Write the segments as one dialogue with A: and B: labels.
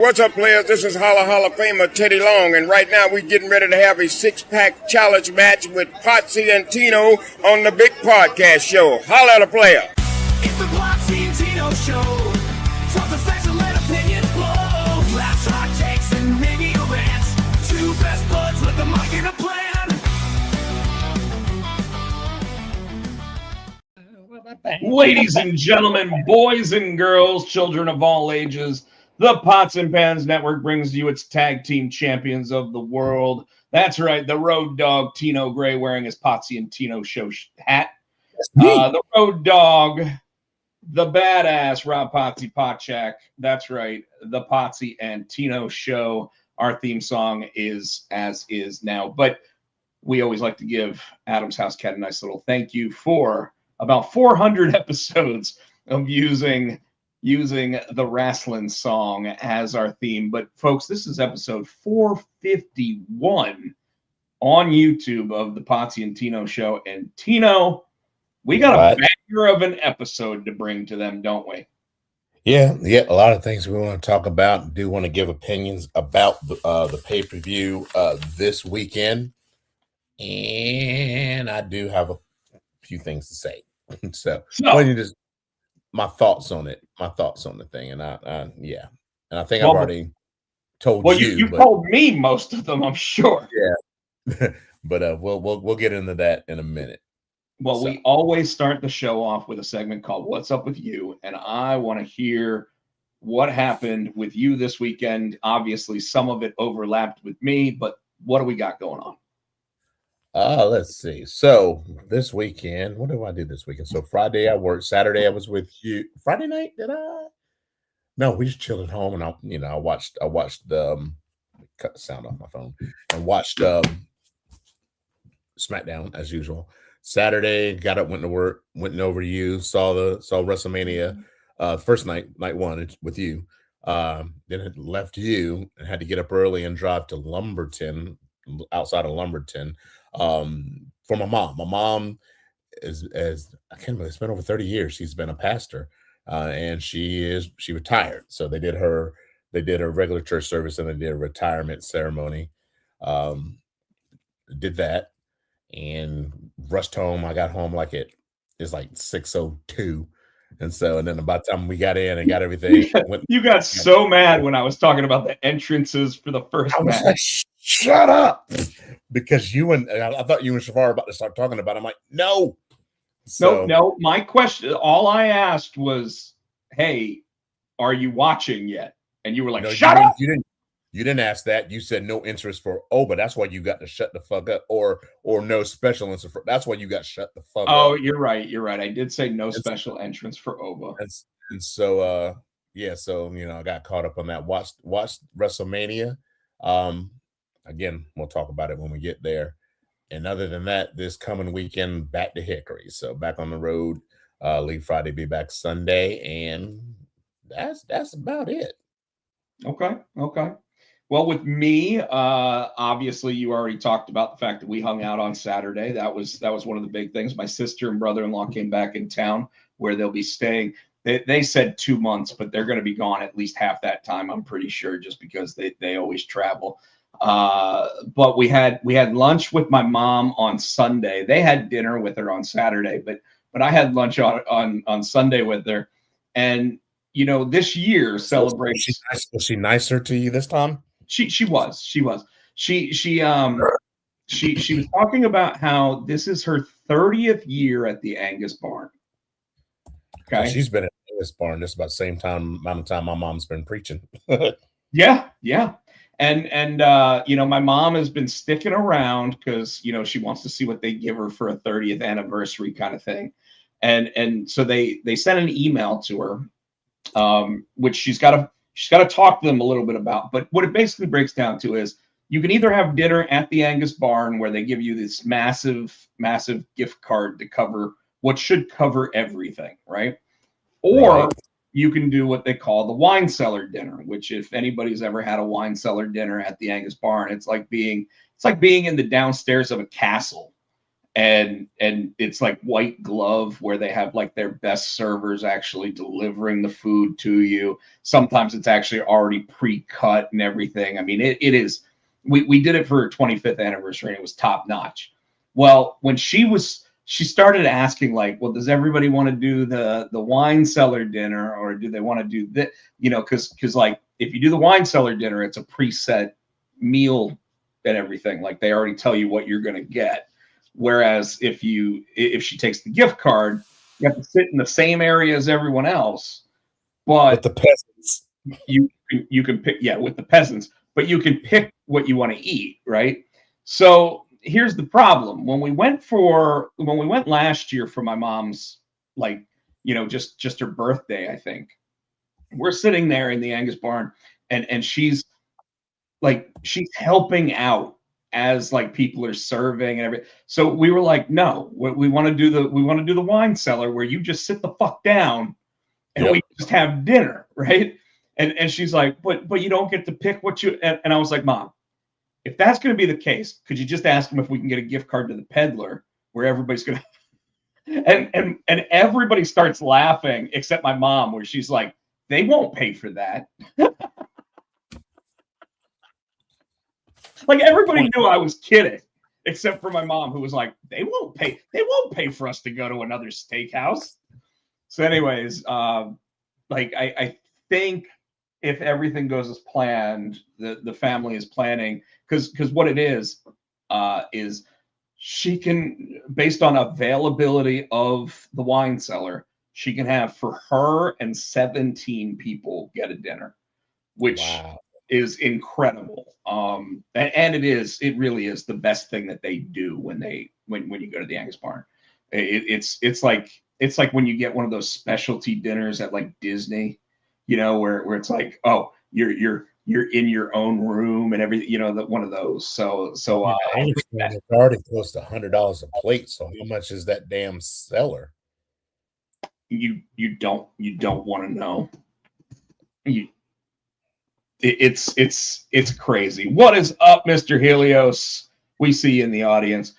A: What's up, players? This is Hall of Famer Teddy Long, and right now we're getting ready to have a six-pack challenge match with Potsy and Tino on the Big Podcast Show. Holla at a player.
B: It's the Potsy and Tino Show. Talk the facts and let opinions flow. Laughs, hot takes, and maybe a rant. Two best buds with a mic and a plan.
C: Ladies and gentlemen, boys and girls, children of all ages, the Pots and Pans Network brings you its tag team champions of the world. That's right, the Road Dogg, Tino Gray, wearing his Potsy and Tino Show hat. The Road Dogg, the badass Rob Potsy Potchak. That's right, the Potsy and Tino Show. Our theme song is As Is Now. But we always like to give Adam's House Cat a nice little thank you for about 400 episodes of using the wrestling song as our theme. But folks, this is episode 451 on YouTube of the Potsy and Tino Show. And Tino, we got a banger of an episode to bring to them, don't we?
D: Yeah, a lot of things we want to talk about. Do want to give opinions about the pay-per-view this weekend. And I do have a few things to say. So why don't you just my thoughts on it, my thoughts on the thing, and and I think I've already told you.
C: You told me most of them, I'm sure.
D: Yeah, but we'll get into that in a minute.
C: Well, we always start the show off with a segment called "What's Up with You," and I want to hear what happened with you this weekend. Obviously, some of it overlapped with me, but what do we got going on?
D: Let's see. So this weekend, what did I do this weekend? So Friday I worked. Saturday I was with you. Friday night, did I? No, we just chilled at home, and I watched the cut the sound off my phone and watched SmackDown as usual. Saturday, got up, went to work, went over to you, saw WrestleMania first night one with you. Then it left you and had to get up early and drive to Lumberton, outside of Lumberton. For my mom. My mom is I can't remember, it's been over 30 years. She's been a pastor, and she retired. So they did her regular church service and they did a retirement ceremony. Did that and rushed home. I got home it's like 6:02. And then by the time we got in and got everything,
C: you got so mad when I was talking about the entrances for the first match.
D: Like, shut up, because I thought you and Shavar were about to start talking about it. I'm like, no.
C: No. My question, all I asked was, "Hey, are you watching yet?" And you were like, "Shut up."
D: You didn't ask that. You said no interest for Oba. That's why you got to shut the fuck up, or no special interest for. That's why you got shut the fuck up.
C: Oh, you're right. I did say no special entrance for Oba.
D: And so, I got caught up on that. Watched WrestleMania. Again, we'll talk about it when we get there. And other than that, this coming weekend, back to Hickory. So back on the road. Leave Friday, be back Sunday, and that's about it.
C: Okay. Well, with me, obviously, you already talked about the fact that we hung out on Saturday. That was one of the big things. My sister and brother-in-law came back in town where they'll be staying. They said 2 months, but they're going to be gone at least half that time, I'm pretty sure, just because they always travel. But we had lunch with my mom on Sunday. They had dinner with her on Saturday, but I had lunch on Sunday with her. And this year celebrates.
D: Was she nicer to you this time?
C: She was. She was talking about how this is her 30th year at the Angus Barn. Okay,
D: she's been at the Angus Barn just about the same amount of time my mom's been preaching.
C: Yeah. And my mom has been sticking around because she wants to see what they give her for a 30th anniversary kind of thing, and so they sent an email to her, which she's got to talk to them a little bit about. But what it basically breaks down to is you can either have dinner at the Angus Barn where they give you this massive gift card to cover what should cover everything, right? Or you can do what they call the wine cellar dinner, which if anybody's ever had a wine cellar dinner at the Angus Barn, it's like being in the downstairs of a castle. and it's like white glove where they have like their best servers actually delivering the food to you. Sometimes it's actually already pre-cut and everything. I mean, it is. We did it for her 25th anniversary and it was top notch. Well, when she started asking like, well, does everybody want to do the wine cellar dinner, or do they want to do that? You know, because like if you do the wine cellar dinner, it's a preset meal and everything. Like they already tell you what you're going to get. Whereas if she takes the gift card, you have to sit in the same area as everyone else, but
D: with the peasants.
C: you can pick, with the peasants, but you can pick what you want to eat, right? So here's the problem. When we went last year for my mom's, like, you know, just her birthday, I think, we're sitting there in the Angus barn, and she's helping out as like people are serving and everything. So we were like, no, we want to do the wine cellar where you just sit the fuck down and we just have dinner, right? And she's like, but you don't get to pick what you, and I was like, Mom, if that's going to be the case, could you just ask them if we can get a gift card to the peddler where everybody's going to, and everybody starts laughing except my mom, where she's like, they won't pay for that. Like everybody knew I was kidding, except for my mom, who was like, they won't pay for us to go to another steakhouse. So anyways, like I think if everything goes as planned, the family is planning, because what it is she can, based on availability of the wine cellar, she can have for her and 17 people get a dinner, which is incredible. And it really is the best thing that they do when you go to the Angus barn. It's like when you get one of those specialty dinners at like Disney, you know, where it's like, oh, you're in your own room and everything, you know, one of those. So it's
D: already close to $100 a plate. So how much is that damn cellar?
C: You don't want to know. It's crazy. What is up, Mr. Helios? We see you in the audience.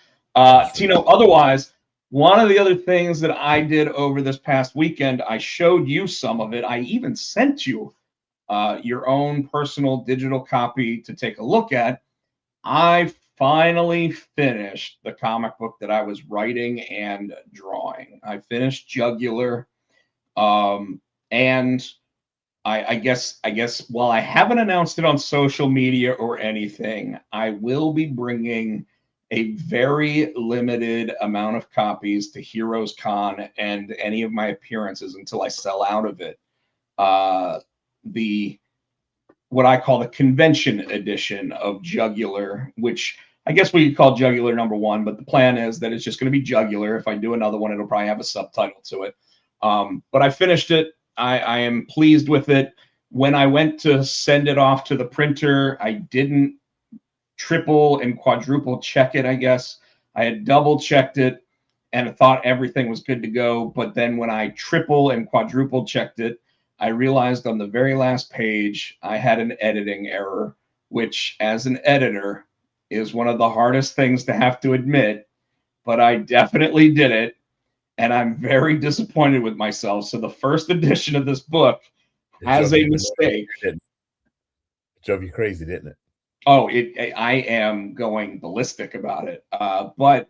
C: Tino, otherwise, one of the other things that I did over this past weekend, I showed you some of it. I even sent you your own personal digital copy to take a look at. I finally finished the comic book that I was writing and drawing. I finished Jugular, and I guess while I haven't announced it on social media or anything, I will be bringing a very limited amount of copies to Heroes Con and any of my appearances until I sell out of it. What I call the convention edition of Jugular, which I guess we could call Jugular #1, but the plan is that it's just going to be Jugular. If I do another one, it'll probably have a subtitle to it. But I finished it. I am pleased with it. When I went to send it off to the printer, I didn't triple and quadruple check it, I guess. I had double checked it and I thought everything was good to go. But then when I triple and quadruple checked it, I realized on the very last page, I had an editing error, which as an editor is one of the hardest things to have to admit, but I definitely did it. And I'm very disappointed with myself. So the first edition of this book has a mistake.
D: It drove you crazy, didn't it?
C: Oh, I am going ballistic about it. But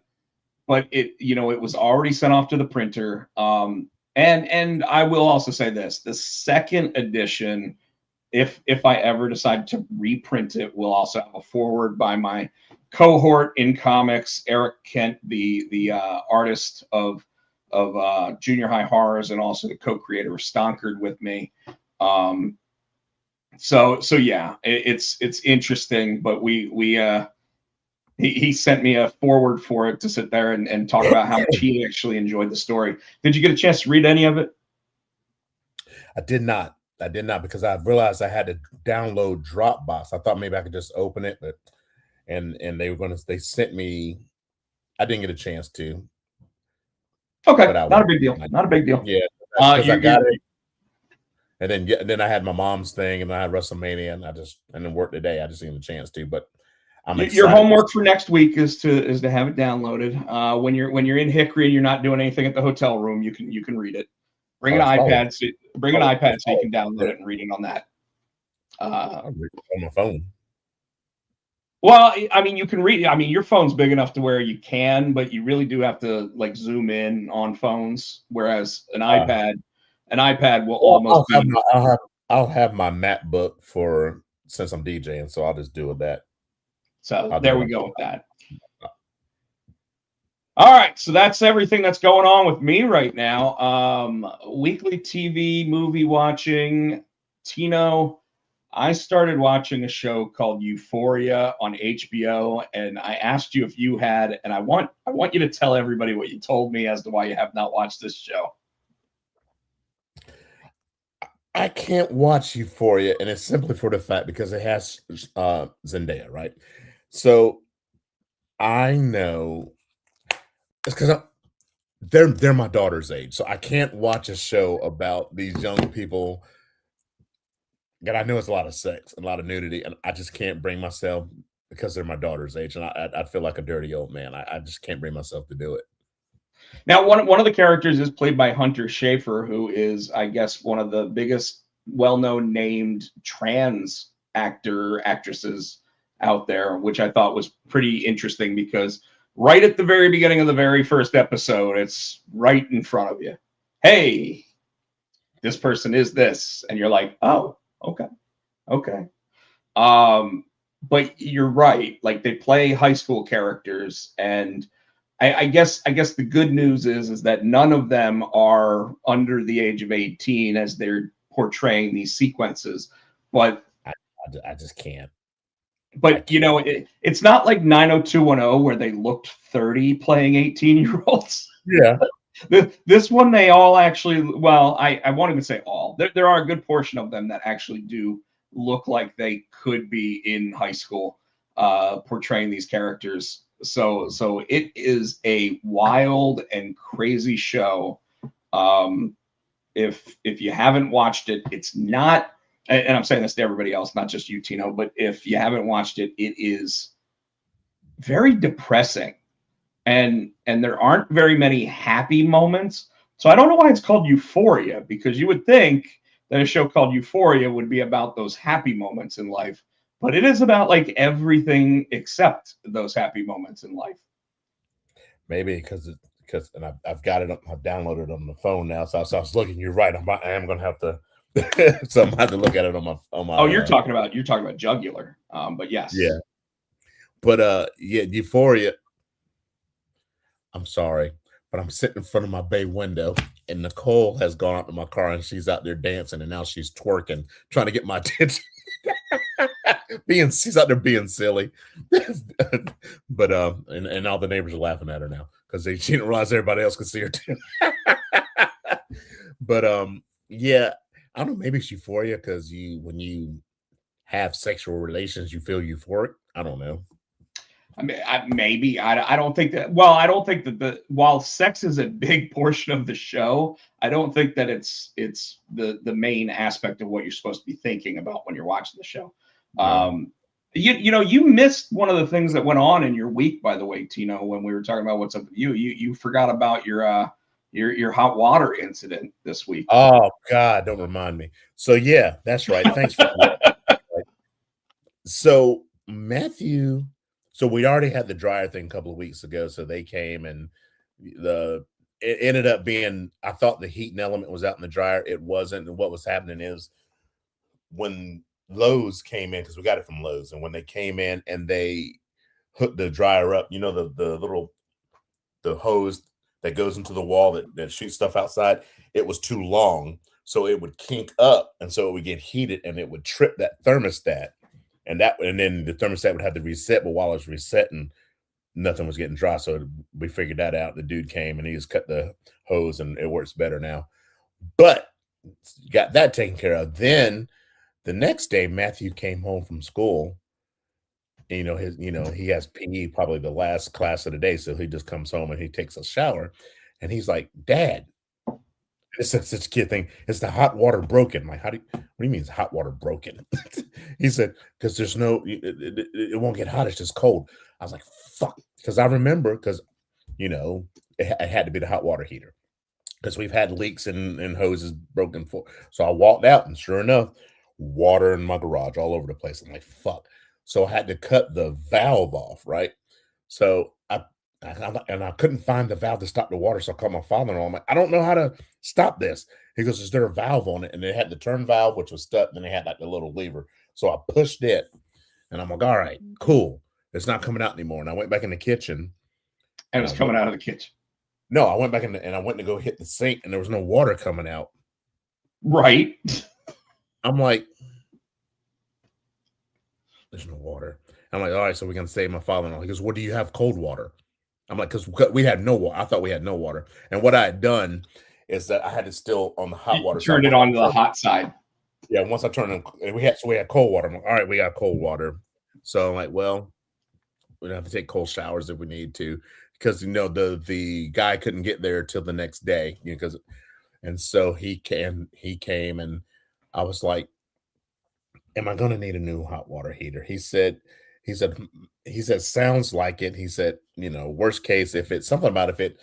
C: it, you know, it was already sent off to the printer. And I will also say this: the second edition, if I ever decide to reprint it, will also have a foreword by my cohort in comics, Eric Kent, the artist of Junior High Horrors, and also the co-creator of Stonkered with me. So yeah, it's interesting, but he sent me a forward for it to sit there and talk about how much he actually enjoyed the story. Did you get a chance to read any of it?
D: I did not because I realized I had to download Dropbox. I thought maybe I could just open it, but and they sent me. I didn't get a chance to.
C: Okay, not a big deal. Not a big deal.
D: Yeah, because I got it. And then I had my mom's thing, and I had WrestleMania, and then worked today. I just didn't get a chance to, but I'm
C: Your
D: excited.
C: homework for next week is to have it downloaded. When you're in Hickory and you're not doing anything at the hotel room, you can read it. Bring an
D: It's
C: iPad, so you
D: follow.
C: can download it and read it on that.
D: I'll read it on my phone.
C: Well, I mean, you can read. I mean, your phone's big enough to where you can, but you really do have to like zoom in on phones. Whereas an iPad will
D: Well,
C: almost be.
D: I'll have my MacBook for since I'm DJing, so I'll just do with that.
C: So
D: I'll do
C: there
D: it
C: we
D: on.
C: go with that. All right, so that's everything that's going on with me right now. Weekly TV, movie watching. Tino, I started watching a show called Euphoria on HBO, and I asked you if you had, and I want you to tell everybody what you told me as to why you have not watched this show.
D: I can't watch Euphoria, and it's simply for the fact because it has Zendaya, right? So I know it's because they're my daughter's age, so I can't watch a show about these young people. And I know it's a lot of sex, and a lot of nudity, and I just can't bring myself because they're my daughter's age, and I feel like a dirty old man. I just can't bring myself to do it.
C: Now, one of the characters is played by Hunter Schafer, who is, I guess, one of the biggest, well-known named trans actresses out there, which I thought was pretty interesting because right at the very beginning of the very first episode, it's right in front of you. Hey, this person is this, and you're like, oh, okay. But you're right. Like they play high school characters, and I guess the good news is that none of them are under the age of 18 as they're portraying these sequences. But
D: I just can't.
C: you know, it's not like 90210 where they looked 30 playing 18-year-olds.
D: Yeah.
C: This one, they all actually, well, I won't even say all. There are a good portion of them that actually do look like they could be in high school portraying these characters. So it is a wild and crazy show. If you haven't watched it, it's not, and I'm saying this to everybody else, not just you, Tino, but if you haven't watched it, it is very depressing. And there aren't very many happy moments. So I don't know why it's called Euphoria, because you would think that a show called Euphoria would be about those happy moments in life, but it is about like everything except those happy moments in life.
D: Maybe because and I've got it. I've downloaded it on the phone now. So I was looking. You're right. I am going to have to. So I'm going to have to look at it on my.
C: Oh, you're talking about Jugular. But yes.
D: Yeah. But yeah, Euphoria. I'm sorry, but I'm sitting in front of my bay window, and Nicole has gone out to my car, and she's out there dancing, and now she's twerking, trying to get my attention. She's out there being silly. But and all the neighbors are laughing at her now because she didn't realize everybody else could see her too. But yeah, I don't know, maybe it's euphoria because when you have sexual relations, you feel euphoric. I don't know.
C: I mean, maybe I don't think that. Well, I don't think that while sex is a big portion of the show, I don't think that it's the main aspect of what you're supposed to be thinking about when you're watching the show.
D: No.
C: You know, you missed one of the things that went on in your week, by the way, Tino, when we were talking about what's up with you. You forgot about your hot water incident this week.
D: Oh God, don't remind me. So yeah, that's right. Thanks for that. So Matthew, so we already had the dryer thing a couple of weeks ago. So they came and it ended up being, I thought the heating element was out in the dryer. It wasn't. And what was happening is when Lowe's came in, because we got it from Lowe's, and when they came in and they hooked the dryer up, you know, the little hose that goes into the wall that shoots stuff outside, it was too long. So it would kink up, and so it would get heated and it would trip that thermostat. And then the thermostat would have to reset, but while it was resetting, nothing was getting dry. So we figured that out. The dude came and he just cut the hose and it works better now. But got that taken care of. Then the next day, Matthew came home from school. And, he has PE, probably the last class of the day. So he just comes home and he takes a shower and he's like, Dad, It's such a kid thing. Is the hot water broken? Like, what do you mean is hot water broken? He said, because there's no, it won't get hot. It's just cold. I was like, fuck. Because I remember, because, it had to be the hot water heater. Because we've had leaks and hoses broken for. So I walked out, and sure enough, water in my garage all over the place. I'm like, fuck. So I had to cut the valve off, right? So I couldn't find the valve to stop the water. So I called my father-in-law. I'm like, I don't know how to stop this. He goes, is there a valve on it? And they had the turn valve, which was stuck. Then they had like the little lever. So I pushed it, and I'm like, all right, cool. It's not coming out anymore. And I went back in the kitchen.
C: And it's coming out of the kitchen.
D: No, I went back and I went to go hit the sink, and there was no water coming out.
C: Right.
D: I'm like, there's no water. I'm like, all right, so we're gonna save my father-in-law. He goes, well, do you have cold water? I'm like, because we had no water. I thought we had no water. And what I had done is that I had it still on the hot water.
C: Turned it on to the hot side.
D: Yeah, once I turned it, we had cold water. I'm like, all right, we got cold water. So I'm like, well, we don't have to take cold showers if we need to, because the guy couldn't get there till the next day, and so he came, and I was like, am I gonna need a new hot water heater? He said, sounds like it. He said, worst case, if it's something about if it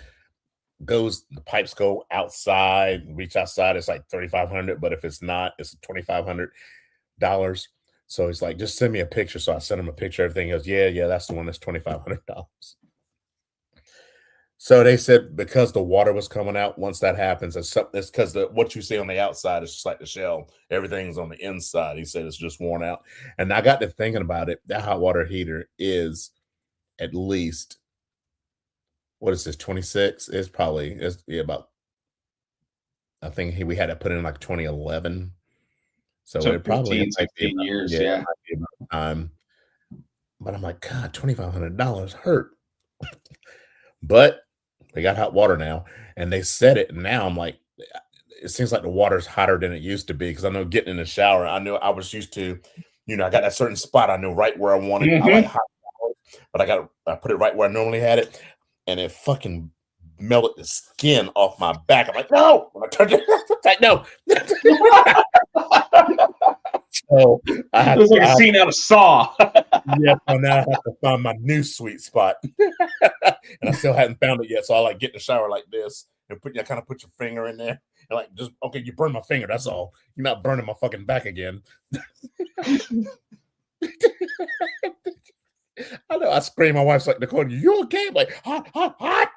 D: goes, the pipes go outside, reach outside, it's like $3,500, but if it's not, it's $2,500. So he's like, just send me a picture. So I sent him a picture. Everything. He goes, yeah, that's the one. That's $2,500. So they said because the water was coming out, once that happens, it's because what you see on the outside is just like the shell. Everything's on the inside. He said it's just worn out. And I got to thinking about it. That hot water heater is at least, what is this, 26? It's probably about, I think we had it put in like 2011. So it probably
C: 15 years. Yeah.
D: But I'm like, God, $2,500 hurt. But we got hot water now, and they said it. And now I'm like, it seems like the water's hotter than it used to be, because I know getting in the shower, I knew I was used to, I got that certain spot. I knew right where I wanted. I like hot water, but I put it right where I normally had it, and it fucking melted the skin off my back. I'm like, no. When I turned it, like, no. So
C: it was like a scene out of Saw.
D: Yeah, so now I have to find my new sweet spot. And I still haven't found it yet. So I like get in the shower like this and kind of put your finger in there. And like, just, okay, you burn my finger. That's all. You're not burning my fucking back again. I know. I scream. My wife's like, Nicole, you okay? I'm like, hot, hot, hot.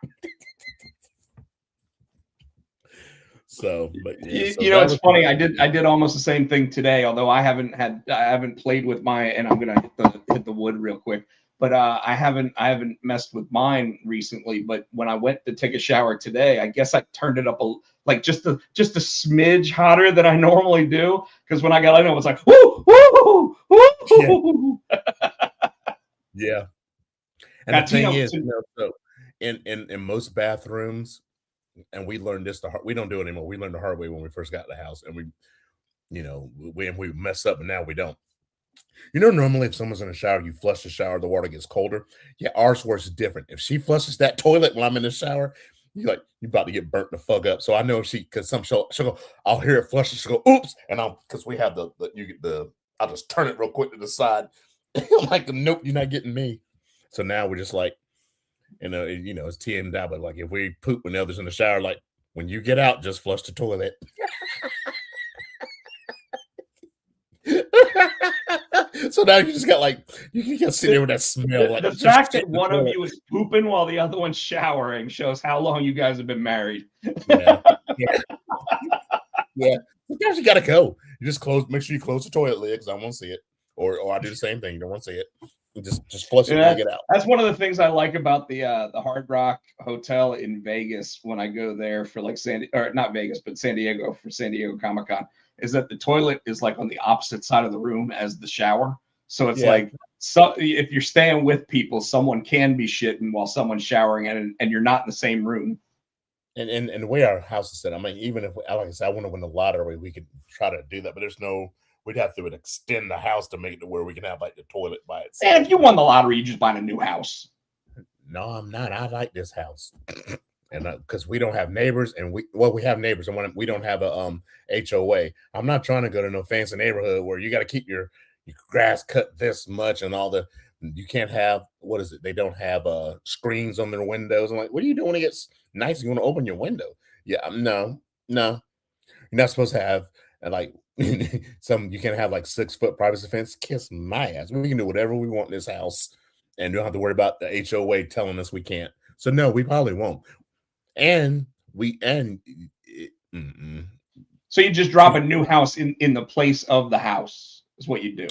D: So, but yeah,
C: it's funny. I did almost the same thing today. Although I haven't played with my, and I'm gonna hit the wood real quick. But I haven't messed with mine recently. But when I went to take a shower today, I guess I turned it up just a smidge hotter than I normally do. Because when I got in, it was like woo woo woo.
D: Yeah. And the thing is, so in most bathrooms. And we learned this we don't do it anymore. We learned the hard way when we first got to the house, and we mess up, and now we don't. Normally if someone's in the shower, you flush the shower, the water gets colder. Yeah, ours works different. If she flushes that toilet while I'm in the shower, you're about to get burnt the fuck up. So I know if because she'll go, I'll hear it flush, she'll go, oops, and because we have I'll just turn it real quick to the side. I'm like, nope, you're not getting me. So now we're just like, it's TM down, but like if we poop when the other's in the shower, like when you get out, just flush the toilet. So now you just got you can sit there with that smell.
C: The fact that one of you is pooping while the other one's showering shows how long you guys have been married.
D: Yeah. Sometimes you gotta go. You just make sure you close the toilet lid because I won't see it. Or I do the same thing. You don't want to see it. Just flush it and get out.
C: That's one of the things I like about the Hard Rock Hotel in Vegas when I go there for San Diego for San Diego Comic-Con, is that the toilet is on the opposite side of the room as the shower. So it's if you're staying with people, someone can be shitting while someone's showering and you're not in the same room.
D: And the way our house is set, I mean, even if, like I said, I want to win the lottery, we could try to do that, but we'd have to extend the house to make it to where we can have the toilet by itself.
C: And if you won the lottery, you just buy a new house.
D: No, I'm not. I like this house. and because we don't have neighbors, and we have neighbors, and we don't have a HOA. I'm not trying to go to no fancy neighborhood where you got to keep your grass cut this much and all the. You can't have, what is it? They don't have screens on their windows. I'm like, what are you doing when it gets nice? You want to open your window? Yeah, no. You're not supposed to have like you can have like 6-foot privacy fence. Kiss my ass. We can do whatever we want in this house, and you don't have to worry about the HOA telling us we can't. So no, we probably won't. And
C: So you just drop a new house in the place of the house is what you do.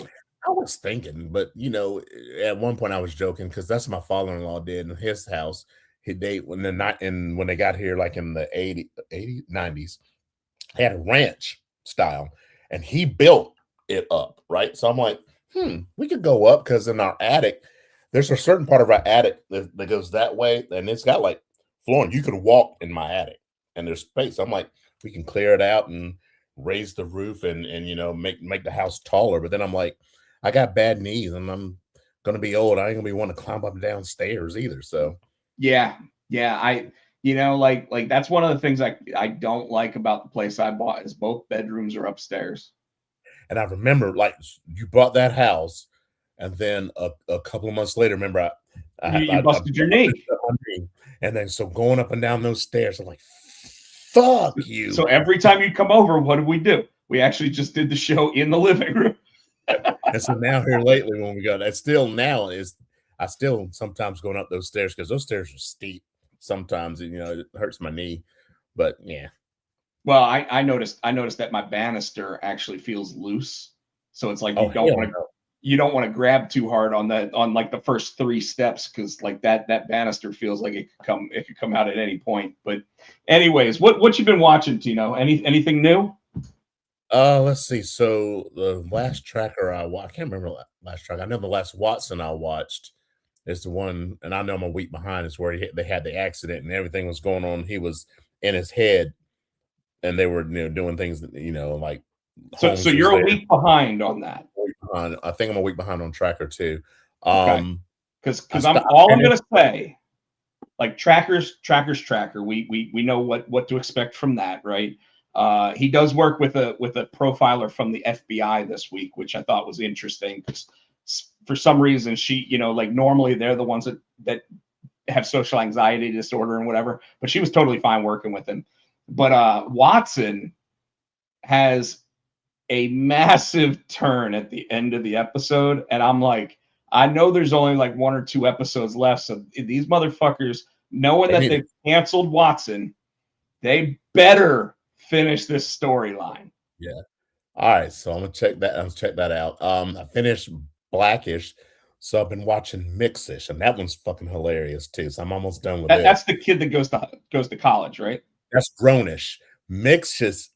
D: I was thinking, but at one point I was joking because that's what my father-in-law did in his house. When they got here, like in the 90s, they had a ranch style, and he built it up, right? So I'm like, we could go up because in our attic, there's a certain part of our attic that goes that way, and it's got like flooring. You could walk in my attic, and there's space. I'm like, we can clear it out and raise the roof and make the house taller. But then I'm like, I got bad knees and I'm gonna be old. I ain't gonna be wanting to climb up and down stairs either. So
C: yeah. I like that's one of the things I don't like about the place I bought is both bedrooms are upstairs.
D: And I remember, like, you bought that house, and then a couple of months later, remember
C: I busted your knee.
D: And then so going up and down those stairs, I'm like, fuck you.
C: So every time you come over, what do? We actually just did the show in the living room.
D: And so now here lately when we go, I still sometimes going up those stairs because those stairs are steep. Sometimes it hurts my knee, but yeah.
C: Well, I noticed that my banister actually feels loose, so it's like you don't want to grab too hard on like the first 3 steps because like that banister feels like it could come out at any point. But anyways, what you been watching, Tino? Anything new?
D: Let's see. So the last tracker I watched, I can't remember the last tracker. I know the last Watson I watched is the one, and I know I'm a week behind. Is where they had the accident and everything was going on. He was in his head, and they were doing things that like.
C: So you're a week behind on that.
D: I think I'm a week behind on tracker too.
C: Okay. Because I'm gonna say, like tracker. We know what to expect from that, right? He does work with a profiler from the FBI this week, which I thought was interesting because for some reason she, like normally they're the ones that have social anxiety disorder and whatever, but she was totally fine working with him. But Watson has a massive turn at the end of the episode, and I'm like, I know there's only like 1 or 2 episodes left, so these motherfuckers, knowing that they've canceled Watson, they better finish this storyline.
D: Yeah. All right. So I'm gonna check that out. I finished Blackish, so I've been watching Mixish, and that one's fucking hilarious too. So I'm almost done with it.
C: That's the kid that goes to college, right?
D: That's Grownish. Mixish.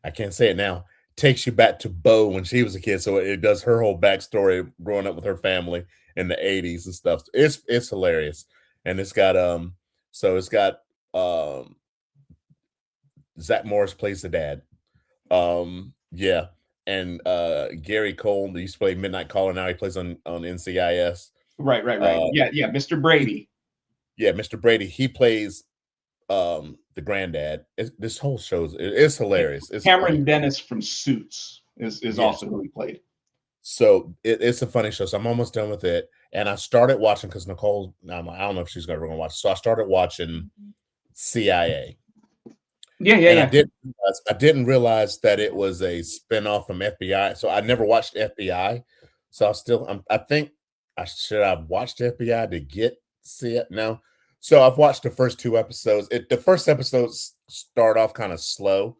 D: I can't say it now. Takes you back to Bo when she was a kid, so it does her whole backstory growing up with her family in the 80s and stuff. It's hilarious, and it's got Zach Morris plays the dad. Yeah, and Gary Cole used to play Midnight Caller. Now he plays on NCIS.
C: Right. Yeah, Mr. Brady.
D: Yeah, Mr. Brady. He plays the granddad. This whole show is hilarious. It's
C: Cameron
D: funny.
C: Dennis from Suits is also who he played.
D: So it's a funny show. So I'm almost done with it, and I started watching because Nicole. I don't know if she's going to watch. So I started watching CIA.
C: Yeah.
D: I didn't realize that it was a spinoff from FBI. So I never watched FBI. So I think I should have watched FBI to see it now. So I've watched the first 2 episodes. The first episodes start off kind of slow,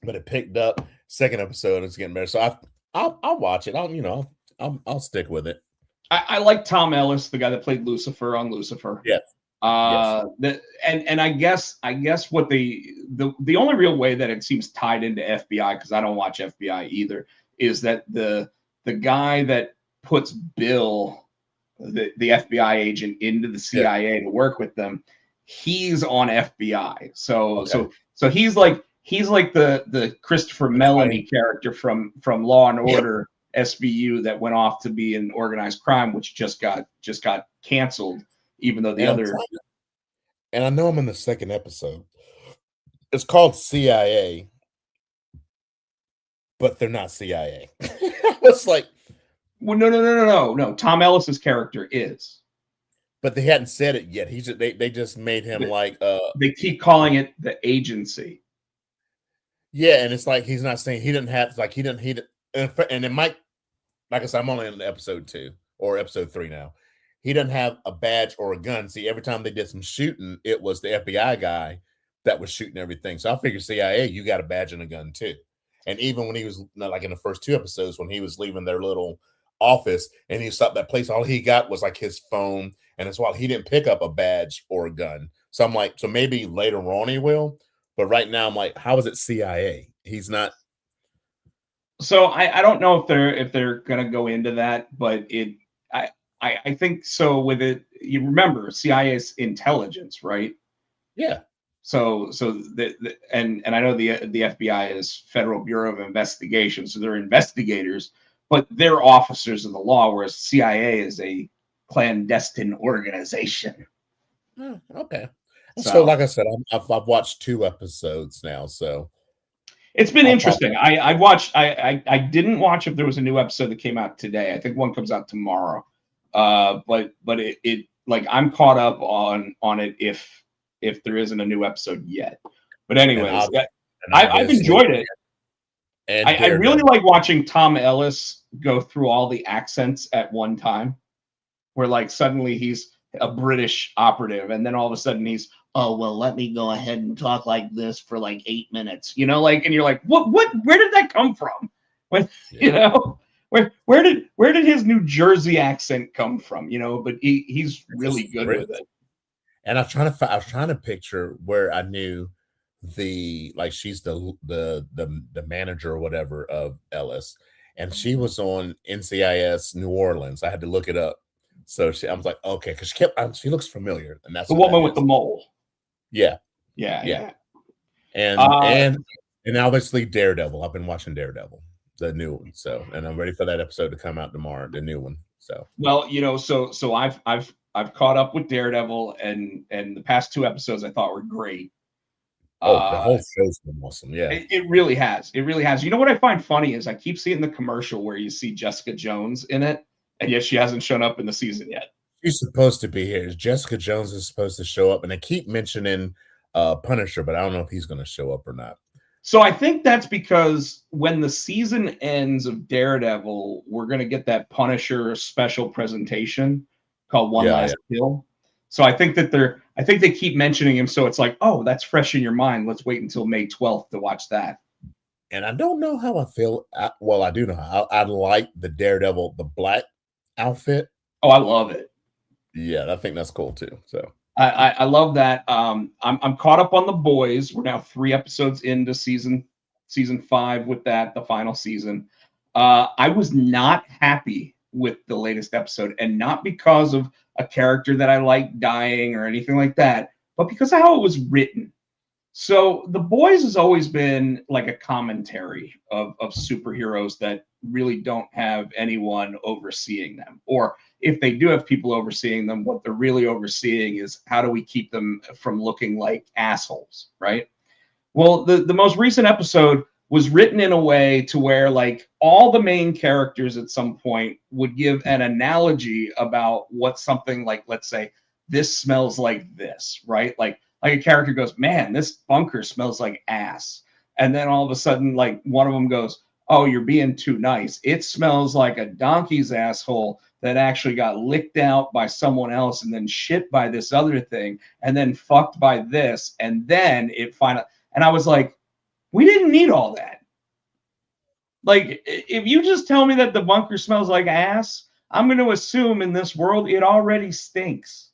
D: but it picked up. Second episode is getting better. So I'll watch it. I'll stick with it.
C: I like Tom Ellis, the guy that played Lucifer on Lucifer.
D: Yeah.
C: And I guess what the only real way that it seems tied into FBI, because I don't watch FBI either, is that the guy that puts Bill, the FBI agent, into the CIA to work with them, he's on FBI. So he's like the Christopher Melanie character from Law and Order SVU that went off to be in organized crime, which just got canceled. even though the
D: And I'm
C: other.
D: trying to, and I know I'm in the second episode. It's called CIA, but they're not CIA. It's like,
C: Well, no. Tom Ellis's character is.
D: but they hadn't said it yet. He's they just made him like
C: They keep calling it the agency.
D: yeah, and it's like he's not saying he didn't have like he didn't and it might, like I said, I'm only in episode 2 or episode 3 now. He doesn't have a badge or a gun. See, every time they did some shooting, it was the FBI guy that was shooting everything. So I figured CIA, you got a badge and a gun too. And even when he was like in the first 2 episodes, when he was leaving their little office and he stopped that place, all he got was like his phone. And it's why he didn't pick up a badge or a gun. So I'm like, so maybe later on he will. But right now I'm like, how is it CIA? He's not.
C: So I don't know if they're gonna go into that, but I think so with it. You remember CIA's intelligence, right?
D: Yeah.
C: So and I know the FBI is Federal Bureau of Investigation, so they're investigators, but they're officers of the law, whereas CIA is a clandestine organization.
D: Okay. So,
C: So
D: like I said, I've watched 2 episodes now, so
C: it's been
D: I'll
C: interesting. I watched. I didn't watch if there was a new episode that came out today. I think one comes out tomorrow. But it like I'm caught up on it if there isn't a new episode yet. But anyways, I've enjoyed it.
D: And
C: I really like watching Tom Ellis go through all the accents at one time, where like suddenly he's a British operative, and then all of a sudden he's, oh well, let me go ahead and talk like this for like 8 minutes, like, and you're like, what, where did that come from? When where did his New Jersey accent come from? But he's really good with it.
D: And I was trying to picture where I knew she's the manager or whatever of Ellis, and she was on NCIS New Orleans. I had to look it up. So I was like, okay, because she looks familiar, and that's
C: the woman with the mole.
D: Yeah. And obviously Daredevil. I've been watching Daredevil, the new one. So, and I'm ready for that episode to come out tomorrow, the new one. So,
C: well, so I've caught up with Daredevil, and the past 2 episodes I thought were great.
D: Oh, the whole show's been awesome. Yeah,
C: it really has. It really has. You know what I find funny is I keep seeing the commercial where you see Jessica Jones in it, and yet she hasn't shown up in the season yet.
D: She's supposed to be here. Jessica Jones is supposed to show up, and they keep mentioning Punisher, but I don't know if he's going to show up or not.
C: So I think that's because when the season ends of Daredevil, we're going to get that Punisher special presentation called One Last Kill. So I think they keep mentioning him, so it's like, oh, that's fresh in your mind. Let's wait until May 12th to watch that.
D: And I don't know how I feel. Well, I do know how I like the Daredevil, the black outfit.
C: Oh, I love it.
D: Yeah, I think that's cool too. So
C: I love that. I'm caught up on The Boys. We're now 3 episodes into season 5 with that, the final season. I was not happy with the latest episode, and not because of a character that I like dying or anything like that, but because of how it was written. So The Boys has always been like a commentary of superheroes that really don't have anyone overseeing them, or if they do have people overseeing them, what they're really overseeing is how do we keep them from looking like assholes, right? Well, the most recent episode was written in a way to where like all the main characters at some point would give an analogy about what something like, let's say, this smells like this, right? Like a character goes, man, this bunker smells like ass. And then all of a sudden, like one of them goes, oh, you're being too nice. It smells like a donkey's asshole that actually got licked out by someone else and then shit by this other thing and then fucked by this. And then it finally, and I was like, we didn't need all that. Like, if you just tell me that the bunker smells like ass, I'm going to assume in this world it already stinks.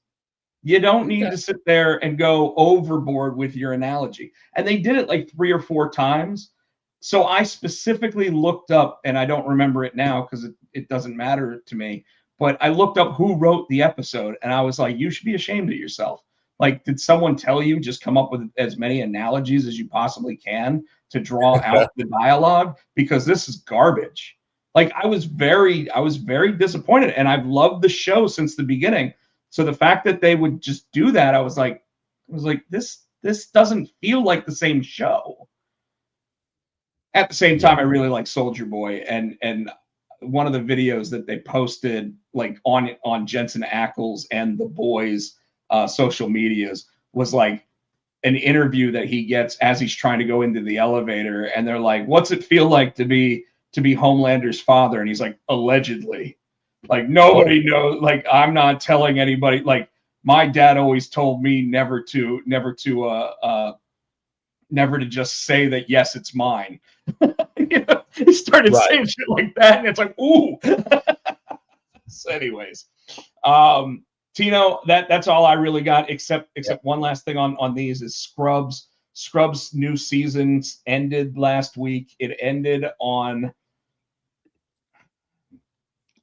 C: You don't need to sit there and go overboard with your analogy. And they did it like 3 or 4 times. So I specifically looked up, and I don't remember it now because it doesn't matter to me, but I looked up who wrote the episode, and I was like, you should be ashamed of yourself. Like, did someone tell you just come up with as many analogies as you possibly can to draw out the dialogue? Because this is garbage. Like, I was very disappointed, and I've loved the show since the beginning. So the fact that they would just do that, I was like, this doesn't feel like the same show. At the same time, I really like Soldier Boy, and one of the videos that they posted like on Jensen Ackles and the boys' social medias was like an interview that he gets as he's trying to go into the elevator, and they're like, "What's it feel like to be Homelander's father?" And he's like, "Allegedly." Like nobody knows. Like I'm not telling anybody. Like my dad always told me never to just say that. Yes, it's mine. He started saying shit like that, and it's like, ooh. So anyways, Tino, that's all I really got. Except one last thing on these is Scrubs. Scrubs' new season ended last week. It ended on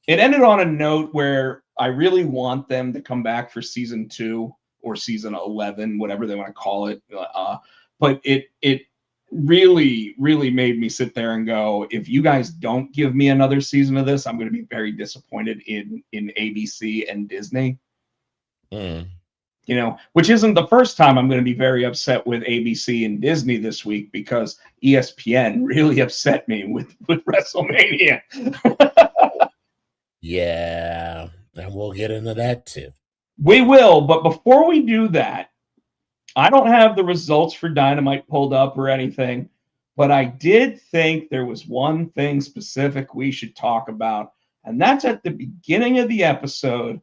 C: a note where I really want them to come back for season 2 or season 11, whatever they want to call it. But it really, really made me sit there and go, if you guys don't give me another season of this, I'm going to be very disappointed in ABC and Disney. Which isn't the first time I'm going to be very upset with ABC and Disney this week, because ESPN really upset me with WrestleMania.
D: Yeah, and we'll get into that too.
C: We will, but before we do that, I don't have the results for Dynamite pulled up or anything, but I did think there was one thing specific we should talk about, and that's at the beginning of the episode.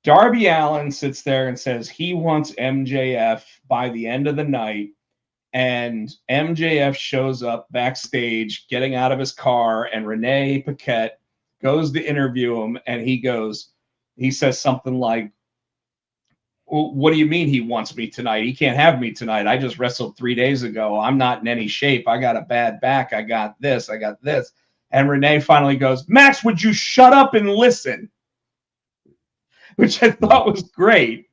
C: Darby Allin sits there and says he wants MJF by the end of the night, and MJF shows up backstage getting out of his car, and Renee Paquette goes to interview him, and he says something like, well, what do you mean he wants me tonight? He can't have me tonight. I just wrestled 3 days ago. I'm not in any shape. I got a bad back. I got this. And Renee finally goes, Max, would you shut up and listen? Which I thought was great.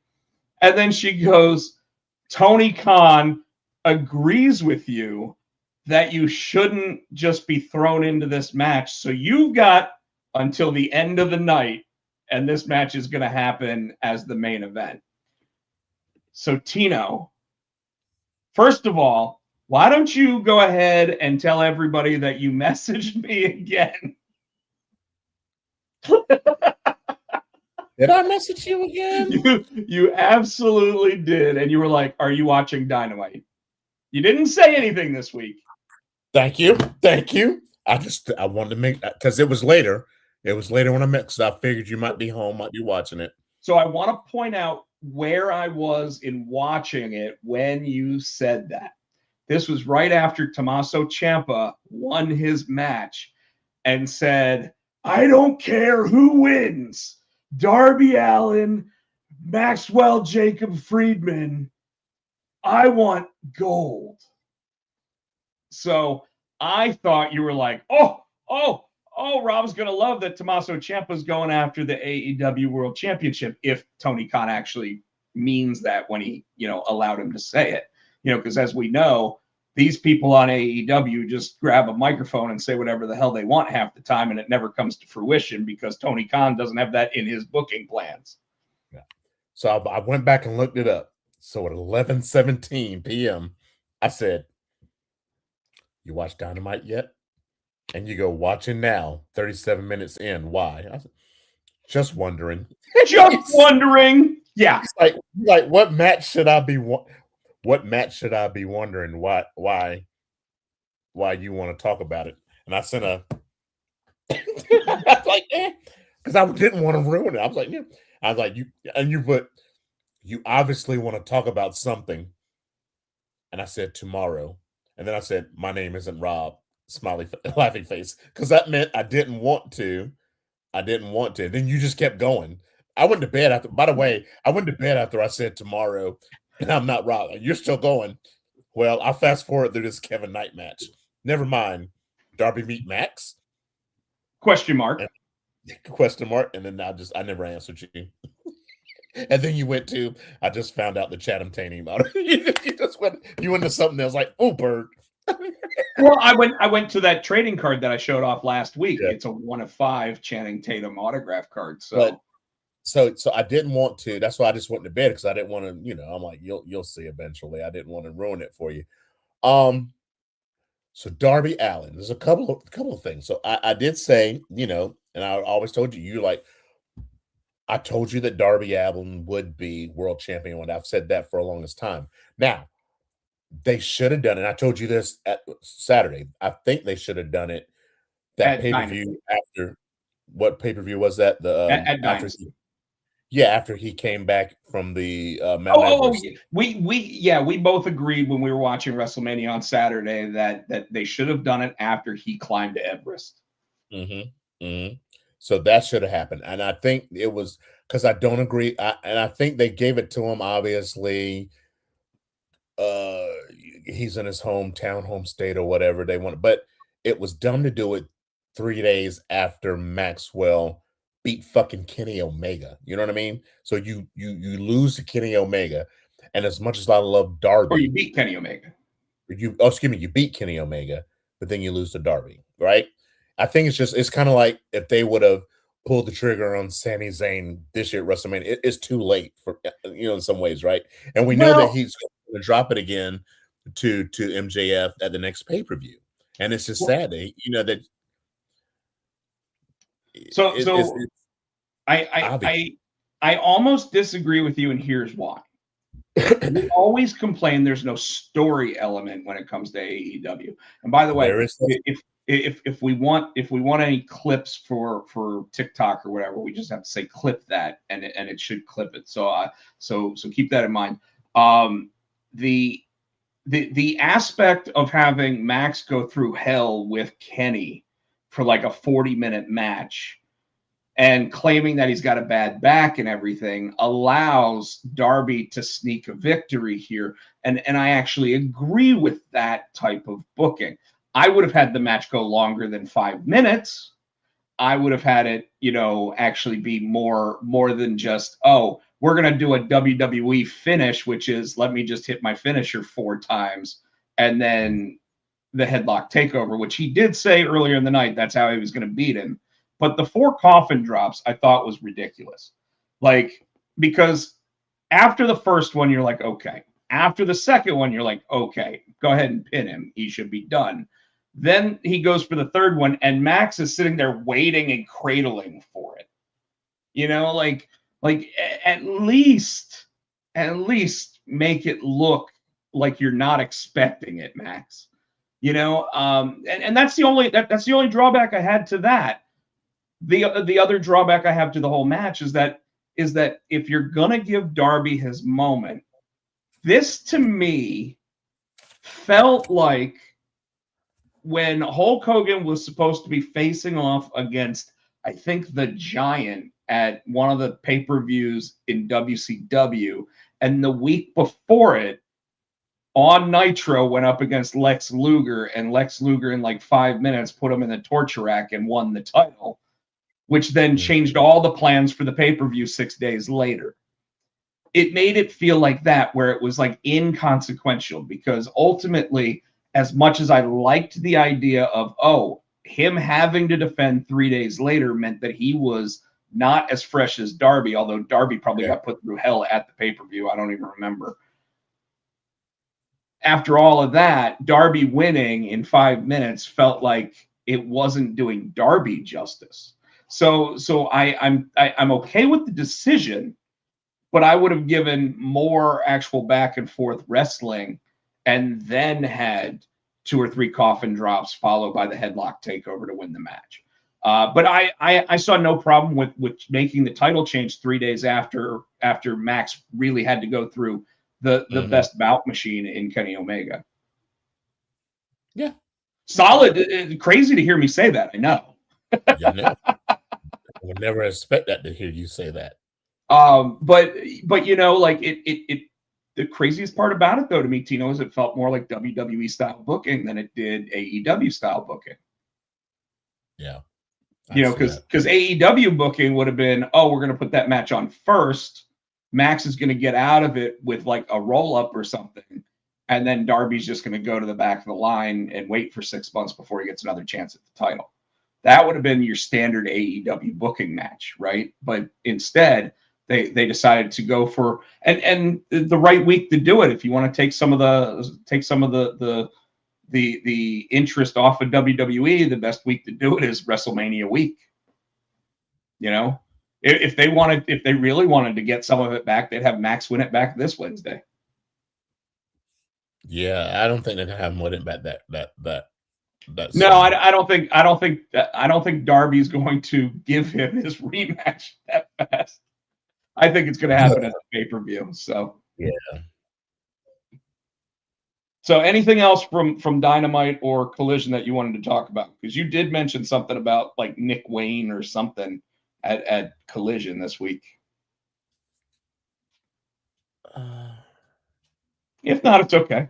C: And then she goes, Tony Khan agrees with you that you shouldn't just be thrown into this match. So you've got until the end of the night, and this match is going to happen as the main event. So Tino, first of all, why don't you go ahead and tell everybody that you messaged me again?
D: Did I message you again?
C: You absolutely did. And you were like, are you watching Dynamite? You didn't say anything this week.
D: Thank you. I wanted to make that because it was later. It was later when I met, because I figured you might be home, might be watching it.
C: So I want to point out where I was in watching it when you said that. This was right after Tommaso Ciampa won his match and said, I don't care who wins. Darby Allin, Maxwell Jacob Friedman, I want gold. So I thought you were like, oh, Rob's going to love that Tommaso Ciampa's going after the AEW World Championship, if Tony Khan actually means that when he, allowed him to say it. Because as we know, these people on AEW just grab a microphone and say whatever the hell they want half the time, and it never comes to fruition because Tony Khan doesn't have that in his booking plans.
D: Yeah. So I went back and looked it up. So at 11:17 p.m., I said, you watch Dynamite yet? And you go, watching now, 37 minutes in. Why? I said, just wondering.
C: Just wondering. Yeah.
D: Like what match should I be wondering why you want to talk about it? And I sent I was like, because I didn't want to ruin it. I was like, you obviously want to talk about something. And I said tomorrow. And then I said, my name isn't Rob, laughing face. Because that meant I didn't want to. Then you just kept going. I went to bed after, by the way, I said tomorrow, and I'm not Rob. You're still going. Well, I'll fast forward through this Kevin Knight match. Never mind. Darby meet Max?
C: Question mark.
D: And then I never answered you. And then you went to, I just found out the Chatham Taney about it. You went to something else like, oh, bird.
C: Well, I went to that trading card that I showed off last week. Yeah. It's a 1 of 5 Channing Tatum autograph card.
D: So I didn't want to. That's why I just went to bed because I didn't want to. I'm like, you'll see eventually. I didn't want to ruin it for you. So Darby Allin, there's a couple of things. So I did say, and I always told you, I told you that Darby Allin would be world champion when I've said that for the longest time. Now, they should have done it. I told you this at Saturday. I think they should have done it that
C: At
D: pay-per-view after what pay-per-view was that? The
C: at
D: after
C: Dynasty.
D: after he came back from the Mount
C: Oh,
D: Everest.
C: we both agreed when we were watching WrestleMania on Saturday that they should have done it after he climbed to Everest.
D: So that should have happened, and I think it was because I don't agree, and I think they gave it to him. Obviously, he's in his home state or whatever they want, but it was dumb to do it 3 days after Maxwell beat fucking Kenny Omega. You know what I mean? So you lose to Kenny Omega, and as much as I love Darby,
C: Or you beat Kenny Omega.
D: You beat Kenny Omega, but then you lose to Darby, right? I think it's kind of like if they would have pulled the trigger on Sami Zayn this year at WrestleMania. It's too late for in some ways, right? And we know that he's going to drop it again to MJF at the next pay-per-view, and it's just sad that
C: I almost disagree with you, and here's why. We always complain there's no story element when it comes to AEW. And by the way, if we want any clips for TikTok or whatever, we just have to say clip that, and it should clip it. So keep that in mind. The aspect of having Max go through hell with Kenny for like a 40-minute match and claiming that he's got a bad back and everything allows Darby to sneak a victory here. And I actually agree with that type of booking. I would have had the match go longer than 5 minutes. I would have had it, actually be more than just, oh, we're going to do a WWE finish, which is let me just hit my finisher 4 times and then the headlock takeover, which he did say earlier in the night. That's how he was going to beat him. But the 4 coffin drops I thought was ridiculous. Because after the first one, you're like, okay. After the second one, you're like, okay, go ahead and pin him. He should be done. Then he goes for the third one, and Max is sitting there waiting and cradling for it. At least make it look like you're not expecting it, Max. And that's the only drawback I had to that. The other drawback I have to the whole match is that if you're gonna give Darby his moment, this to me felt like when Hulk Hogan was supposed to be facing off against, I think, the Giant at one of the pay-per-views in WCW, and the week before it on Nitro went up against Lex Luger, and Lex Luger in like 5 minutes put him in the torture rack and won the title, which then changed all the plans for the pay-per-view 6 days later. It made it feel like that, where it was like inconsequential, because ultimately, as much as I liked the idea of, him having to defend 3 days later meant that he was not as fresh as Darby, although Darby probably got put through hell at the pay-per-view. I don't even remember. After all of that, Darby winning in 5 minutes felt like it wasn't doing Darby justice. So I'm okay with the decision, but I would have given more actual back and forth wrestling and then had 2 or 3 coffin drops followed by the headlock takeover to win the match. But I saw no problem with making the title change 3 days after Max really had to go through the best bout machine in Kenny Omega.
D: Yeah.
C: Solid. Crazy to hear me say that. I know.
D: Yeah, I would never expect that to hear you say that.
C: But the craziest part about it, though, to me, Tino, is it felt more like WWE style booking than it did AEW style booking.
D: Yeah.
C: Because AEW booking would have been, we're going to put that match on first. Max is going to get out of it with like a roll up or something. And then Darby's just going to go to the back of the line and wait for 6 months before he gets another chance at the title. That would have been your standard AEW booking match, right? But instead, they decided to go for and the right week to do it. If you want to take some of the interest off of WWE, the best week to do it is WrestleMania week. You know, if they really wanted to get some of it back, they'd have Max win it back this Wednesday.
D: Yeah, I don't think they're gonna have him win it back that
C: No,
D: soon.
C: I don't think Darby's going to give him his rematch that fast. I think it's going to happen at the pay-per-view. So
D: Yeah.
C: So anything else from Dynamite or Collision that you wanted to talk about? Because you did mention something about like Nick Wayne or something at Collision this week. If not, it's okay.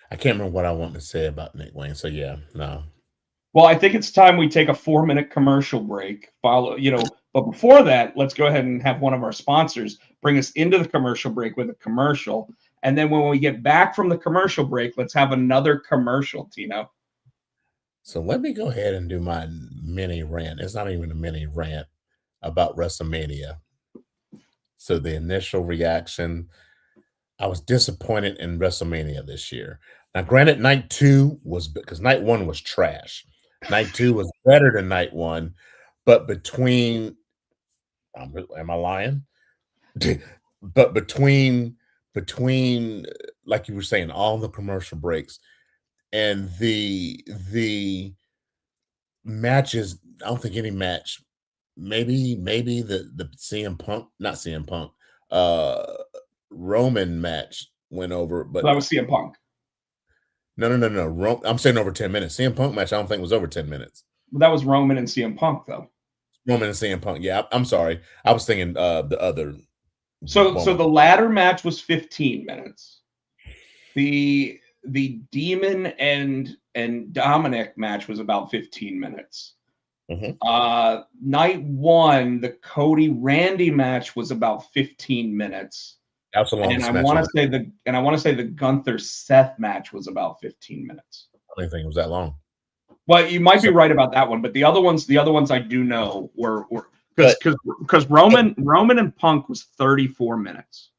D: I can't remember what I want to say about Nick Wayne. So yeah, no.
C: Well, I think it's time we take a 4-minute commercial break. But before that, let's go ahead and have one of our sponsors bring us into the commercial break with a commercial. And then when we get back from the commercial break, let's have another commercial, Tino.
D: So let me go ahead and do my mini rant. It's not even a mini rant about WrestleMania. So the initial reaction, I was disappointed in WrestleMania this year. Now, granted, night 2 was because night 1 was trash. Night 2 was better than night 1, but between, am I lying? But between, like you were saying, all the commercial breaks and the matches, I don't think any match, maybe the CM Punk, not CM Punk, Roman match went over, but
C: that was CM Punk.
D: No. I'm saying over 10 minutes. CM Punk match, I don't think was over 10 minutes.
C: That was Roman and CM Punk, though.
D: Roman and CM Punk. Yeah, I'm sorry. I was thinking the other.
C: So the ladder match was 15 minutes. The Demon and Dominic match was about 15 minutes.
D: Mm-hmm.
C: Night 1, the Cody Randy match was about 15 minutes.
D: That's the longest
C: and
D: match.
C: I want to say the Gunther Seth match was about 15 minutes.
D: I don't think it was that long.
C: Well, you might be right about that one, but the other ones I do know were because Roman and Punk was 34 minutes.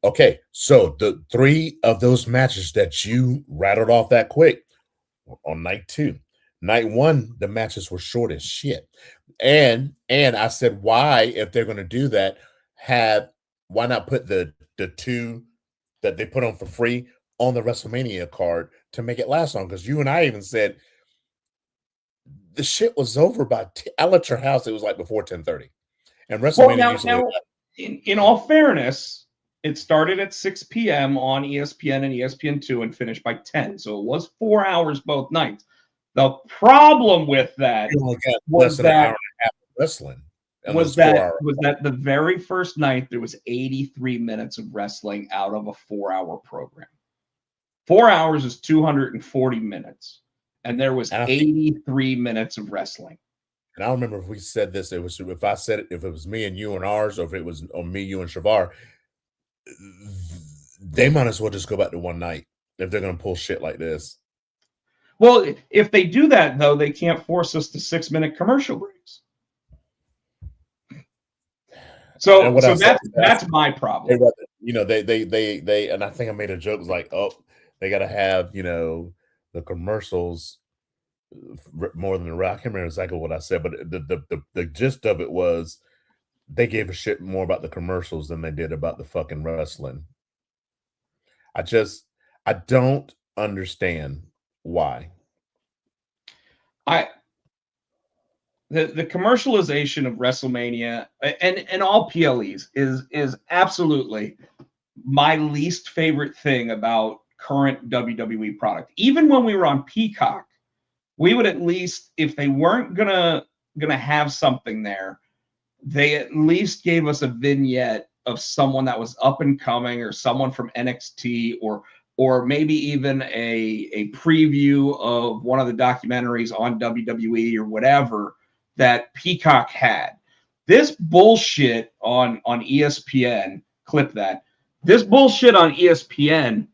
D: Okay, so the 3 of those matches that you rattled off that quick were on night 2. Night 1, the matches were short as shit. And I said, why, if they're going to do that, why not put the 2 that they put on for free on the WrestleMania card to make it last long? Because you and I even said the shit was over by I left your house. It was like before 10:30, and WrestleMania.
C: Now, in all fairness, it started at 6 p.m. on ESPN and ESPN2 and finished by 10, so it was 4 hours both nights. The problem with that was that an hour and a half of wrestling. Was that the very first night there was 83 minutes of wrestling out of a 4-hour program. 4 hours is 240 minutes, and there was 83 minutes of wrestling.
D: And I remember if we said this, if I said it, if it was me and you and ours, or if it was me, you and Shavar, they might as well just go back to one night if they're going to pull shit like this.
C: Well, if they do that, though, they can't force us to 6-minute commercial breaks. So that's my problem.
D: They and I think I made a joke like, oh, they got to have the commercials more than the rock. I can't remember exactly what I said, but the gist of it was they gave a shit more about the commercials than they did about the fucking wrestling. I don't understand why.
C: The commercialization of WrestleMania and all PLEs is absolutely my least favorite thing about current WWE product. Even when we were on Peacock, we would at least, if they weren't gonna have something there, they at least gave us a vignette of someone that was up and coming, or someone from NXT, or maybe even a preview of one of the documentaries on WWE or whatever that Peacock had. This bullshit on ESPN, clip that. This bullshit on ESPN,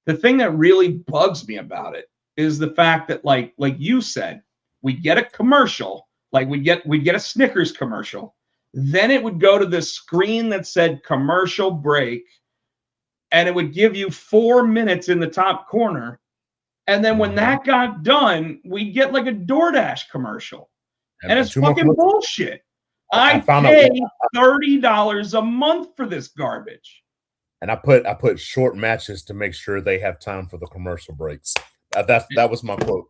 C: the thing that really bugs me about it is the fact that, like you said, we'd get a commercial, like we'd get a Snickers commercial. Then it would go to the screen that said commercial break, and it would give you 4 minutes in the top corner. And then when that got done, we'd get like a DoorDash commercial. And it's fucking bullshit. I pay $30 a month for this garbage.
D: And I put short matches to make sure they have time for the commercial breaks. That was my quote.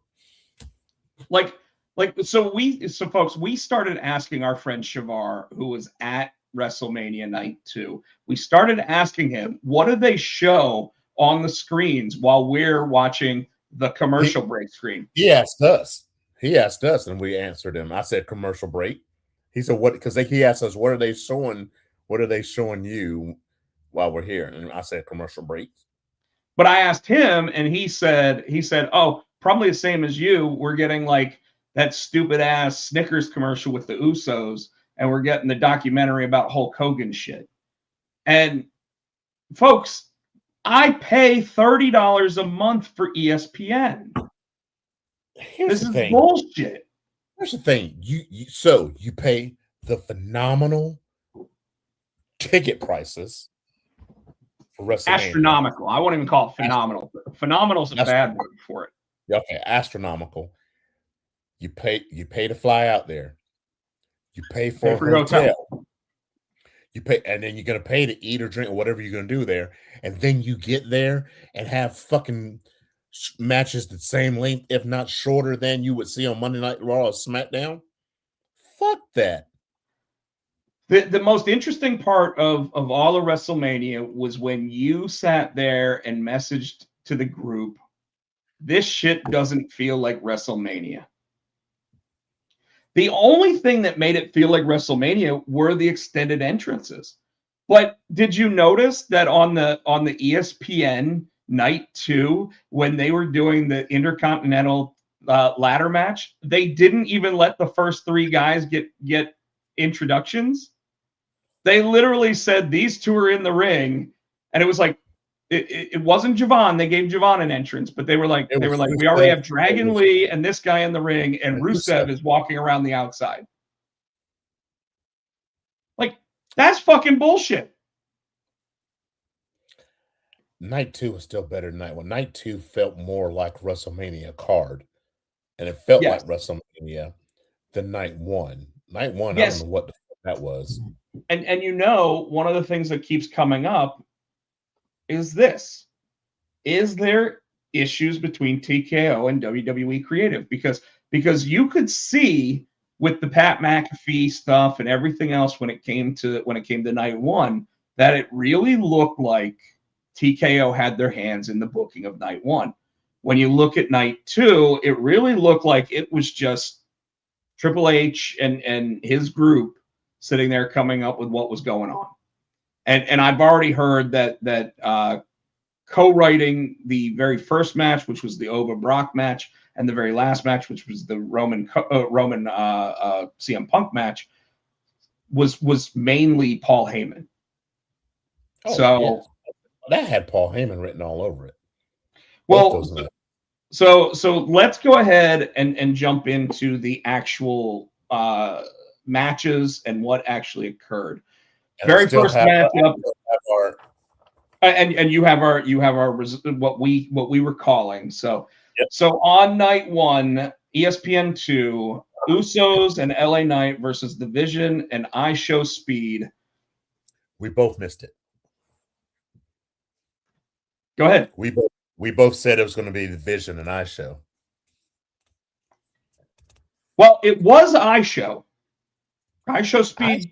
C: So folks, we started asking our friend Shavar, who was at WrestleMania Night 2. We started asking him, what do they show on the screens while we're watching the commercial break screen?
D: He asked us, and we answered him. I said commercial break. He said what? Because he asked us, what are they showing? What are they showing you while we're here? And I said commercial breaks.
C: But I asked him, and he said, oh, probably the same as you. We're getting like that stupid ass Snickers commercial with the Usos, and we're getting the documentary about Hulk Hogan shit. And folks, I pay $30 a month for ESPN. This is bullshit.
D: Here's the thing. You pay the phenomenal ticket prices for WrestleMania.
C: Astronomical. I won't even call it phenomenal. Phenomenal is a bad word for it.
D: Okay, astronomical. You pay to fly out there. You pay for a hotel. You pay, and then you're gonna pay to eat or drink or whatever you're gonna do there, and then you get there and have fucking matches the same length, if not shorter, than you would see on Monday Night Raw or SmackDown. Fuck that.
C: The most interesting part of all of WrestleMania was when you sat there and messaged to the group, this shit doesn't feel like WrestleMania. The only thing that made it feel like WrestleMania were the extended entrances. But did you notice that on the ESPN Night 2, when they were doing the Intercontinental ladder match, they didn't even let the first 3 guys get introductions? They literally said these 2 are in the ring, and it was like it wasn't Javon. They gave Javon an entrance, but they were like we already have Dragon Lee and this guy in the ring, and Rusev is walking around the outside. Like, that's fucking bullshit.
D: Night 2 was still better than Night 1. Night 2 felt more like WrestleMania card, and it felt like WrestleMania than Night 1. Night 1, I don't know what the fuck that was.
C: And you know, one of the things that keeps coming up is this. Is there issues between TKO and WWE Creative? Because you could see with the Pat McAfee stuff and everything else when it came to Night 1 that it really looked like TKO had their hands in the booking of Night 1. When you look at Night 2, it really looked like it was just Triple H and his group sitting there coming up with what was going on. And I've already heard that co-writing the very first match, which was the Ova Brock match, and the very last match, which was the Roman CM Punk match, was mainly Paul Heyman.
D: That had Paul Heyman written all over it.
C: Well, so let's go ahead and jump into the actual matches and what actually occurred. Very first matchup, and you have our what we were calling. So on Night 1, ESPN 2, Usos and LA Knight versus The Vision and I Show Speed.
D: We both missed it.
C: Go ahead.
D: We both said it was going to be The Vision and I Show.
C: Well, it was I Show. I Show Speed.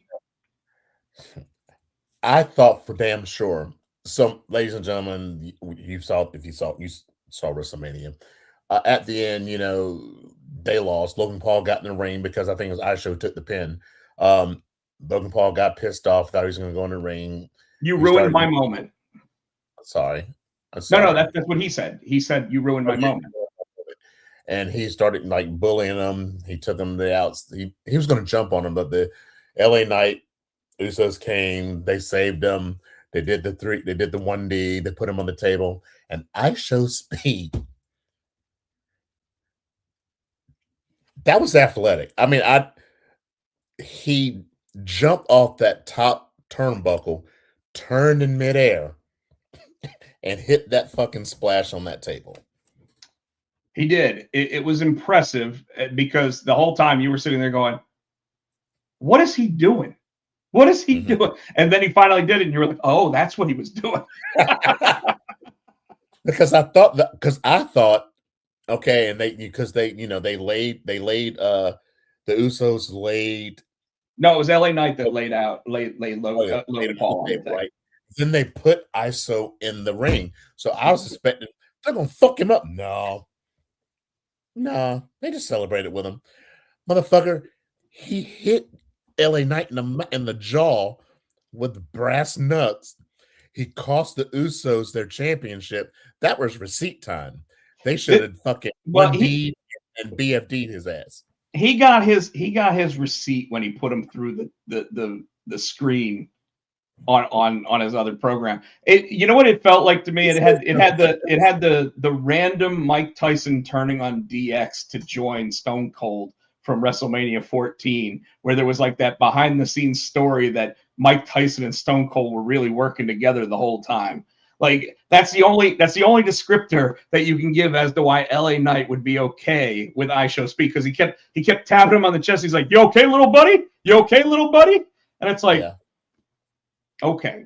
D: I thought for damn sure. So, ladies and gentlemen, you saw WrestleMania. At the end, they lost. Logan Paul got in the ring because I think it was I Show took the pin. Logan Paul got pissed off, thought he was going to go in the ring.
C: You ruined my moment.
D: Sorry.
C: No, that's what he said. He said you ruined my moment.
D: And he started like bullying him. He took him to the outs. He was going to jump on him, but the LA Knight Usos came. They saved him. They did the 1D. They put him on the table. And I Show Speed. That was athletic. I mean, he jumped off that top turnbuckle, turned in midair, and hit that fucking splash on that table.
C: He did. It was impressive because the whole time you were sitting there going, what is he doing? What is he doing? And then he finally did it, and you were like, oh, that's what he was doing.
D: Because I thought, okay, and they laid the Usos laid.
C: No, it was LA Knight that laid Logan Paul on the thing.
D: Right. Then they put ISO in the ring. So I was expecting they're gonna fuck him up. No, they just celebrated with him. Motherfucker, he hit LA Knight in the jaw with brass nuts. He cost the Usos their championship. That was receipt time. They should have fucking and BFD'd his ass.
C: He got his receipt when he put him through the screen on his other program. You know what it felt like to me? It had the random Mike Tyson turning on DX to join Stone Cold from WrestleMania 14, where there was like that behind the scenes story that Mike Tyson and Stone Cold were really working together the whole time. Like that's the only descriptor that you can give as to why LA Knight would be okay with ISO Speed, because he kept tapping him on the chest. He's like, "You okay, little buddy? You okay, little buddy?" And it's like, okay.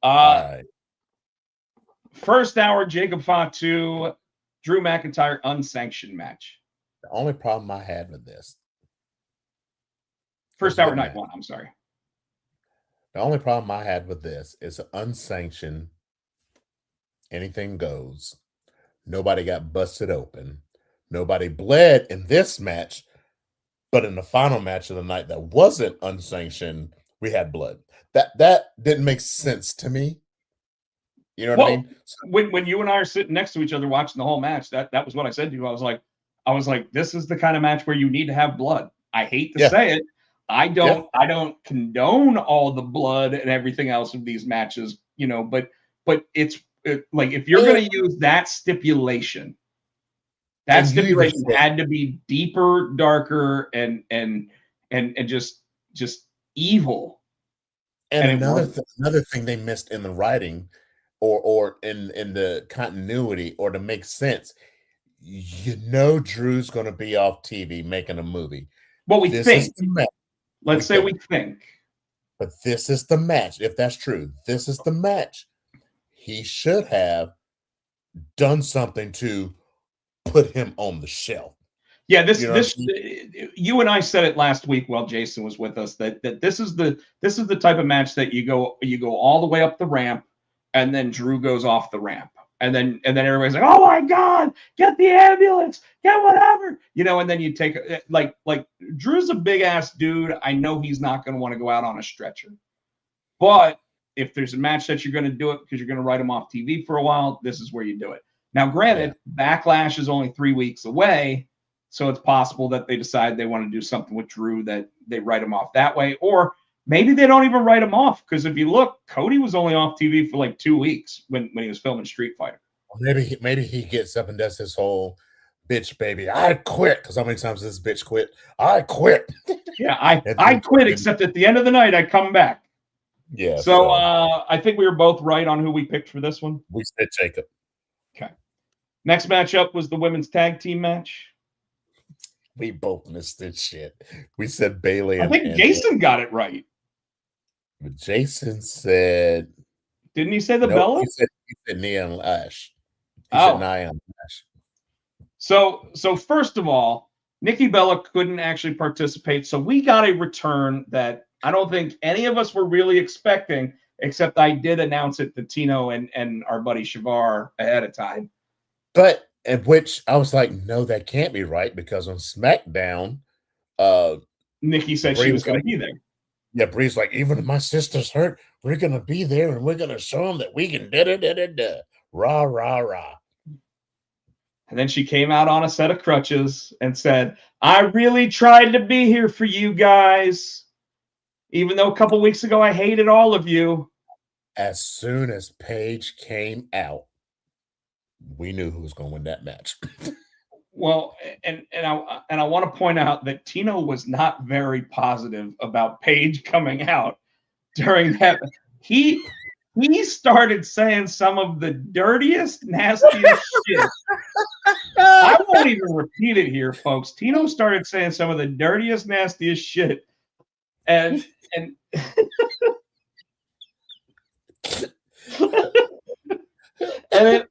D: All right.
C: First hour, Jacob Fatu, Drew McIntyre unsanctioned match.
D: The only problem I had with this.
C: First hour, night one. I'm sorry.
D: The only problem I had with this is unsanctioned. Anything goes. Nobody got busted open. Nobody bled in this match, but in the final match of the night that wasn't unsanctioned, we had blood. That didn't make sense to me. You know what I mean?
C: When you and I are sitting next to each other watching the whole match, that was what I said to you. I was like, this is the kind of match where you need to have blood. I hate to say it. I don't condone all the blood and everything else of these matches, but it's like if you're going to use that stipulation had to be deeper, darker, and just evil.
D: And another thing they missed in the writing or in the continuity or to make sense, Drew's going to be off TV making a movie.
C: Well, we think. Let's say we think.
D: But this is the match. If that's true, this is the match. He should have done something to put him on the shelf.
C: Yeah, you and I said it last week while Jason was with us that this is the type of match that you go all the way up the ramp and then Drew goes off the ramp. And then everybody's like, "Oh my God, get the ambulance, get whatever," and then you take like Drew's a big ass dude. I know he's not going to want to go out on a stretcher, but if there's a match that you're going to do it because you're going to write him off TV for a while, this is where you do it. Now, granted, Backlash is only 3 weeks away, so it's possible that they decide they want to do something with Drew that they write him off that way, or maybe they don't even write him off, because if you look, Cody was only off TV for like 2 weeks when he was filming Street Fighter.
D: Maybe he gets up and does his whole bitch baby. I quit, because how many times this bitch quit? I quit.
C: Yeah, I quit, except at the end of the night I come back.
D: Yeah.
C: So I think we were both right on who we picked for this one.
D: We said Jacob.
C: Okay. Next matchup was the women's tag team match.
D: We both missed this shit. We said Bailey.
C: I think Jason got it right.
D: But Jason said,
C: didn't he say the Bella?
D: He said Nia and Lash. He said Nia and Lash.
C: So first of all, Nikki Bella couldn't actually participate, so we got a return that I don't think any of us were really expecting, except I did announce it to Tino and our buddy Shavar ahead of time.
D: But at which I was like, no, that can't be right, because on SmackDown,
C: Nikki said she was going to be there.
D: Yeah, Bree's like, even if my sister's hurt, we're going to be there and we're going to show them that we can da-da-da-da-da. Rah, rah, rah.
C: And then she came out on a set of crutches and said, I really tried to be here for you guys, even though a couple weeks ago I hated all of you.
D: As soon as Paige came out, we knew who was going to win that match.
C: Well, and I want to point out that Tino was not very positive about Paige coming out during that. He started saying some of the dirtiest, nastiest shit. I won't even repeat it here, folks. Tino started saying some of the dirtiest, nastiest shit, and and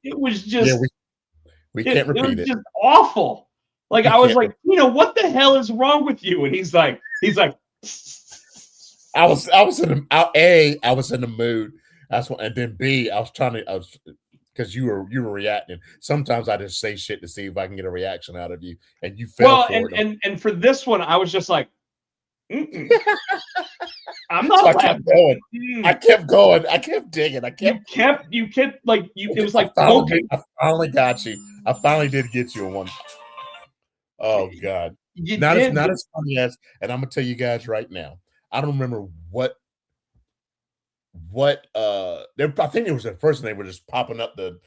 C: it was just
D: we can't repeat it.
C: It was just awful. Like I was like, what the hell is wrong with you? And he's like,
D: I was in the mood. That's what, and then B, I was because you were reacting. Sometimes I just say shit to see if I can get a reaction out of you, and you fell for it.
C: And for this one, I was just like, I'm not.
D: So I kept going. I kept going. I kept digging.
C: You kept like you. It was like
D: I finally got you. I finally did get you in one. Oh God! Not as funny as. And I'm gonna tell you guys right now. I don't remember what I think it was at first, and they were just popping up the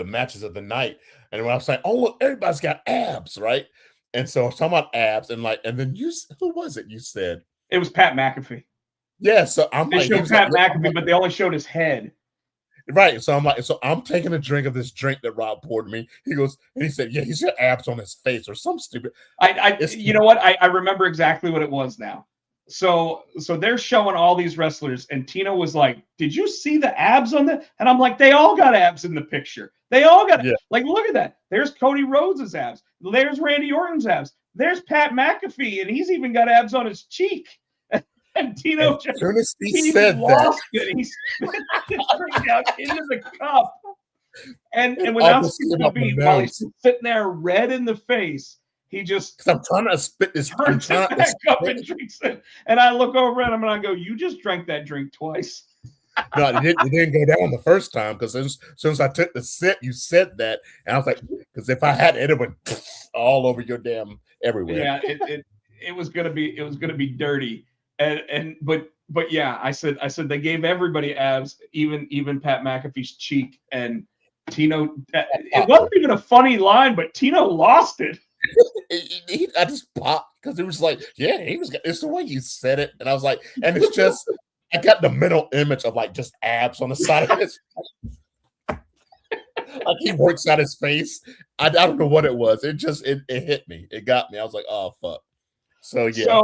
D: matches of the night. And when I was like, oh look, everybody's got abs, right? And so I was talking about abs, and then who was it? You said
C: it was Pat McAfee.
D: Yeah, so
C: they showed Pat McAfee, but they only showed his head.
D: Right. So I'm like, I'm taking a drink of this drink that Rob poured me. He goes, and he said, yeah, he's got abs on his face or some stupid.
C: You know what? I remember exactly what it was now. So they're showing all these wrestlers, and Tino was like, did you see the abs on that? And I'm like, they all got abs in the picture. They all got like, look at that. There's Cody Rhodes' abs. There's Randy Orton's abs. There's Pat McAfee, and he's even got abs on his cheek. And Tino just lost it. He spit his drink out into the cup. And without skipping a beat, while he's sitting there red in the face, he just
D: I'm trying to spit this
C: turns it back up and drinks it. And I look over at him and I go, you just drank that drink twice.
D: No, it didn't go down the first time, because as soon as I took the sip, you said that, and I was like, because if I had it went all over your damn everywhere.
C: Yeah, it was gonna be dirty. But yeah, I said they gave everybody abs, even Pat McAfee's cheek, and Tino. It wasn't even a funny line, but Tino lost it.
D: I just popped because it was like, yeah, it's the way you said it, and I was like, and it's just, I got the mental image of like just abs on the side of his face. Like he works out his face. I don't know what it was. It hit me. It got me. I was like, oh fuck. So yeah.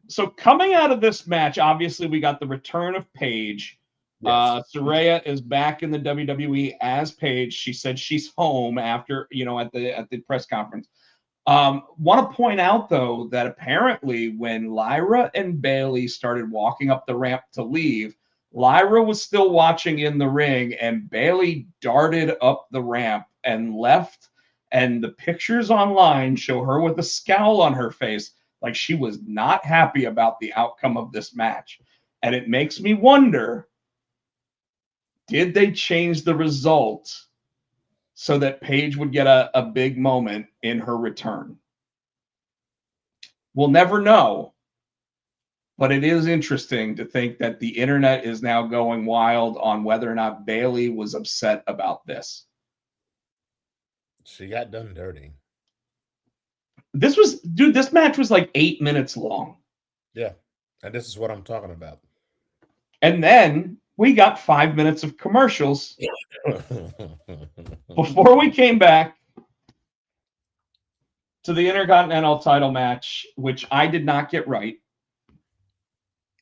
C: So coming out of this match, obviously we got the return of Paige. Yes. Saraya is back in the WWE as Paige. She said she's home after, at the press conference. Want to point out though that apparently when Lyra and Bayley started walking up the ramp to leave, Lyra was still watching in the ring, and Bayley darted up the ramp and left. And the pictures online show her with a scowl on her face, like she was not happy about the outcome of this match. And it makes me wonder, did they change the result so that Paige would get a big moment in her return? We'll never know. But it is interesting to think that the internet is now going wild on whether or not Bayley was upset about this.
D: She got done dirty.
C: This match was like 8 minutes long.
D: Yeah. And this is what I'm talking about.
C: And then we got 5 minutes of commercials before we came back to the Intercontinental title match, which I did not get right.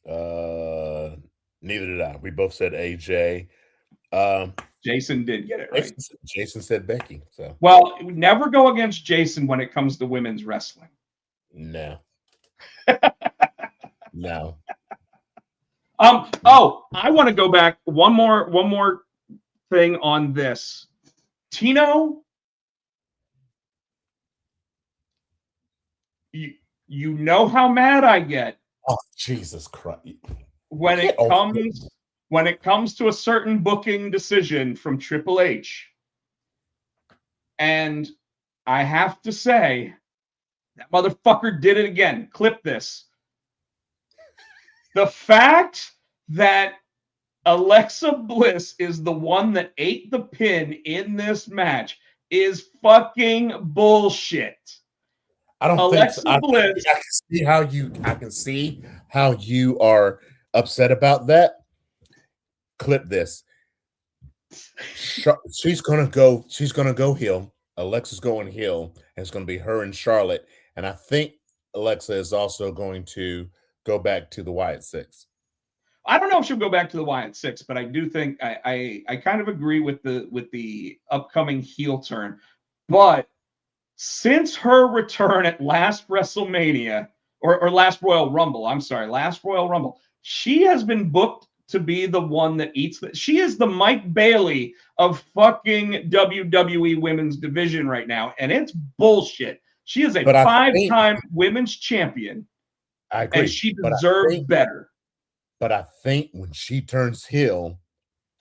D: Neither did I. We both said AJ.
C: Jason did get it right.
D: Jason said Becky. So
C: well, never go against Jason when it comes to women's wrestling.
D: No. No.
C: Oh, I want to go back one more thing on this. Tino, you know how mad I get.
D: Oh, Jesus Christ.
C: When it comes to a certain booking decision from Triple H. And I have to say, that motherfucker did it again. Clip this. The fact that Alexa Bliss is the one that ate the pin in this match is fucking bullshit.
D: I don't think so.
C: Alexa Bliss.
D: I can see how you are upset about that. Clip this. She's gonna go heel. Alexa's going heel, and it's gonna be her and Charlotte. And I think Alexa is also going to go back to the Wyatt Six.
C: I don't know if she'll go back to the Wyatt Six, but I do think I kind of agree with the upcoming heel turn. But since her return at last WrestleMania or last Royal Rumble, last Royal Rumble, she has been booked to be the one that eats the. She is the Mike Bailey of fucking WWE women's division right now, and it's bullshit. She is a five-time women's champion.
D: I agree,
C: and she deserves better.
D: But I think when she turns heel,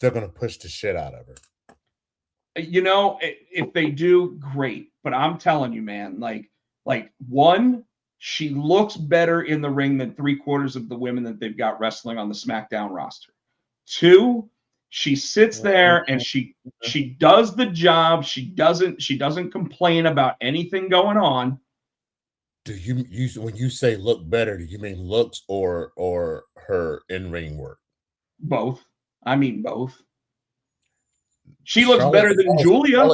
D: they're going to push the shit out of her.
C: You know, if they do, great. But I'm telling you, man, like one, she looks better in the ring than 3/4 of the women that they've got wrestling on the SmackDown roster. Two, she sits there and she does the job. She doesn't complain about anything going on.
D: Do you when you say look better, do you mean looks or her in-ring work?
C: Both. I mean both. She looks better than Julia.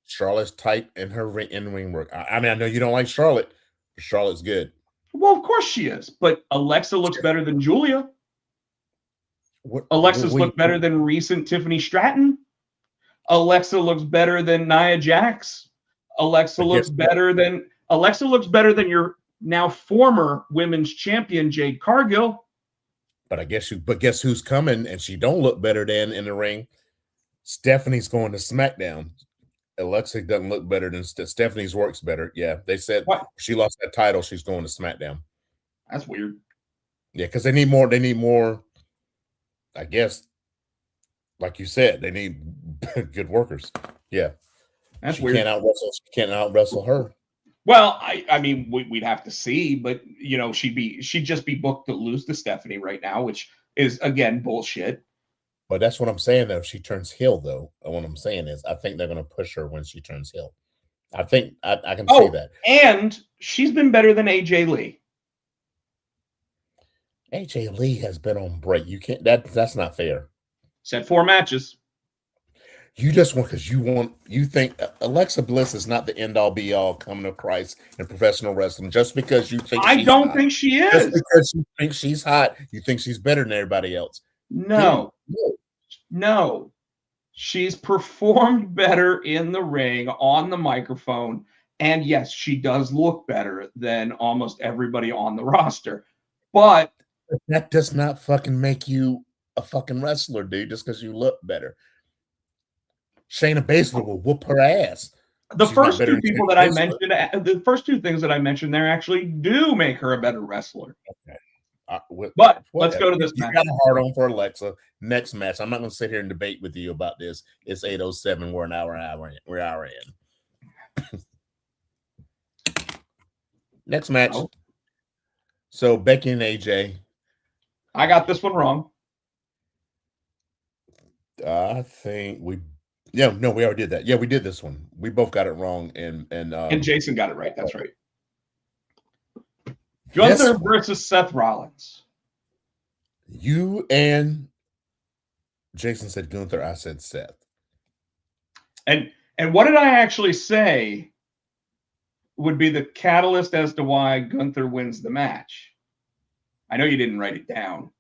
D: Charlotte's tight in her in-ring work. I mean, I know you don't like Charlotte, but Charlotte's good.
C: Well, of course she is. But Alexa looks better than Julia. Alexa's looked better than recent Tiffany Stratton. Alexa looks better than Nia Jax. Alexa looks better than your now former women's champion Jade Cargill.
D: But guess who's coming and she don't look better than in the ring? Stephanie's going to SmackDown. Alexa doesn't look better than Stephanie's works better. Yeah, they said she lost that title. She's going to SmackDown.
C: That's weird.
D: Yeah, because they need more. They need more. I guess, like you said, they need good workers. Yeah,
C: that's weird.
D: She can't out wrestle her.
C: Well, I mean, we'd have to see, but you know, she'd just be booked to lose to Stephanie right now, which is again bullshit.
D: But that's what I'm saying. Though, if she turns heel, though, what I'm saying is, I think they're going to push her when she turns heel. I think I can see that.
C: And she's been better than AJ Lee.
D: AJ Lee has been on break. You can't. That's not fair.
C: Said 4 matches.
D: You just want because you think Alexa Bliss is not the end all be all coming to Christ in professional wrestling. Just because you think
C: I don't think she is.
D: Just because you think she's hot, you think she's better than everybody else.
C: No. She's performed better in the ring on the microphone. And yes, she does look better than almost everybody on the roster. But
D: that does not fucking make you a fucking wrestler, dude, just because you look better. Shayna Baszler will whoop her ass.
C: The first two people that I mentioned, the first two things that I mentioned there actually do make her a better wrestler. Okay. But let's go to this match.
D: You got a hard on for Alexa. Next match. I'm not going to sit here and debate with you about this. It's 8:07. We're an hour in. Next match. Oh. So Becky and AJ.
C: I got this one wrong.
D: I think we already did that. Yeah, we did this one. We both got it wrong, and
C: Jason got it right. That's right. Gunther versus Seth Rollins.
D: You and Jason said Gunther. I said Seth.
C: And what did I actually say would be the catalyst as to why Gunther wins the match? I know you didn't write it down.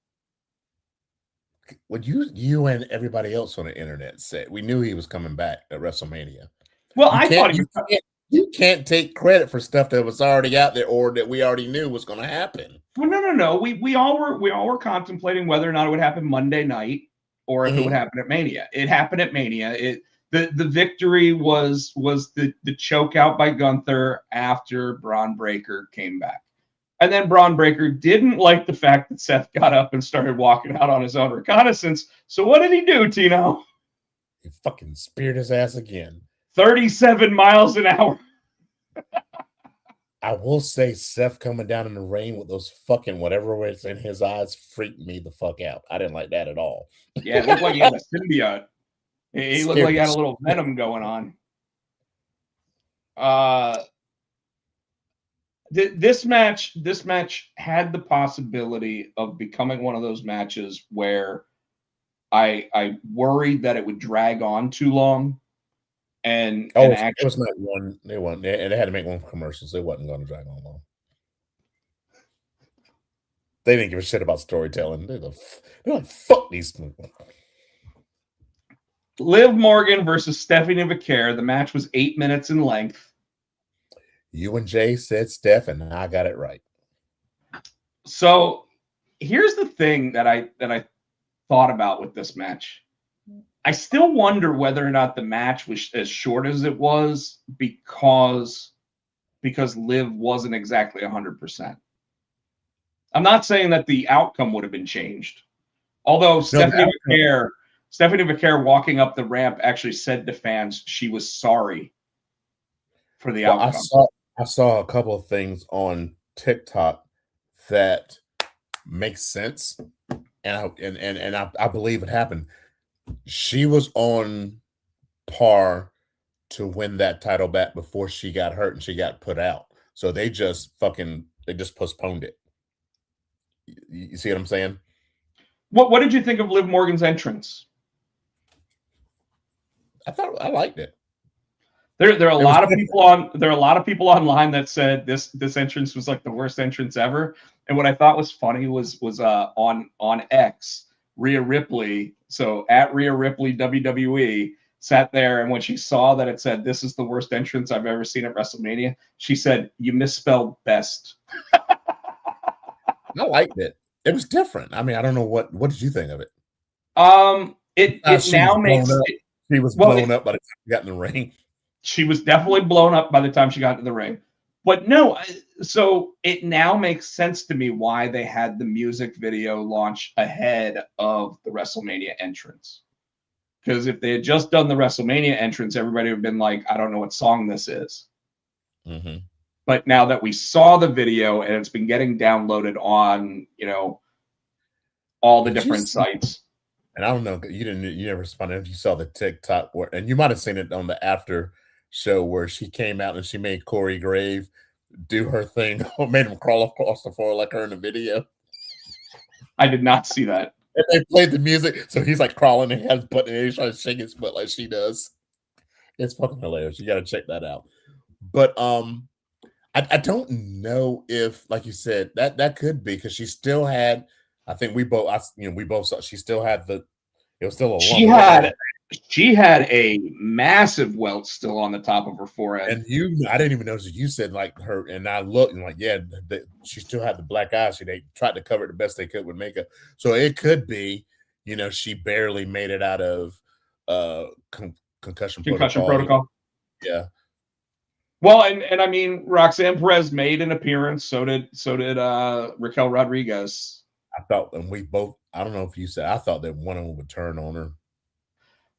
D: What you and everybody else on the internet said. We knew he was coming back at WrestleMania.
C: Well, I thought
D: you can't take credit for stuff that was already out there or that we already knew was going to happen.
C: Well, no. We all were contemplating whether or not it would happen Monday night or if it would happen at Mania. It happened at Mania. The victory was the choke out by Gunther after Braun Breaker came back. And then Braun Breaker didn't like the fact that Seth got up and started walking out on his own reconnaissance. So what did he do, Tino?
D: He fucking speared his ass again.
C: 37 miles an hour.
D: I will say Seth coming down in the rain with those fucking whatever was in his eyes freaked me the fuck out. I didn't like that at all.
C: Yeah, it looked like he had a symbiote. He looked like he had a little venom going on. This match had the possibility of becoming one of those matches where I worried that it would drag on too long, and
D: It
C: actually
D: was not one. They won, and they had to make one for commercials. It wasn't going to drag on long. They didn't give a shit about storytelling. They're like, fuck these people.
C: Liv Morgan versus Stephanie McCare. The match was 8 minutes in length.
D: You and Jay said Steph, and I got it right.
C: So here's the thing that I thought about with this match. I still wonder whether or not the match was as short as it was because Liv wasn't exactly 100%. I'm not saying that the outcome would have been changed. Although Stephanie McCare walking up the ramp actually said to fans she was sorry for the outcome.
D: I saw a couple of things on TikTok that makes sense, and I believe it happened. She was on par to win that title back before she got hurt and she got put out. So they just postponed it. You see what I'm saying?
C: What did you think of Liv Morgan's entrance?
D: I liked it.
C: There are a lot of people online that said this entrance was like the worst entrance ever. And what I thought was funny was on X, Rhea Ripley, so at Rhea Ripley WWE, sat there, and when she saw that it said this is the worst entrance I've ever seen at WrestleMania, she said, "You misspelled best."
D: I liked it. It was different. I mean, I don't know what did you think of it?
C: It now makes
D: she was blown up by the time she got in the ring.
C: She was definitely blown up by the time she got to the ring. But no, so it now makes sense to me why they had the music video launch ahead of the WrestleMania entrance. Because if they had just done the WrestleMania entrance, everybody would have been like, I don't know what song this is.
D: Mm-hmm.
C: But now that we saw the video and it's been getting downloaded on, all the different sites.
D: And I don't know, you never responded if you saw the TikTok and you might have seen it on the after show where she came out and she made Corey Grave do her thing, made him crawl across the floor like her in the video.
C: I did not see that.
D: And they played the music, so he's like crawling and he has butt and he's trying to shake his butt like she does. It's fucking hilarious. You got to check that out. But I don't know if, like you said, that could be because she still had. I think we both saw. She still had it was still a lump.
C: She had a massive welt still on the top of her forehead.
D: And I didn't even notice it. You said like her, and I looked and like, yeah, she still had the black eyes. They tried to cover it the best they could with makeup. So it could be, she barely made it out of concussion protocol. Yeah.
C: Well, and I mean, Roxanne Perez made an appearance. So did Raquel Rodriguez.
D: I thought, and we both. I don't know if you said. I thought that one of them would turn on her.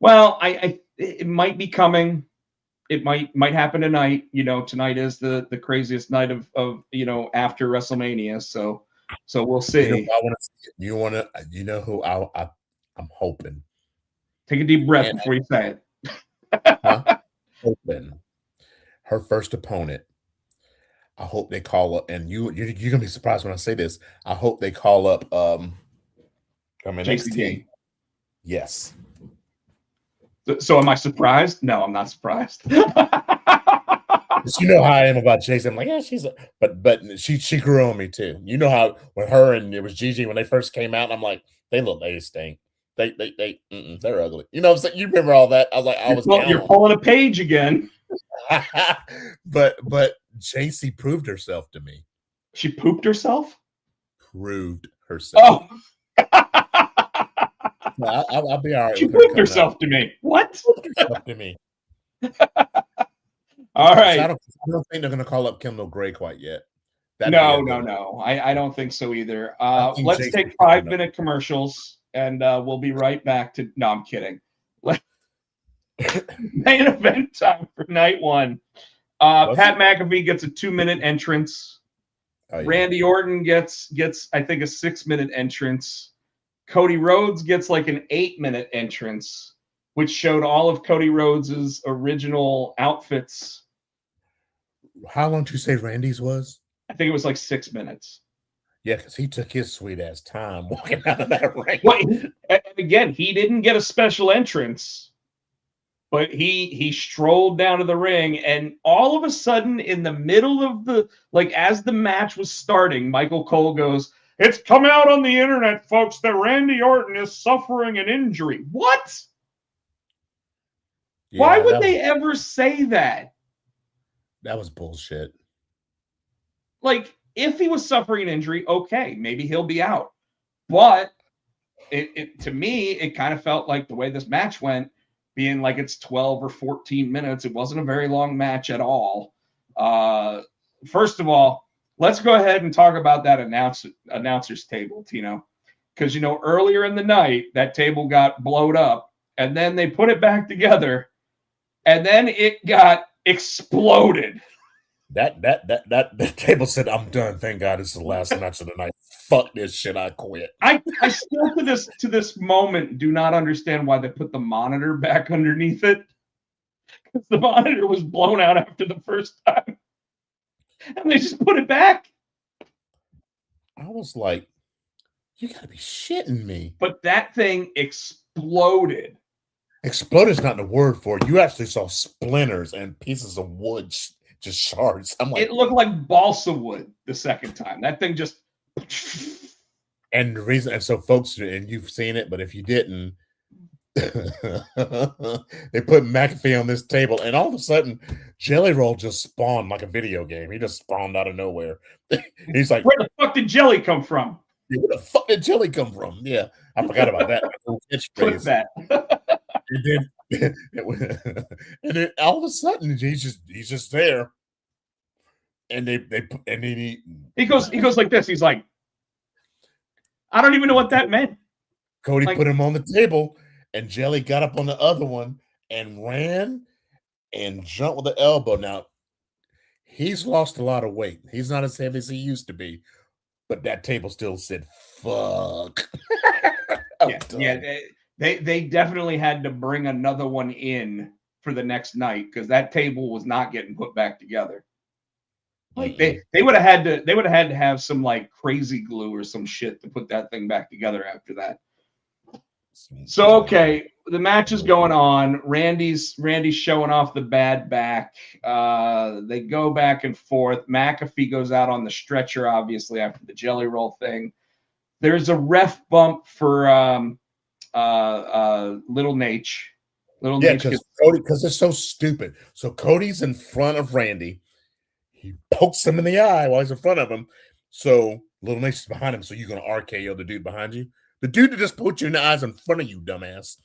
C: Well, it might be coming. It might happen tonight. Tonight is the craziest night of after WrestleMania. So we'll see.
D: You know who I'm hoping.
C: Take a deep breath before you say
D: it. Hoping her first opponent. I hope they call up, and you're gonna be surprised when I say this. I hope they call up NXT. Yes.
C: So am I surprised? No, I'm not surprised.
D: You know how I am about Jason. I'm like, yeah, but she grew on me too. You know how when her and it was Gigi when they first came out, I'm like, they stink. They're ugly. You know what I'm saying? You remember all that? I was like,
C: you're pulling a page again.
D: but JC proved herself to me.
C: She pooped herself?
D: Proved herself.
C: Oh.
D: I'll be all right.
C: She pooped herself to me. What?
D: To me.
C: All right.
D: I don't think they're going to call up Kendall Gray quite yet.
C: No. I don't think so either. Let's take 5-minute commercials, and we'll be right back to. No, I'm kidding. Main event time for night one. Pat McAfee gets a 2-minute entrance. Oh, yeah. Randy Orton gets I think a 6-minute entrance. Cody Rhodes gets like an 8-minute entrance, which showed all of Cody Rhodes's original outfits.
D: How long did you say Randy's was?
C: I think it was like 6 minutes.
D: Yeah, because he took his sweet ass time walking out of that ring.
C: Well, and again, he didn't get a special entrance, but he strolled down to the ring, and all of a sudden, in the middle of the as the match was starting, Michael Cole goes, "It's come out on the internet, folks, that Randy Orton is suffering an injury." What?
D: Yeah,
C: Why would they ever say that?
D: That was bullshit.
C: Like, if he was suffering an injury, okay, maybe he'll be out. But to me, it kind of felt like the way this match went, being like it's 12 or 14 minutes. It wasn't a very long match at all. First of all, let's go ahead and talk about that announcer's table, Tino. Because, earlier in the night, that table got blowed up, and then they put it back together, and then it got exploded.
D: That table said, "I'm done. Thank God this is the last match of the night. Fuck this shit. I quit."
C: I still to this moment do not understand why they put the monitor back underneath it, because the monitor was blown out after the first time, and they just put it back.
D: I was like, "You gotta be shitting me!"
C: But that thing exploded.
D: Exploded is not the word for it. You actually saw splinters and pieces of wood. Just shards. I'm like,
C: it looked like balsa wood the second time. That thing just.
D: And the reason, and so folks, and you've seen it, but if you didn't, they put McAfee on this table, and all of a sudden, Jelly Roll just spawned like a video game. He just spawned out of nowhere. He's like,
C: "Where the fuck did Jelly come from?"
D: "Where the fuck did Jelly come from?" Yeah, I forgot about that.
C: Clip that.
D: And then all of a sudden he's just there, and
C: he goes like this. He's like, "I don't even know what that meant."
D: Cody put him on the table, and Jelly got up on the other one and ran and jumped with the elbow. Now he's lost a lot of weight. He's not as heavy as he used to be, but that table still said "fuck."
C: Yeah. They definitely had to bring another one in for the next night, because that table was not getting put back together. Like they would have had to have some like crazy glue or some shit to put that thing back together after that. So okay, the match is going on. Randy's showing off the bad back. They go back and forth. McAfee goes out on the stretcher, obviously, after the Jelly Roll thing. There's a ref bump for Little Nate.
D: Because it's so stupid. So Cody's in front of Randy. He pokes him in the eye while he's in front of him. So Little Nate's behind him. So you're gonna RKO the dude behind you. The dude that just poked you in the eyes in front of you, dumbass.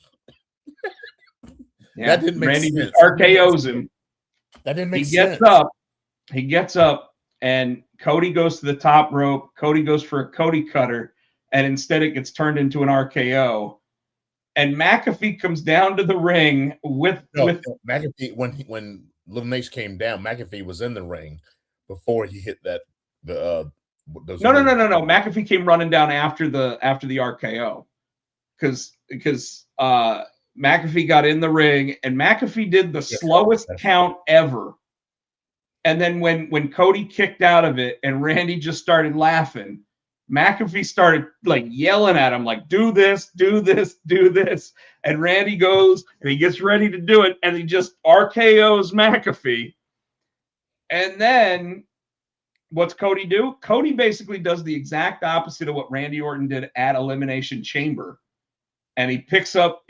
C: Yeah,
D: that didn't make
C: Randy
D: sense.
C: RKOs him.
D: That didn't make
C: sense. He gets up, and Cody goes to the top rope. Cody goes for a Cody cutter, and instead it gets turned into an RKO. And McAfee comes down to the ring with
D: McAfee when Little Nate came down. McAfee was in the ring before he hit that No.
C: McAfee came running down after the RKO, because McAfee got in the ring, and McAfee did the slowest count ever. And then when Cody kicked out of it and Randy just started laughing, McAfee started like yelling at him, like, "Do this, do this, do this." And Randy goes and he gets ready to do it, and he just RKOs McAfee. And then what's Cody do? Cody basically does the exact opposite of what Randy Orton did at Elimination Chamber. And he picks up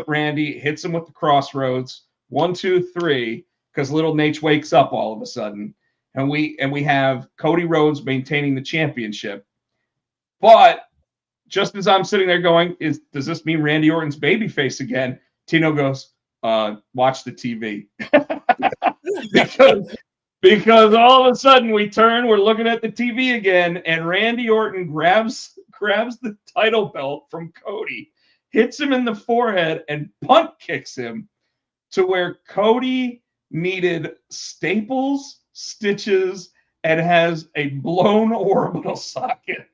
C: Randy, hits him with the crossroads. 1, 2, 3, because Little Nate wakes up all of a sudden. And we have Cody Rhodes maintaining the championship. But just as I'm sitting there going, does this mean Randy Orton's babyface again? Tino goes, watch the TV. because all of a sudden we're looking at the TV again, and Randy Orton grabs the title belt from Cody, hits him in the forehead, and punt kicks him to where Cody needed staples, stitches, and has a blown orbital socket.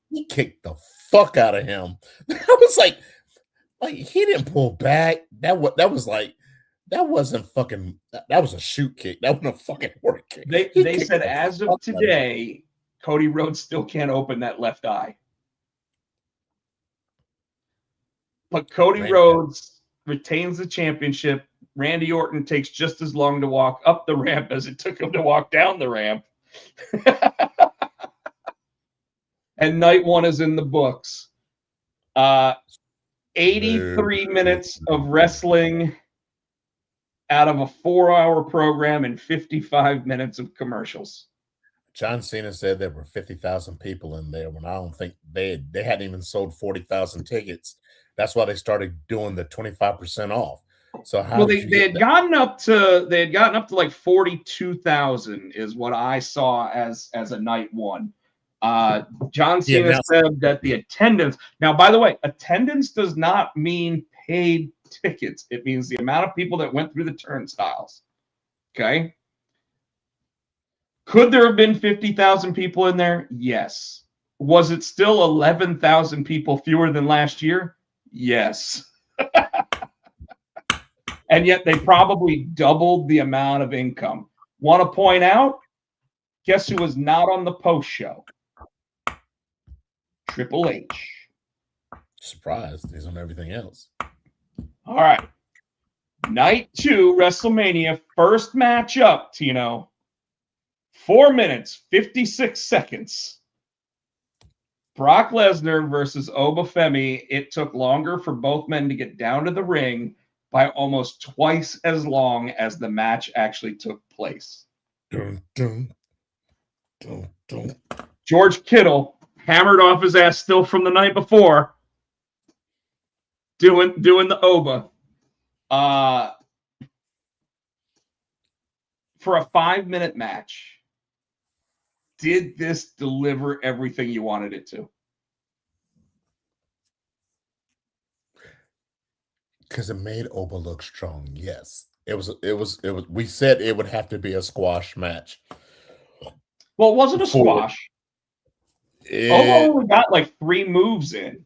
D: He kicked the fuck out of him. I was like he didn't pull back. That was like That wasn't fucking. That was a shoot kick. That wasn't a fucking work kick.
C: They said as of today, Cody Rhodes still can't open that left eye. But Cody Rhodes retains the championship. Randy Orton takes just as long to walk up the ramp as it took him to walk down the ramp. And night one is in the books. 83 minutes of wrestling out of a 4-hour program and 55 minutes of commercials.
D: John Cena said there were 50,000 people in there when I don't think they hadn't even sold 40,000 tickets. That's why they started doing the 25% off. So how
C: they had gotten up to like 42,000 is what I saw as a night one. John Cena said that the attendance. Now, by the way, attendance does not mean paid tickets. It means the amount of people that went through the turnstiles. Okay. Could there have been 50,000 people in there? Yes. Was it still 11,000 people fewer than last year? Yes. And yet they probably doubled the amount of income. Want to point out, guess who was not on the post show? Triple H.
D: Surprised. He's on everything else.
C: All right. Night 2, WrestleMania, first match up, Tino. 4 minutes, 56 seconds. Brock Lesnar versus Oba Femi. It took longer for both men to get down to the ring by almost twice as long as the match actually took place.
D: Dun, dun, dun, dun.
C: George Kittle hammered off his ass still from the night before, doing the Oba. For a 5-minute match, did this deliver everything you wanted it to?
D: Because it made Oba look strong. Yes, it was. We said it would have to be a squash match.
C: Well, it wasn't a squash. Oba only got like 3 moves in,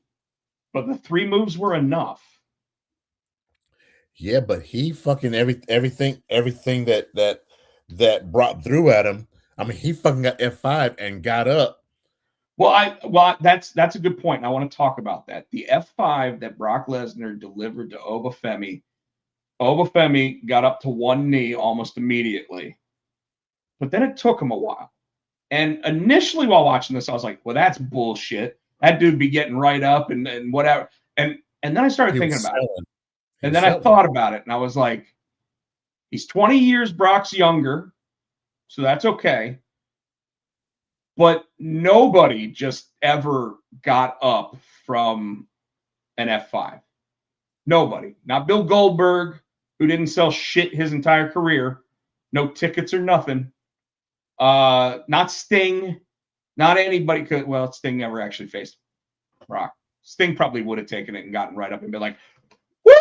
C: but the 3 moves were enough.
D: Yeah, but he fucking everything that Brock threw at him. I mean, he fucking got F5 and got up.
C: Well, that's a good point. And I want to talk about that. The F5 that Brock Lesnar delivered to Oba Femi got up to one knee almost immediately. But then it took him a while. And initially while watching this, I was like, well, that's bullshit. That dude be getting right up and whatever. And then I started thinking about it. And then I thought about it, and I was like, he's 20 years Brock's younger, so that's okay. But nobody just ever got up from an F5. Nobody. Not Bill Goldberg, who didn't sell shit his entire career. No tickets or nothing. Not Sting. Not anybody could. Well, Sting never actually faced Brock. Sting probably would have taken it and gotten right up and been like, woo!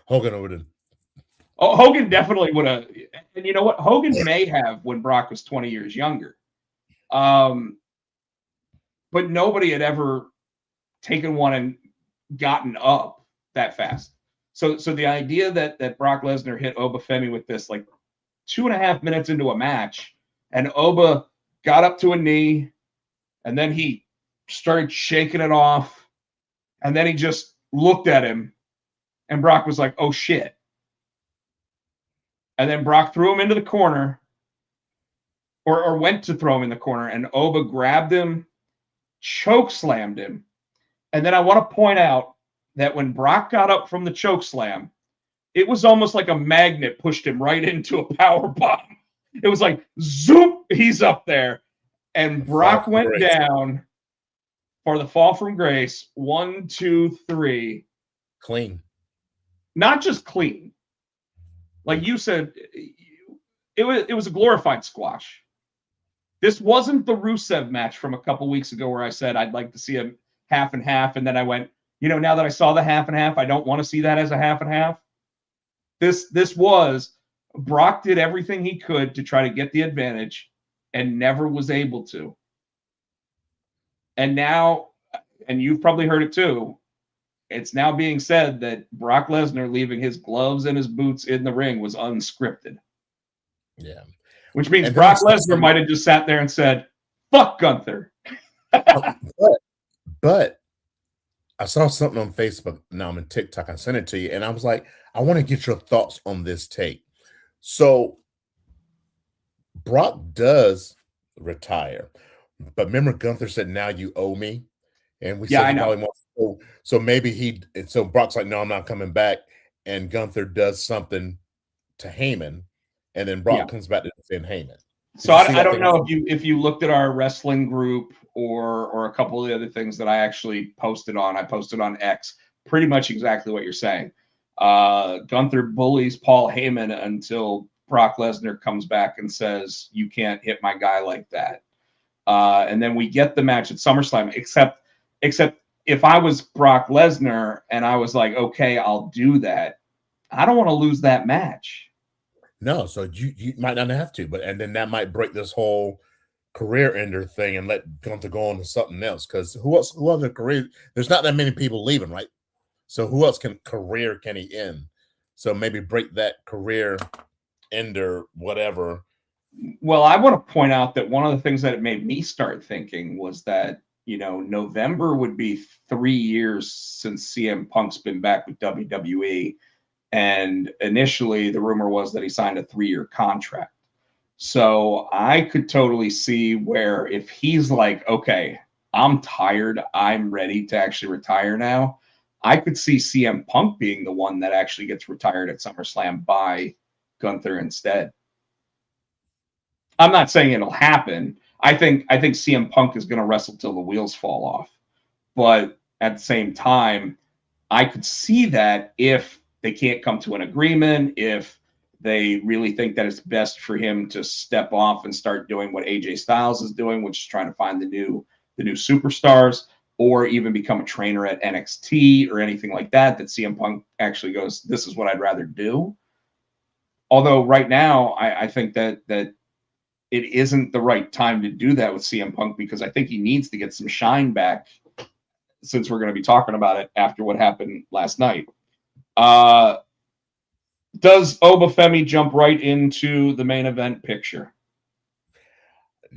D: Hogan would have.
C: Oh, Hogan definitely would have. And you know what? Hogan may have when Brock was 20 years younger. But nobody had ever taken one and gotten up that fast. So the idea that Brock Lesnar hit Oba Femi with this like 2.5 minutes into a match, and Oba got up to a knee, and then he started shaking it off, and then he just looked at him, and Brock was like, oh shit. And then Brock threw him into the corner, or went to throw him in the corner, and Oba grabbed him, choke slammed him. And then I want to point out that when Brock got up from the choke slam, it was almost like a magnet pushed him right into a power bomb. It was like, zoop, he's up there. And Brock went down for the fall from grace. 1, 2, 3.
D: Clean.
C: Not just clean. Like you said, it was a glorified squash. This wasn't the Rusev match from a couple weeks ago where I said I'd like to see a half and half, and then I went, now that I saw the half and half, I don't want to see that as a half and half. This was Brock did everything he could to try to get the advantage and never was able to. And now, and you've probably heard it too, it's now being said that Brock Lesnar leaving his gloves and his boots in the ring was unscripted.
D: Yeah.
C: Which means
D: And then I
C: Brock
D: saw
C: Lesnar
D: some-
C: might have just sat there and said, fuck Gunther.
D: but I saw something on Facebook. Now I'm on TikTok. I sent it to you, and I was like, I want to get your thoughts on this take. So Brock does retire, but remember Gunther said, "Now you owe me," and we
C: Yeah,
D: said
C: I
D: he
C: know.
D: probably wants. So maybe so Brock's like, "No, I'm not coming back," and Gunther does something to Heyman, and then Brock comes back to defend Heyman.
C: So I don't know if you looked at our wrestling group or a couple of the other things that I actually posted on. I posted on X pretty much exactly what you're saying. Gunther bullies Paul Heyman until Brock Lesnar comes back and says, "You can't hit my guy like that." And then we get the match at SummerSlam. Except if I was Brock Lesnar and I was like, "Okay, I'll do that," I don't want to lose that match.
D: No, so you might not have to, and then that might break this whole career ender thing and let Gunther go on to something else. Because who other career? There's not that many people leaving, right? So who else can he end? So maybe break that career ender, whatever.
C: Well, I want to point out that one of the things that it made me start thinking was that, November would be 3 years since CM Punk's been back with WWE. And initially, the rumor was that he signed a 3-year contract. So I could totally see where if he's like, okay, I'm tired, I'm ready to actually retire now, I could see CM Punk being the one that actually gets retired at SummerSlam by Gunther instead. I'm not saying it'll happen. I think CM Punk is going to wrestle till the wheels fall off. But at the same time, I could see that if they can't come to an agreement, if they really think that it's best for him to step off and start doing what AJ Styles is doing, which is trying to find the new superstars, or even become a trainer at NXT or anything like that, that CM Punk actually goes, this is what I'd rather do. Although right now, I think that it isn't the right time to do that with CM Punk, because I think he needs to get some shine back, since we're going to be talking about it after what happened last night. Does Obafemi jump right into the main event picture?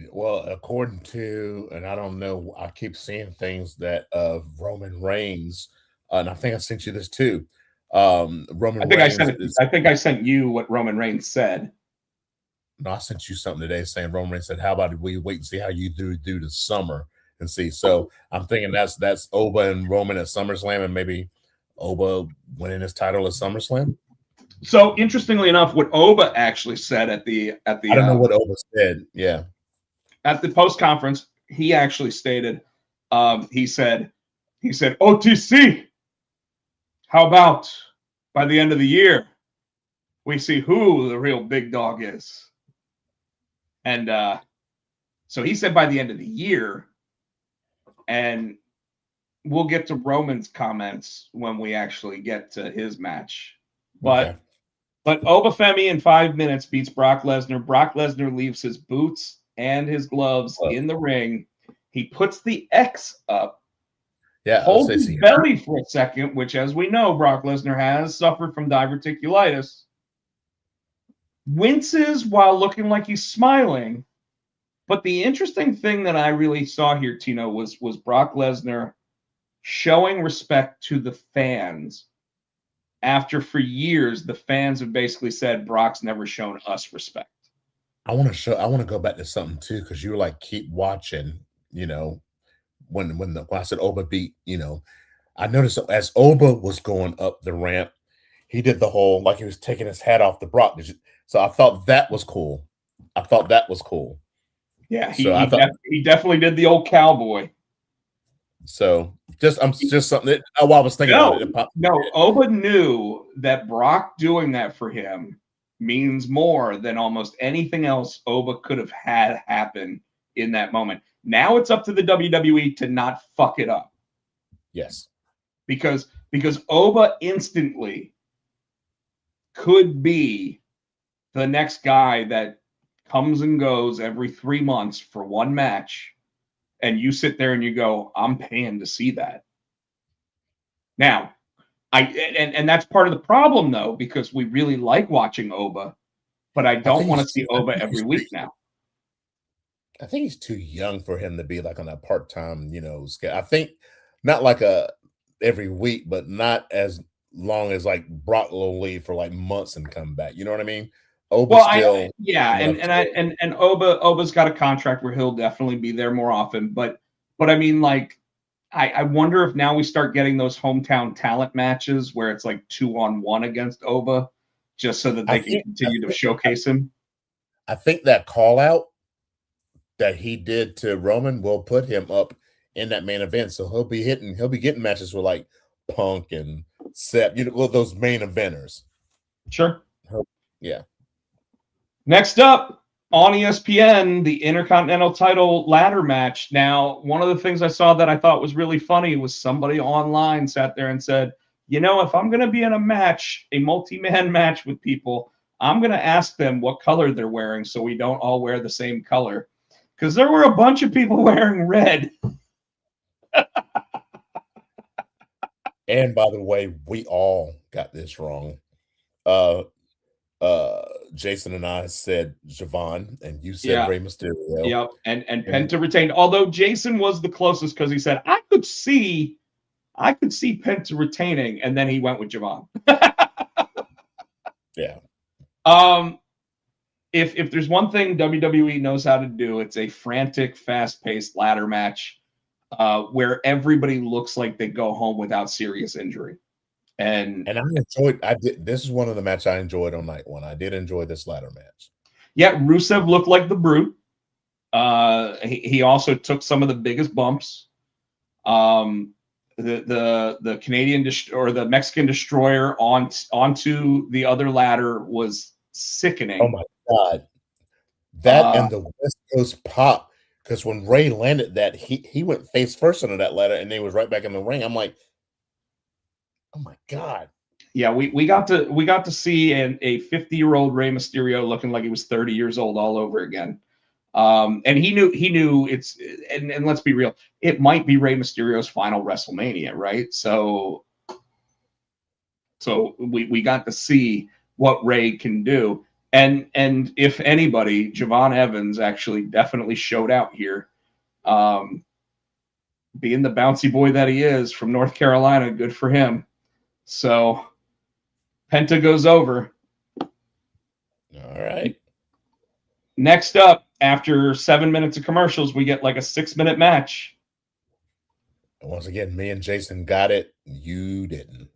D: Well, according to, and I don't know, I keep seeing things that of Roman Reigns, and I think I sent you this too. Roman Reigns.
C: I think I sent you what Roman Reigns said.
D: No, I sent you something today saying Roman Reigns said, "How about we wait and see how you do the summer and see?" So I'm thinking that's Oba and Roman at SummerSlam, and maybe Oba winning his title at SummerSlam.
C: So interestingly enough, what Oba actually said at the
D: I don't know what Oba said. Yeah,
C: at the post conference, he actually stated, he said, OTC, how about by the end of the year, we see who the real big dog is? And so he said by the end of the year, and we'll get to Roman's comments when we actually get to his match. But Obafemi in 5 minutes beats Brock Lesnar. Brock Lesnar leaves his boots and his gloves in the ring. He puts the X up, holds his belly for a second, which, as we know, Brock Lesnar has suffered from diverticulitis. Winces while looking like he's smiling. But the interesting thing that I really saw here, Tino, was Brock Lesnar showing respect to the fans. After for years, the fans have basically said Brock's never shown us respect.
D: I want to go back to something too, because you were like, keep watching, when I said Oba beat, I noticed as Oba was going up the ramp, he did the whole, like he was taking his hat off the Brock. So I thought that was cool.
C: Yeah, he definitely did the old cowboy.
D: So just something that while I was thinking about it.
C: Oba knew that Brock doing that for him means more than almost anything else Oba could have had happen in that moment. Now it's up to the WWE to not fuck it up.
D: Yes.
C: Because Oba instantly could be the next guy that comes and goes every 3 months for one match, and you sit there and you go, I'm paying to see that. Now, and that's part of the problem though, because we really like watching Oba, but I don't want to see Oba every week now.
D: I think he's too young for him to be like on a part-time, scale. I think not like a every week, but not as long as like Brock will leave for like months and come back. You know what I mean? Oba's
C: Well,
D: still enough
C: and Oba's got a contract where he'll definitely be there more often, but I mean, like, I wonder if now we start getting those hometown talent matches where it's like 2-on-1 against Oba, just so that they can continue to showcase him.
D: I think that call out that he did to Roman will put him up in that main event. So he'll be getting matches with like Punk and Seth, those main eventers.
C: Sure.
D: Yeah.
C: Next up on ESPN, the Intercontinental title ladder match. Now, one of the things I saw that I thought was really funny was somebody online sat there and said, if I'm going to be in a match, a multi-man match with people, I'm going to ask them what color they're wearing so we don't all wear the same color. Because there were a bunch of people wearing red.
D: And by the way, we all got this wrong. Jason and I said Javon, and you said Rey Mysterio.
C: Yep, and Penta retained. Although Jason was the closest because he said I could see Penta retaining, and then he went with Javon.
D: Yeah.
C: If there's one thing WWE knows how to do, it's a frantic, fast-paced ladder match where everybody looks like they go home without serious injury. And
D: this is one of the matches I enjoyed on night one. I did enjoy this ladder match.
C: Yeah, Rusev looked like the Brute. He also took some of the biggest bumps. The Canadian or the Mexican Destroyer onto the other ladder was sickening.
D: Oh my God. That and the West Coast pop, because when Ray landed that, he went face first under that ladder and then was right back in the ring. I'm like, oh my God.
C: Yeah, we got to see a 50-year-old Rey Mysterio looking like he was 30 years old all over again. And he knew it's and let's be real, it might be Rey Mysterio's final WrestleMania, right? So we got to see what Rey can do. And if anybody, Javon Evans actually definitely showed out here. Being the bouncy boy that he is from North Carolina, good for him. So Penta goes over.
D: All right.
C: Next up, after 7 minutes of commercials, we get like a 6-minute match.
D: And once again, me and Jason got it. You didn't.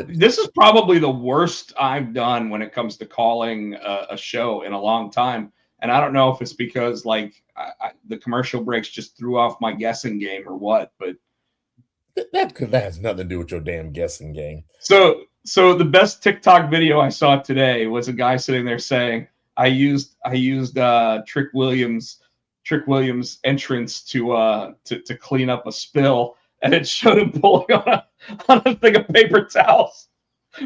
C: This is probably the worst I've done when it comes to calling a show in a long time. And I don't know if it's because like the commercial breaks just threw off my guessing game or what, but
D: that has nothing to do with your damn guessing game.
C: So the best TikTok video I saw today was a guy sitting there saying, I used Trick Williams' entrance to clean up a spill, and it showed him pulling on a thing of paper towels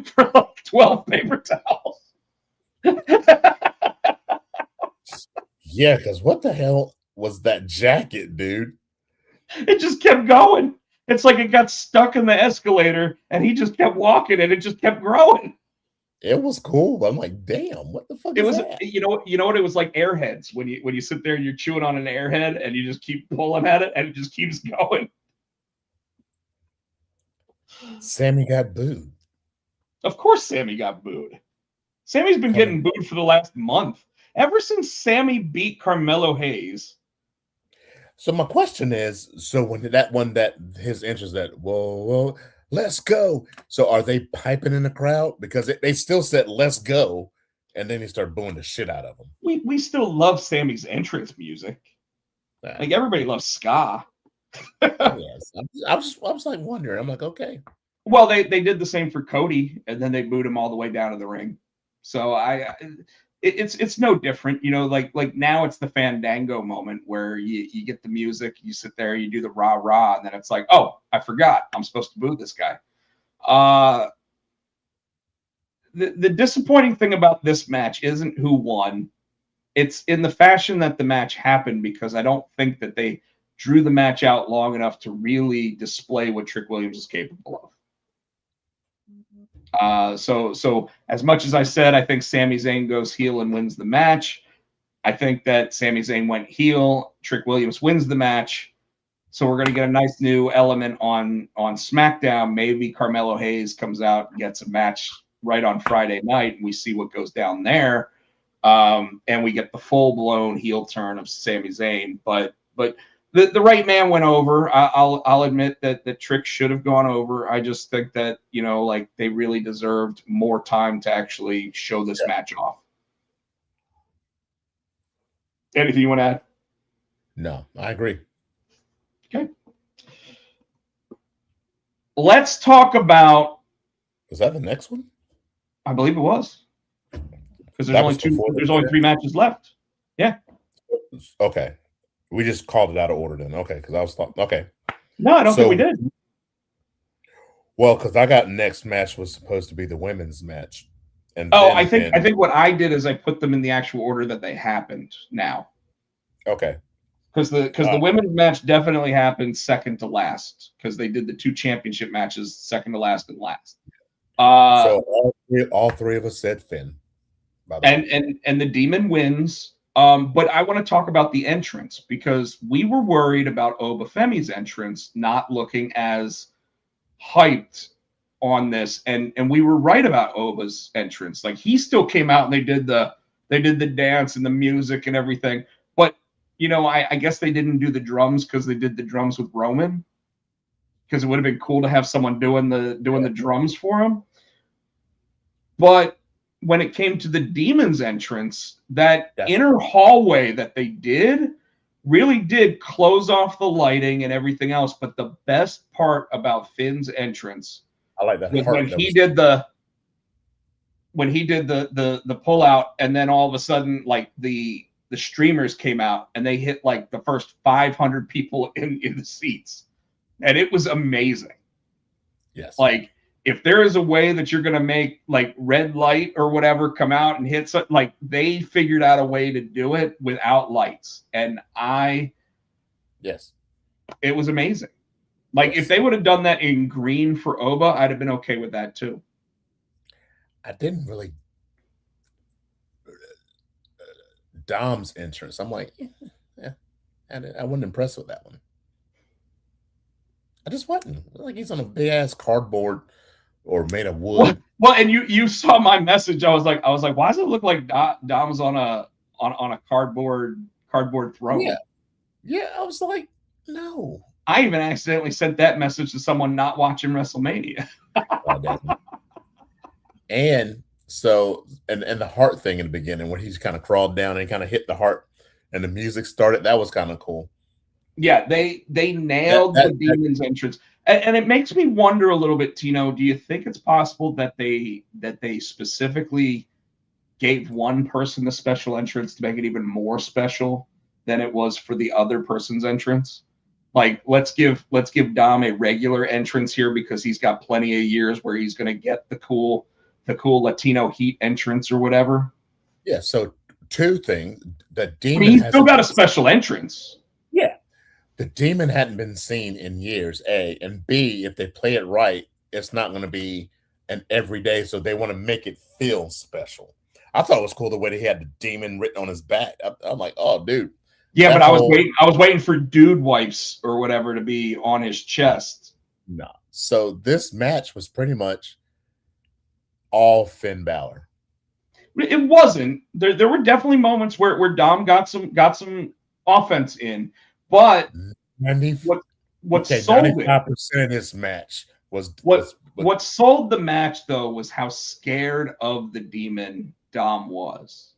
C: for like 12 paper towels.
D: Yeah, because what the hell was that jacket, dude?
C: It just kept going. It's like it got stuck in the escalator, and he just kept walking, and it just kept growing.
D: It was cool, but I'm like, damn, what the fuck is that?
C: You know what? It was like Airheads when you sit there and you're chewing on an Airhead, and you just keep pulling at it, and it just keeps going.
D: Sammy got booed.
C: Of course, Sammy got booed. Sammy's been getting booed for the last month. Ever since Sammy beat Carmelo Hayes.
D: So my question is, so when that his entrance that whoa, let's go. So are they piping in the crowd? Because they still said let's go, and then they start booing the shit out of them.
C: We still love Sammy's entrance music. Like everybody loves ska.
D: Yes. I was like wondering. I'm like, okay.
C: Well, they did the same for Cody, and then they booed him all the way down to the ring. So it's no different, like now it's the Fandango moment where you get the music, you sit there, you do the rah rah, and then it's like, oh, I forgot, I'm supposed to boo this guy. The disappointing thing about this match isn't who won. It's in the fashion that the match happened, because I don't think that they drew the match out long enough to really display what Trick Williams is capable of. So as much as I said, I think Sami Zayn goes heel and wins the match. I think that Sami Zayn went heel. Trick Williams wins the match. So we're going to get a nice new element on SmackDown. Maybe Carmelo Hayes comes out and gets a match right on Friday night, and we see what goes down there. And we get the full-blown heel turn of Sami Zayn. But the right man went over. I'll admit that Trick should have gone over. I just think that, like, they really deserved more time to actually show this match off. Anything you want to add?
D: No, I agree.
C: Okay. Let's talk about.
D: Was that the next one?
C: I believe it was. Because there's only 3 matches left. Yeah.
D: Okay. We just called it out of order then. Okay, because I was thought. Okay.
C: No, I don't think we did.
D: Well, because I got next match was supposed to be the women's match. And
C: I think what I did is I put them in the actual order that they happened now.
D: Okay.
C: Because the women's match definitely happened second to last, because they did the 2 championship matches second to last and last.
D: So all three of us said Finn.
C: And the Demon wins. But I want to talk about the entrance, because we were worried about Obafemi's entrance not looking as hyped on this, and we were right about Oba's entrance. Like, he still came out and they did the dance and the music and everything. But I guess they didn't do the drums because they did the drums with Roman, because it would have been cool to have someone doing the drums for him. But when it came to the Demon's entrance, that inner hallway that they did really did close off the lighting and everything else. But the best part about Finn's entrance,
D: I like that,
C: was when he did the pull out, and then all of a sudden, like, the streamers came out and they hit like the first 500 people in the seats, and it was amazing.
D: Yes.
C: Like, if there is a way that you're going to make, like, red light or whatever come out and hit, like, they figured out a way to do it without lights. And it was amazing. Like, if they would have done that in green for Oba, I'd have been okay with that too.
D: I didn't really. Dom's entrance, I'm like, yeah, I wasn't impressed with that one. I just wasn't. Like, he's on a big ass cardboard or made of wood.
C: Well, and you saw my message. I was like, why does it look like Dom's on a cardboard throne?
D: Yeah. I was like, no.
C: I even accidentally sent that message to someone not watching WrestleMania.
D: And so, and the heart thing in the beginning, when he's kind of crawled down and kind of hit the heart, and the music started, that was kind of cool.
C: Yeah, they nailed the Demon's entrance, and it makes me wonder a little bit, Tino. Do you think it's possible that they specifically gave one person the special entrance to make it even more special than it was for the other person's entrance? Like, let's give Dom a regular entrance here, because he's got plenty of years where he's going to get the cool Latino heat entrance or whatever.
D: Yeah. So 2 things: the Demon,
C: I mean, he's still got a special entrance.
D: Yeah. The Demon hadn't been seen in years, A, and B, if they play it right, it's not going to be an everyday, so they want to make it feel special. I thought it was cool the way he had the Demon written on his back. I'm like, oh, dude.
C: Yeah, but I was waiting for Dude Wipes or whatever to be on his chest.
D: No. So this match was pretty much all Finn Balor.
C: It wasn't. There were definitely moments where Dom got some offense in, but what sold it?
D: 95% of this match was
C: what sold the match, though, was how scared of the Demon Dom was.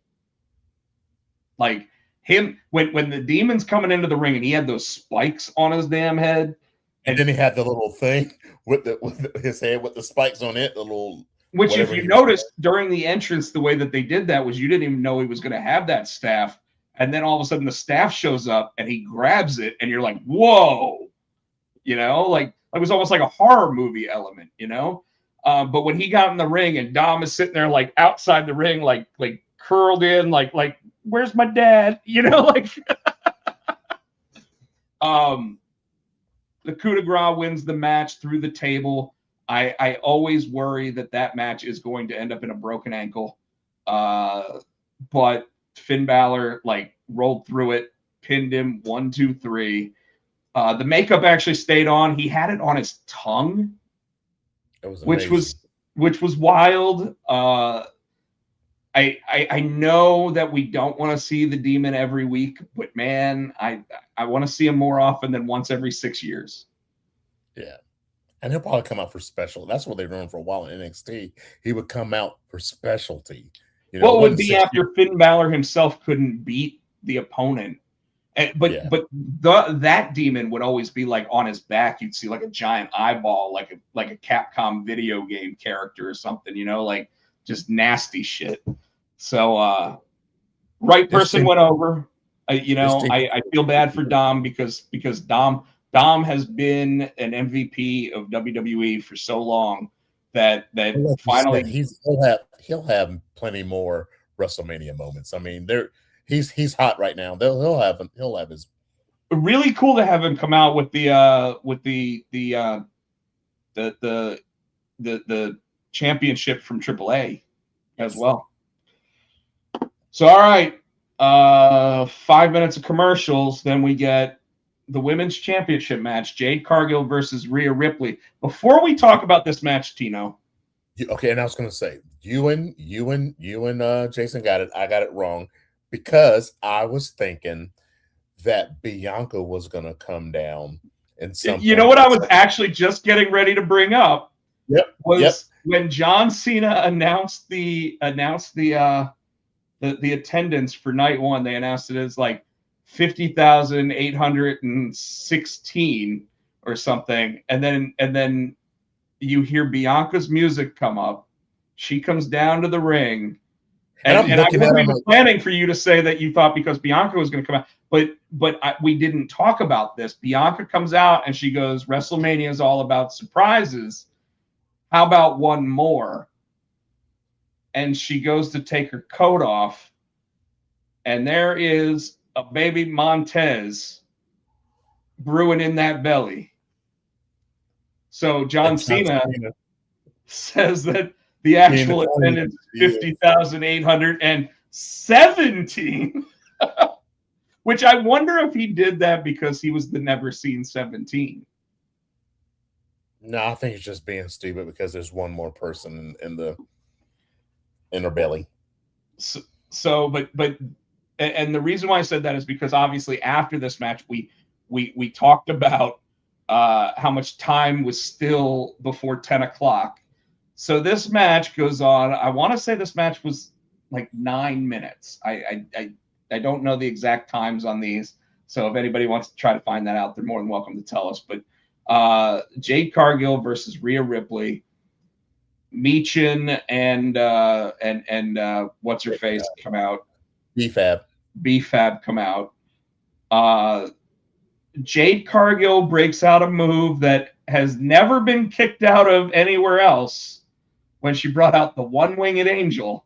C: Like, him when the Demon's coming into the ring and he had those spikes on his damn head,
D: and then he had the little thing with his head with the spikes on it, the little.
C: Which, if you noticed during the entrance, the way that they did that was you didn't even know he was going to have that staff, and then all of a sudden the staff shows up and he grabs it, and you're like, whoa, like it was almost like a horror movie element, But when he got in the ring and Dom is sitting there like outside the ring, like curled in, like where's my dad, like. The coup de grace wins the match through the table. I always worry that match is going to end up in a broken ankle. But Finn Balor rolled through it, pinned him 1, 2, 3. The makeup actually stayed on. He had it on his tongue,
D: It was amazing.
C: which was wild. I know that we don't want to see the Demon every week, but man, I want to see him more often than once every 6 years.
D: Yeah. And he'll probably come out for special. That's what they're doing for a while in NXT. He would come out for specialty.
C: What would be after Finn Balor himself couldn't beat the opponent? But that Demon would always be on his back. You'd see a giant eyeball, like a Capcom video game character or something, just nasty shit. So right person went over. I feel bad for Dom because Dom has been an MVP of WWE for so long that finally
D: he'll have plenty more WrestleMania moments. I mean, he's hot right now. He'll have his.
C: Really cool to have him come out with the championship from AAA as well. So all right, 5 minutes of commercials, then we get the women's championship match: Jade Cargill versus Rhea Ripley. Before we talk about this match, Tino.
D: Okay, and I was going to say you and Jason got it. I got it wrong because I was thinking that Bianca was going to come down and something.
C: You know what I was actually just getting ready to bring up? When John Cena announced the attendance for night one. They announced it as 50,816 or something, and then you hear Bianca's music come up. She comes down to the ring, and I wasn't even planning for you to say that you thought because Bianca was going to come out, but we didn't talk about this. Bianca comes out and she goes, "WrestleMania is all about surprises. How about one more?" And she goes to take her coat off, and there is a baby Montez brewing in that belly. So John Cena says that the actual attendance is 50,817, which I wonder if he did that because he was the never seen 17.
D: No, I think it's just being stupid because there's one more person in her belly.
C: So, but the reason why I said that is because obviously after this match, we talked about how much time was still before 10 o'clock. So this match goes on. I want to say this match was 9 minutes. I don't know the exact times on these. So if anybody wants to try to find that out, they're more than welcome to tell us. But Jade Cargill versus Rhea Ripley. Meechin and what's her face come out. B-Fab come out. Jade Cargill breaks out a move that has never been kicked out of anywhere else when she brought out the one-winged angel.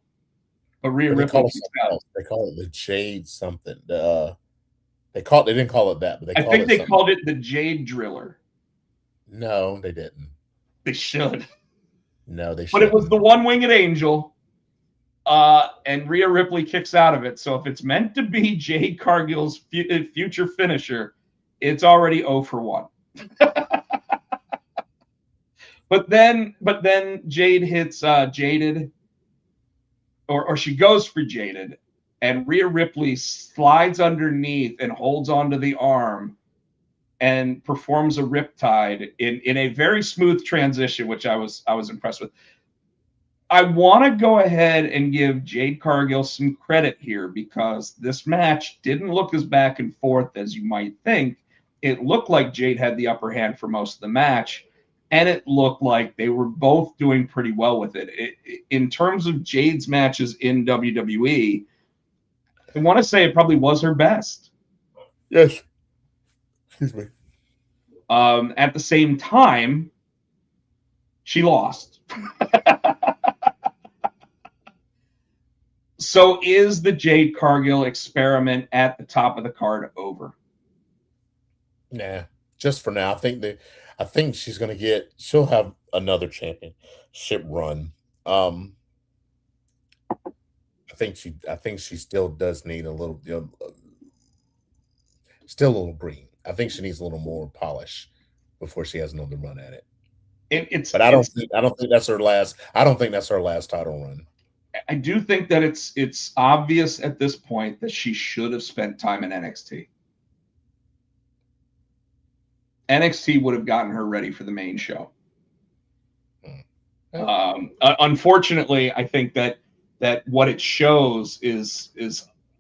C: But Rhea Ripley kicks out.
D: They call it the Jade something. They didn't call it that, but
C: I think they called it the Jade Driller.
D: No, they didn't.
C: They should.
D: No, they should.
C: But it was the one-winged angel, and Rhea Ripley kicks out of it. So if it's meant to be Jade Cargill's future finisher, it's already 0 for 1. But then Jade hits Jaded, or she goes for Jaded, and Rhea Ripley slides underneath and holds onto the arm and performs a riptide in a very smooth transition, which I was impressed with. I want to go ahead and give Jade Cargill some credit here because this match didn't look as back and forth as you might think. It looked like Jade had the upper hand for most of the match, and it looked like they were both doing pretty well with it. In terms of Jade's matches in WWE, I want to say it probably was her best.
D: Yes. Excuse me.
C: At the same time, she lost. So is the Jade Cargill experiment at the top of the card over?
D: Nah, just for now. I think she'll have another championship run. I think she still does need a little, still a little green. I think she needs a little more polish before she has another run at it. But I don't think that's her last. I don't think that's her last title run.
C: I do think that it's obvious at this point that she should have spent time in NXT. NXT would have gotten her ready for the main show. Unfortunately, I think that what it shows is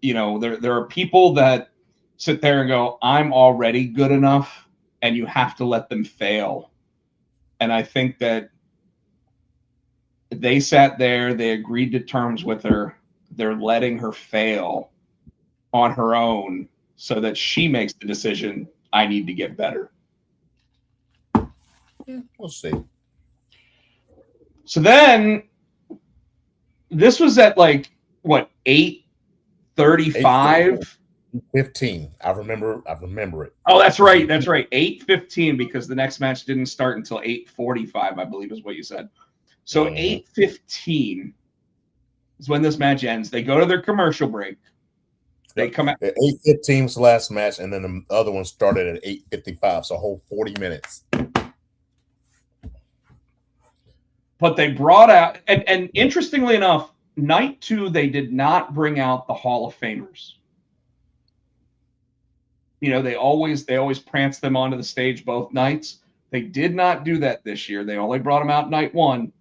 C: there are people that sit there and go, I'm already good enough, and you have to let them fail. And I think that they sat there, they agreed to terms with her, they're letting her fail on her own so that she makes the decision, I need to get better.
D: We'll see.
C: So then this was at like what, 8:35?
D: 15. I remember it.
C: Oh, that's right. 8:15, because the next match didn't start until 8:45, I believe is what you said. So 8:15 is when this match ends. They go to their commercial break. They come out.
D: 8:15 was the last match, and then the other one started at 8:55, so a whole 40 minutes.
C: But they brought out, and interestingly enough, night 2, they did not bring out the Hall of Famers. They always prance them onto the stage both nights. They did not do that this year. They only brought them out night 1.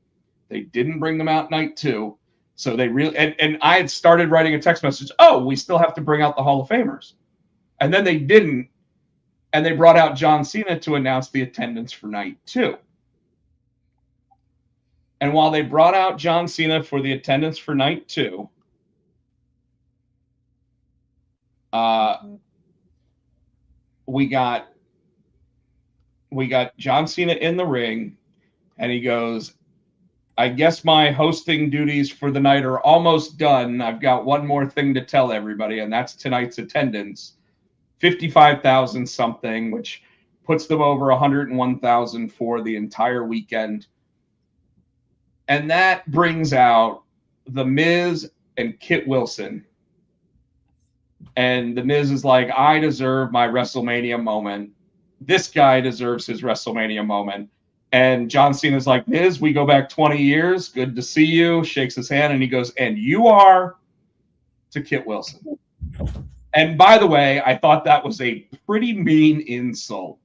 C: They didn't bring them out night 2. So they really, and I had started writing a text message, oh, we still have to bring out the Hall of Famers. And then they didn't. And they brought out John Cena to announce the attendance for night 2. And while they brought out John Cena for the attendance for night 2, we got John Cena in the ring, and he goes, I guess my hosting duties for the night are almost done. I've got one more thing to tell everybody, and that's tonight's attendance. 55,000 something, which puts them over 101,000 for the entire weekend. And that brings out The Miz and Kit Wilson. And The Miz is like, I deserve my WrestleMania moment. This guy deserves his WrestleMania moment. And John Cena's like, Miz, we go back 20 years. Good to see you. Shakes his hand, and he goes, and you are, to Kit Wilson. And by the way, I thought that was a pretty mean insult.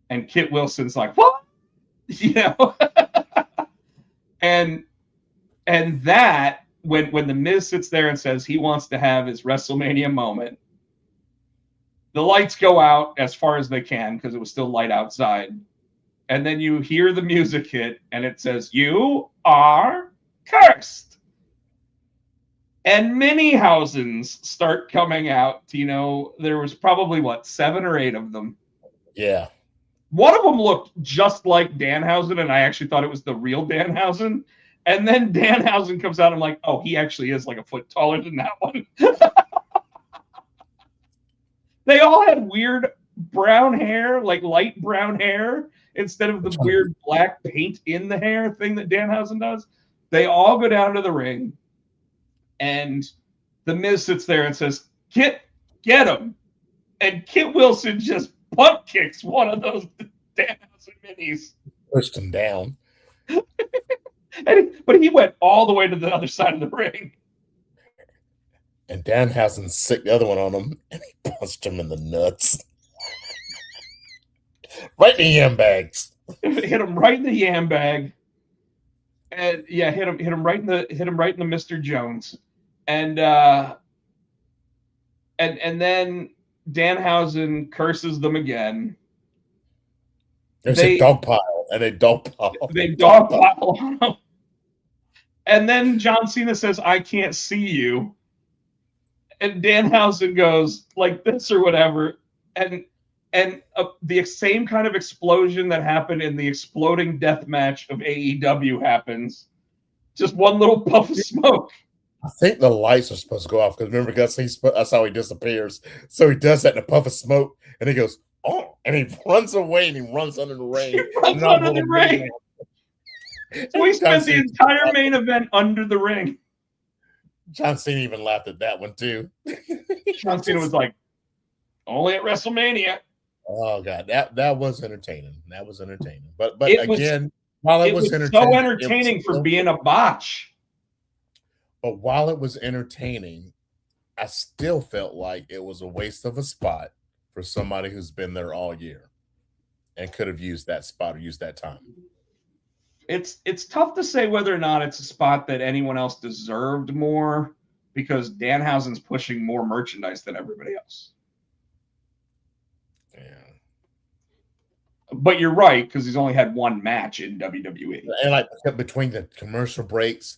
C: And Kit Wilson's like, what? And that, when the Miz sits there and says he wants to have his WrestleMania moment, the lights go out as far as they can because it was still light outside. And then you hear the music hit, and it says, you are cursed. And mini-housens start coming out. Tino, there was probably, 7 or 8 of them.
D: Yeah.
C: One of them looked just like Danhausen, and I actually thought it was the real Danhausen. And then Danhausen comes out, and I'm like, oh, he actually is like a foot taller than that one. They all had weird brown hair, like light brown hair, instead of the weird black paint in the hair thing that Danhausen does. They all go down to the ring, and the Miz sits there and says, Kit, get him. And Kit Wilson just butt kicks one of those Danhausen minis.
D: Pushed him down.
C: But he went all the way to the other side of the ring.
D: And Danhausen sick the other one on him, and he punched him in the nuts. Right in the yam bags.
C: Hit him right in the yam bag. And yeah, hit him right in the Mr. Jones. And then Danhausen curses them again.
D: There's a dog pile, and a dog pile.
C: They dog pile on him. And then John Cena says, I can't see you. And Danhausen goes like this or whatever. And the same kind of explosion that happened in the exploding death match of AEW happens. Just one little puff of smoke.
D: I think the lights are supposed to go off because remember, Gus, that's how he disappears. So he does that in a puff of smoke, and he goes, "Oh!" and he runs away and he runs under the rain.
C: He runs under the ring. So we spent the entire main event under the ring.
D: John Cena even laughed at that one too.
C: John Cena was like, "Only at WrestleMania."
D: Oh God, that was entertaining. That was entertaining. But
C: while it was so entertaining for being a botch.
D: But while it was entertaining, I still felt like it was a waste of a spot for somebody who's been there all year and could have used that spot or used that time.
C: It's tough to say whether or not it's a spot that anyone else deserved more because Danhausen's pushing more merchandise than everybody else.
D: Yeah.
C: But you're right, because he's only had one match in WWE.
D: And like between the commercial breaks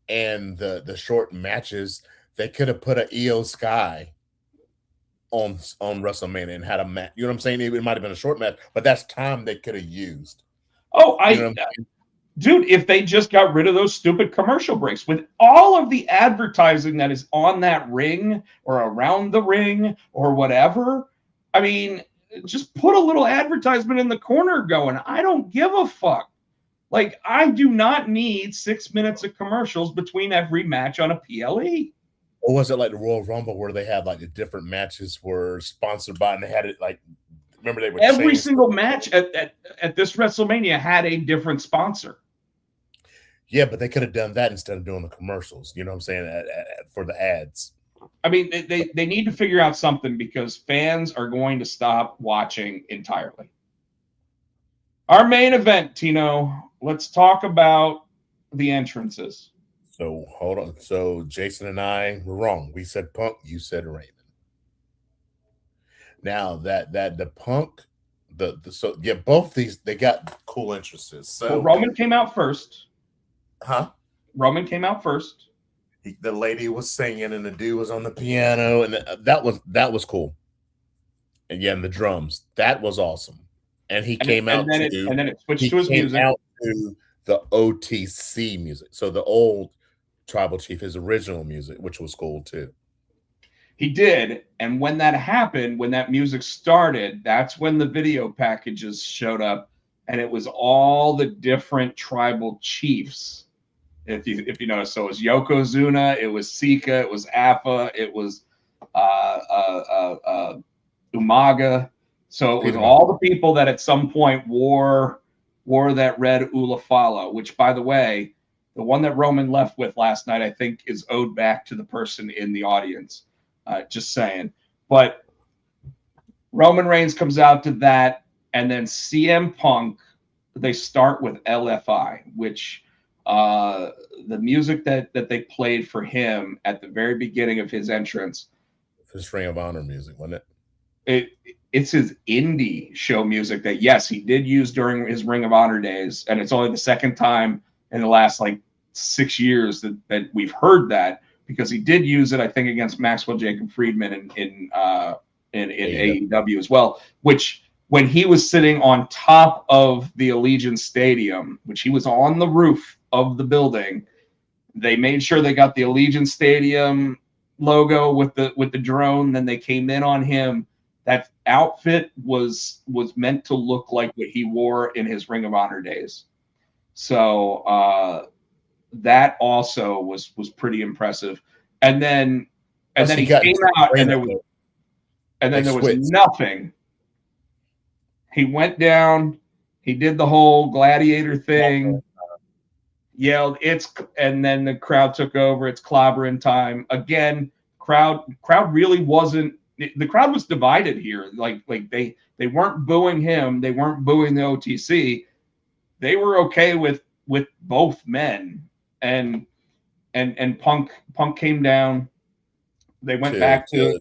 D: and the short matches, they could have put an Io Sky on WrestleMania and had a match. You know what I'm saying? It might have been a short match, but that's time they could have used.
C: Oh, dude, if they just got rid of those stupid commercial breaks with all of the advertising that is on that ring or around the ring or whatever, I mean, just put a little advertisement in the corner going. I don't give a fuck. Like, I do not need 6 minutes of commercials between every match on a PLE.
D: Or was it like the Royal Rumble where they had like the different matches were sponsored by and they had it like, remember they would
C: every single match at this WrestleMania had a different sponsor.
D: Yeah, but they could have done that instead of doing the commercials. You know what I'm saying? For the ads.
C: I mean, they need to figure out something because fans are going to stop watching entirely. Our main event, Tino, let's talk about the entrances.
D: So, hold on. So, Jason and I were wrong. We said Punk, you said Raymond. Now, that the Punk, both these, they got cool entrances. So,
C: well, Roman came out first.
D: Huh?
C: Roman came out first.
D: The lady was singing and the dude was on the piano, and that was cool. And yeah, and the drums, that was awesome. And he came out,
C: and then it switched to his music.
D: Out to the OTC music, so the old Tribal Chief, his original music, which was cool too.
C: He did, and when that happened, when that music started, that's when the video packages showed up, and it was all the different tribal chiefs. If you notice, so it was Yokozuna, it was Sika, it was Appa, it was Umaga. So it was all the people that at some point wore that red Ulafala, which, by the way, the one that Roman left with last night, I think, is owed back to the person in the audience. Just saying. But Roman Reigns comes out to that, and then CM Punk, they start with LFI, which the music that they played for him at the very beginning of his entrance.
D: His Ring of Honor music, wasn't it?
C: It's his indie show music that, yes, he did use during his Ring of Honor days, and it's only the second time in the last 6 years that we've heard that, because he did use it, I think, against Maxwell Jacob Friedman in AEW as well, which when he was sitting on top of the Allegiant Stadium, which he was on the roof of the building, they made sure they got the Allegiant Stadium logo with the drone. Then they came in on him. That outfit was meant to look like what he wore in his Ring of Honor days. So that also was pretty impressive. And then he came out, and there was nothing. He went down. He did the whole gladiator thing. Yelled, and then the crowd took over. It's clobbering time again. Crowd really wasn't. The crowd was divided here. Like they weren't booing him. They weren't booing the OTC. They were okay with both men. And Punk came down. They went back to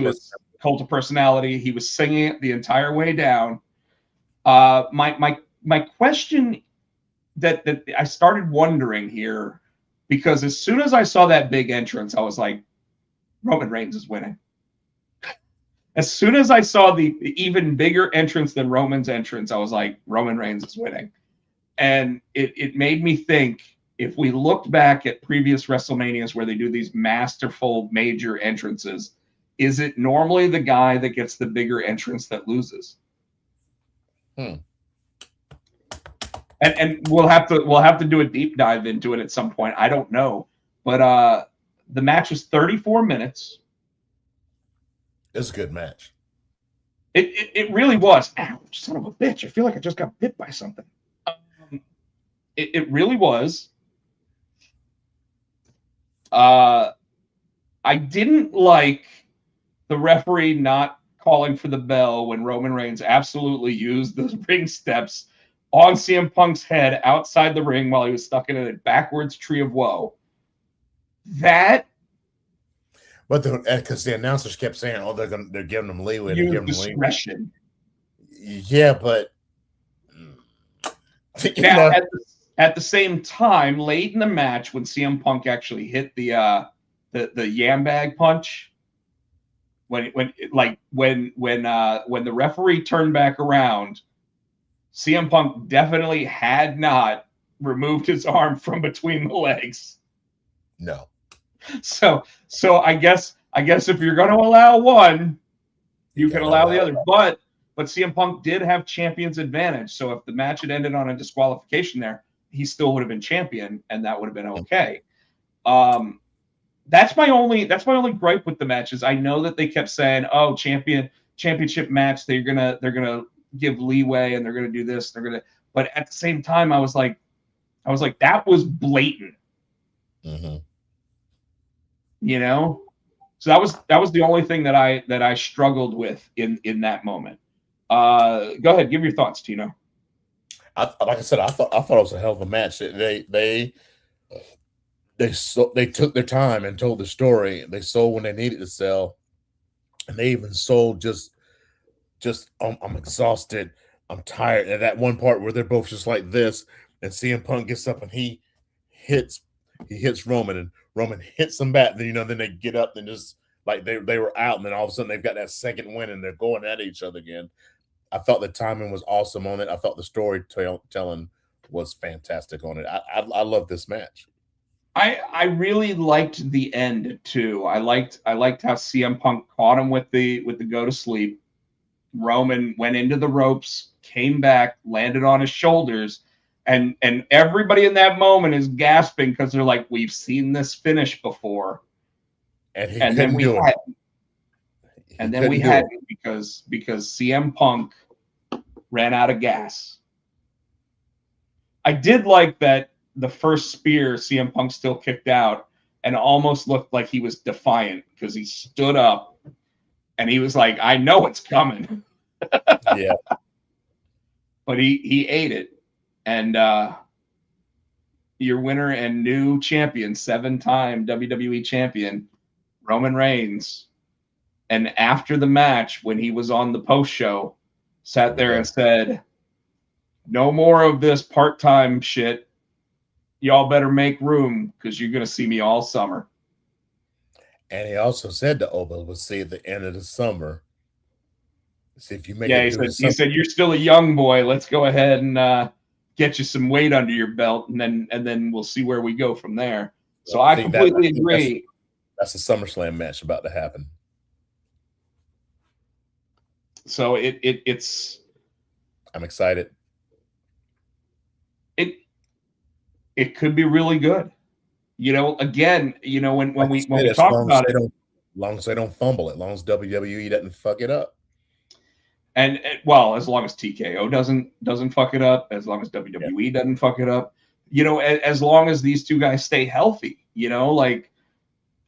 C: his cult of personality. He was singing it the entire way down. My question that I started wondering here, because as soon as I saw that big entrance, I was like, Roman Reigns is winning. As soon as I saw the even bigger entrance than Roman's entrance, I was like, Roman Reigns is winning. And it made me think, if we looked back at previous WrestleManias where they do these masterful major entrances, is it normally the guy that gets the bigger entrance that loses? And we'll have to do a deep dive into it at some point. I don't know, but the match was 34 minutes.
D: It's a good match.
C: It really was. Ow, son of a bitch! I feel like I just got bit by something. It really was. I didn't like the referee not calling for the bell when Roman Reigns absolutely used those ring steps on CM Punk's head outside the ring while he was stuck in a backwards tree of woe. But
D: because the announcers kept saying, "Oh, they're giving them leeway." They're giving
C: discretion.
D: Yeah, but
C: now at the same time, late in the match, when CM Punk actually hit the yam bag punch, when the referee turned back around, CM Punk definitely had not removed his arm from between the legs.
D: No.
C: So I guess if you're going to allow one, you can allow the other. But CM Punk did have champion's advantage. So if the match had ended on a disqualification there, he still would have been champion, and that would have been okay. That's my only gripe with the matches. I know that they kept saying, "Oh, championship match. They're gonna give leeway and they're gonna do this. But at the same time, I was like, that was blatant.
D: Mm-hmm.
C: You know, so that was the only thing that I struggled with in that moment. Go ahead, give your thoughts, Tino.
D: Like I said, I thought it was a hell of a match. They took their time and told the story. They sold when they needed to sell, and they even sold just I'm exhausted, I'm tired. And that one part where they're both just like this, and CM Punk gets up and he hits Roman, and Roman hits him back. Then then they get up and just like they were out, and then all of a sudden they've got that second win and they're going at each other again. I thought the timing was awesome on it. I thought the storytelling was fantastic on it. I love this match.
C: I really liked the end too. I liked how CM Punk caught him with the go to sleep. Roman went into the ropes, came back, landed on his shoulders, and everybody in that moment is gasping because they're like, "We've seen this finish before," and then we hadn't because CM Punk ran out of gas. I did like that the first spear CM Punk still kicked out and almost looked like he was defiant because he stood up and he was like, "I know it's coming."
D: Yeah.
C: But he ate it. And your winner and new champion, 7-time WWE champion, Roman Reigns. And after the match, when he was on the post show, sat there and said, "No more of this part-time shit. Y'all better make room because you're going to see me all summer."
D: And he also said to Oba, "We'll see at the end of the summer. See if you make
C: he said, "You're still a young boy. Let's go ahead and get you some weight under your belt, and then we'll see where we go from there." So I completely agree.
D: That's a SummerSlam match about to happen.
C: So it's.
D: I'm excited.
C: It could be really good. Again, when we talk about it,
D: as long as they don't fumble it, as long as WWE doesn't fuck it up.
C: And well, as long as TKO doesn't fuck it up, as long as WWE doesn't fuck it up, as long as these two guys stay healthy,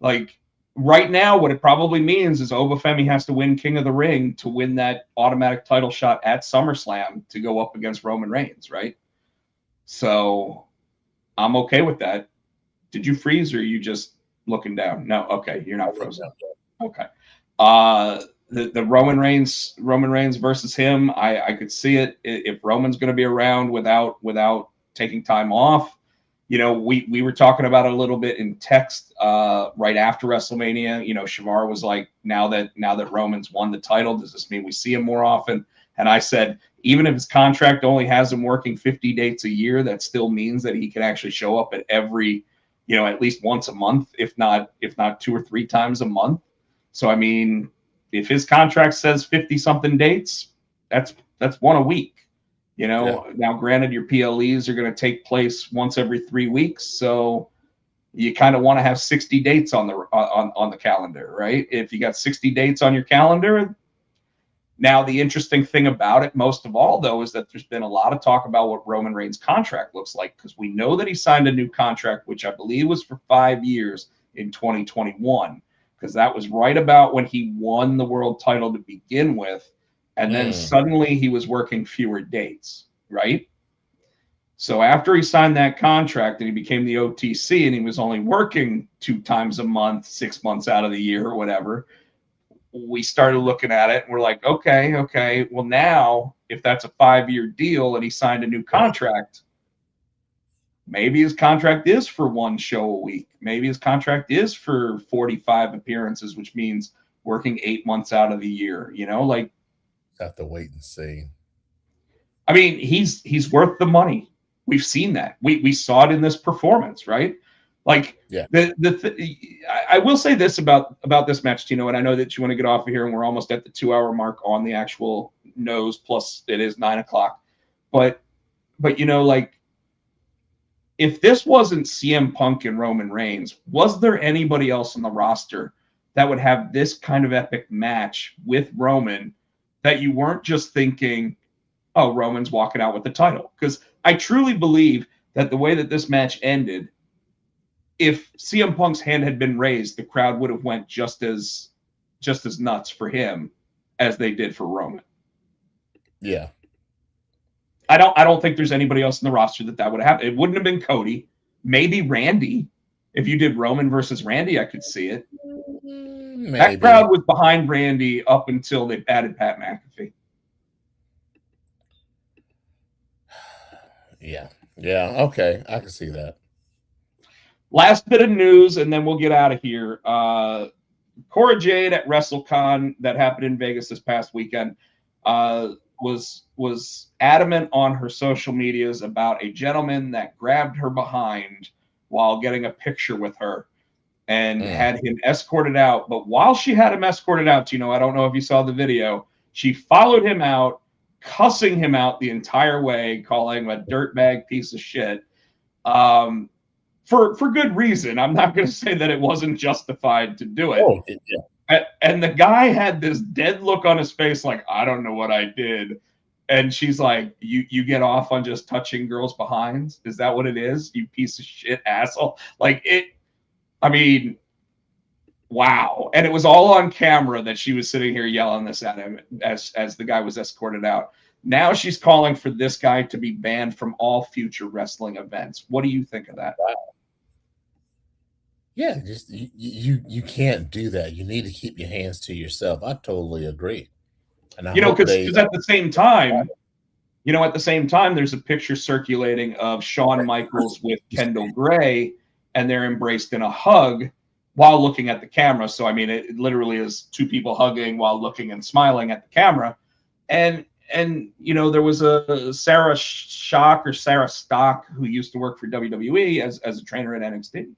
C: like right now, what it probably means is Obafemi has to win King of the Ring to win that automatic title shot at SummerSlam to go up against Roman Reigns, right? So I'm okay with that. Did you freeze or are you just looking down? No, okay, you're not frozen. Okay. The Roman Reigns versus him, I could see it. If Roman's going to be around without taking time off, we were talking about it a little bit in text right after WrestleMania. Shavar was like, now that Roman's won the title, does this mean we see him more often? And I said, even if his contract only has him working 50 dates a year, that still means that he can actually show up at every, at least once a month, if not 2 or 3 times a month. So, I mean, if his contract says 50 something dates, that's one a week. Now granted, your PLEs are going to take place once every 3 weeks. So you kind of want to have 60 dates on the calendar, right? If you got 60 dates on your calendar. Now, the interesting thing about it, most of all, though, is that there's been a lot of talk about what Roman Reigns' contract looks like, because we know that he signed a new contract, which I believe was for 5 years in 2021, because that was right about when he won the world title to begin with. And then suddenly he was working fewer dates, right? So after he signed that contract and he became the OTC and he was only working 2 times a month, 6 months out of the year or whatever, we started looking at it and we're like, okay. Well, now if that's a 5-year deal and he signed a new contract, maybe his contract is for 1 show a week. Maybe his contract is for 45 appearances, which means working 8 months out of the year,
D: have to wait and see.
C: I mean, he's worth the money. We've seen that. We saw it in this performance, right? Like,
D: yeah.
C: I will say this about this match, Tino, and I know that you want to get off of here, and we're almost at the 2-hour mark on the actual nose. Plus, it is 9 o'clock. But if this wasn't CM Punk and Roman Reigns, was there anybody else on the roster that would have this kind of epic match with Roman that you weren't just thinking, oh, Roman's walking out with the title? Because I truly believe that the way that this match ended, if CM Punk's hand had been raised, the crowd would have went just as nuts for him as they did for Roman.
D: Yeah.
C: I don't think there's anybody else in the roster that would have happened. It wouldn't have been Cody. Maybe Randy. If you did Roman versus Randy, I could see it.
D: Maybe.
C: That crowd was behind Randy up until they added Pat McAfee.
D: Yeah. Okay. I can see that.
C: Last bit of news, and then we'll get out of here. Cora Jade at WrestleCon that happened in Vegas this past weekend was adamant on her social medias about a gentleman that grabbed her behind while getting a picture with her and had him escorted out. But while she had him escorted out, I don't know if you saw the video, she followed him out, cussing him out the entire way, calling him a dirtbag piece of shit. For good reason. I'm not going to say that it wasn't justified to do it.
D: Oh, yeah.
C: And the guy had this dead look on his face like, I don't know what I did. And she's like, you get off on just touching girls' behinds? Is that what it is? You piece of shit asshole. Like, wow. And it was all on camera that she was sitting here yelling this at him as the guy was escorted out. Now she's calling for this guy to be banned from all future wrestling events. What do you think of that?
D: Wow. Yeah, just you can't do that. You need to keep your hands to yourself. I totally agree. And
C: because at the same time, there's a picture circulating of Shawn Michaels with Kendall Gray, and they're embraced in a hug while looking at the camera. So, I mean, it literally is 2 people hugging while looking and smiling at the camera. And there was a Sarah Stock, who used to work for WWE as a trainer at NXT,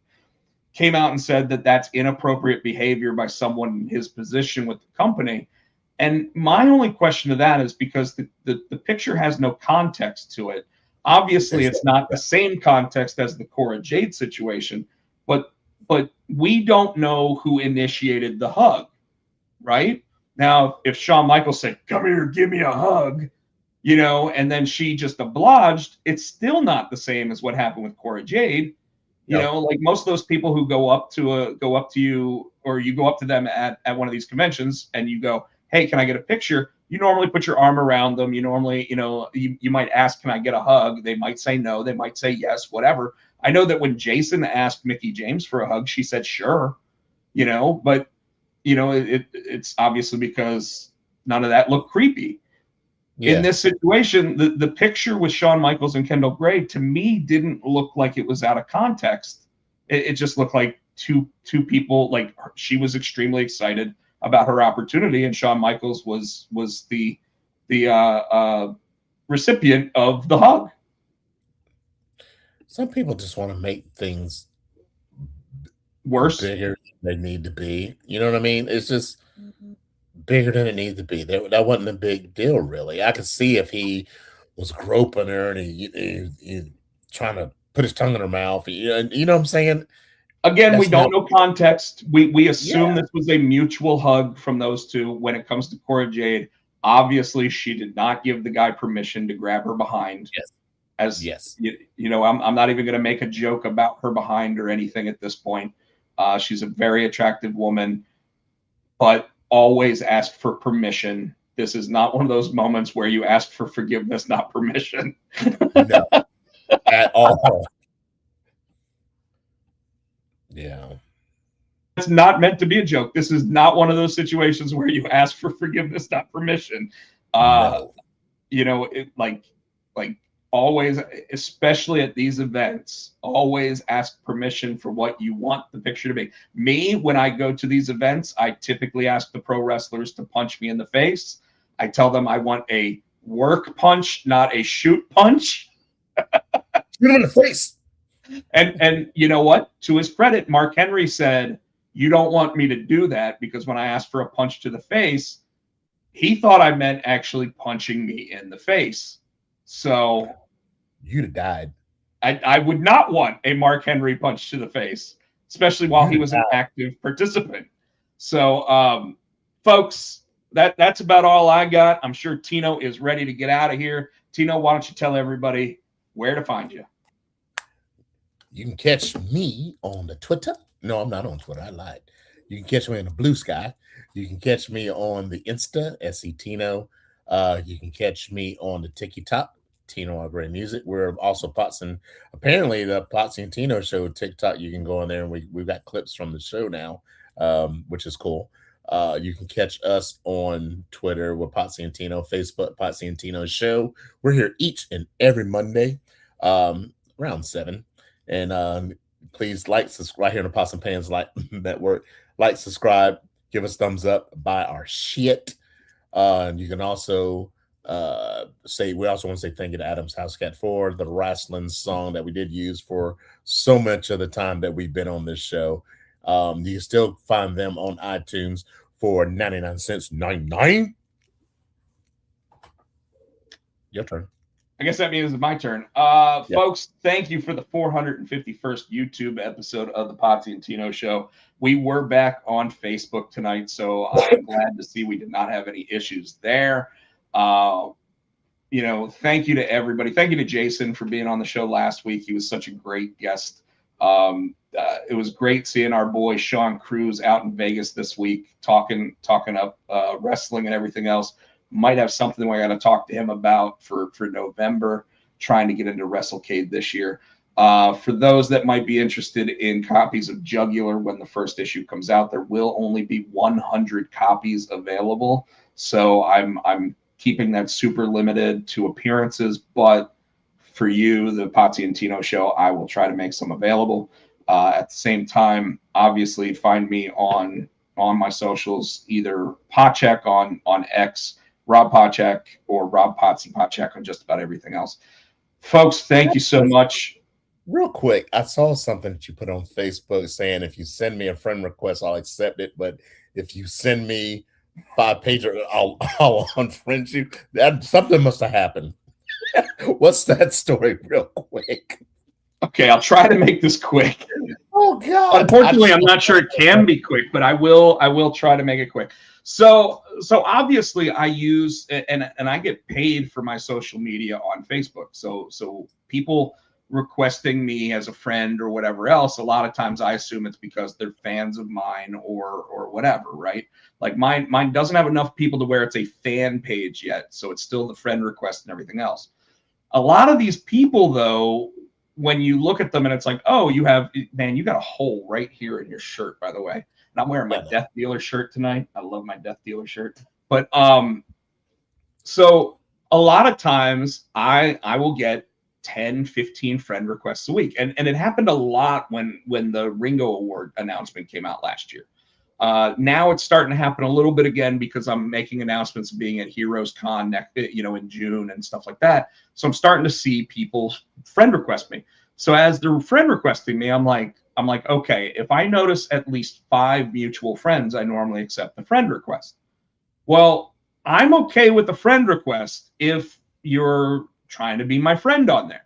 C: came out and said that that's inappropriate behavior by someone in his position with the company. And my only question to that is because the picture has no context to it. Obviously, it's not the same context as the Cora Jade situation, but we don't know who initiated the hug, right? Now, if Shawn Michaels said, "Come here, give me a hug," and then she just obliged, it's still not the same as what happened with Cora Jade. Like most of those people who go up to you, or you go up to them at one of these conventions and you go, "Hey, can I get a picture?" You normally put your arm around them. You normally, you might ask, "Can I get a hug?" They might say no. They might say yes, whatever. I know that when Jason asked Mickie James for a hug, she said sure, but it's obviously because none of that looked creepy. Yeah. In this situation, the picture with Shawn Michaels and Kendall Gray, to me, didn't look like it was out of context. It just looked like two people, like she was extremely excited about her opportunity, and Shawn Michaels was the recipient of the hug.
D: Some people just want to make things
C: Worse.
D: bigger than they need to be. You know what I mean? It's just bigger than it needs to be. That wasn't a big deal, really. I could see if he was groping her and he trying to put his tongue in her mouth. You know what I'm saying?
C: Again, we
D: That's
C: don't
D: not.
C: know context. We assume
D: Yeah.
C: this was a mutual hug from those two. When it comes to Cora Jade, obviously she did not give the guy permission to grab her behind.
D: Yes.
C: As
D: Yes.
C: you know, I'm not even going to make a joke about her behind or anything at this point. She's a very attractive woman, but always ask for permission. This is not one of those moments where you ask for forgiveness, not permission.
D: No. At all. Yeah.
C: It's not meant to be a joke. This is not one of those situations where you ask for forgiveness, not permission.
D: No.
C: You know, like always, especially at these events, always ask permission for what you want the picture to be. Me, when I go to these events, I typically ask the pro wrestlers to punch me in the face. I tell them I want a work punch, not a shoot punch.
D: Shoot him in the face.
C: And you know what? To his credit, Mark Henry said, "You don't want me to do that," because when I asked for a punch to the face, he thought I meant actually punching me in the face. So
D: You'd have died.
C: I would not want a Mark Henry punch to the face, especially while he was an active participant. So, folks, that's about all I got. I'm sure Tino is ready to get out of here. Tino, why don't you tell everybody where to find you?
D: You can catch me on the Twitter. No, I'm not on Twitter. I lied. You can catch me in the Blue Sky. You can catch me on the Insta, SETino. You can catch me on the TikTok, Tino Our Great Music. We're also Potsy. Apparently, the Potsy and Tino show TikTok. You can go on there and we've got clips from the show now, which is cool. You can catch us on Twitter with Potsy and Tino, Facebook Potsy and Tino Show. We're here each and every Monday, around 7. And please subscribe here on the Pots and Pans Network. Like, subscribe, give us thumbs up, buy our shit. You can also we also want to say thank you to Adam's House Cat for the wrestling song that we did use for so much of the time that we've been on this show. You can still find them on iTunes for 99 cents. 99. Your turn.
C: I guess that means it's my turn. Folks, thank you for the 451st YouTube episode of the Potsy and Tino Show. We were back on Facebook tonight, so I'm glad to see we did not have any issues there. Thank you to everybody. Thank you to Jason for being on the show last week. He was such a great guest. It was great seeing our boy Sean Cruz out in Vegas this week, talking up wrestling and everything else. Might have something we got to talk to him about for November, trying to get into WrestleCade this year. For those that might be interested in copies of Jugular when the first issue comes out, there will only be 100 copies available. So I'm keeping that super limited to appearances, but for you, the Potsy and Tino Show, I will try to make some available. At the same time, obviously, find me on my socials, either Pochek on X, Rob Pochek, or Rob Potsy Pochek on just about everything else. Folks, thank you so much.
D: Real quick, I saw something that you put on Facebook saying if you send me a friend request, I'll accept it. But if you send me 5 pages, I'll unfriend you. That something must have happened. What's that story, real quick?
C: Okay, I'll try to make this quick.
D: Oh God!
C: Unfortunately, I'm not sure it can be quick, but I will try to make it quick. So obviously, I use and I get paid for my social media on Facebook. So people requesting me as a friend or whatever else, a lot of times I assume it's because they're fans of mine or whatever, right? Like mine doesn't have enough people to where it's a fan page yet, so it's still the friend request and everything else. A lot of these people, though, when you look at them and it's like, oh, you got a hole right here in your shirt, by the way. And I'm wearing my Death Dealer shirt tonight. I love my Death Dealer shirt. But so a lot of times I will get 10, 15 friend requests a week. And it happened a lot when the Ringo Award announcement came out last year. Now it's starting to happen a little bit again because I'm making announcements of being at Heroes Con next, in June and stuff like that. So I'm starting to see people friend request me. So as they're friend requesting me, I'm like, okay, if I notice at least 5 mutual friends, I normally accept the friend request. Well, I'm okay with the friend request if you're trying to be my friend on there.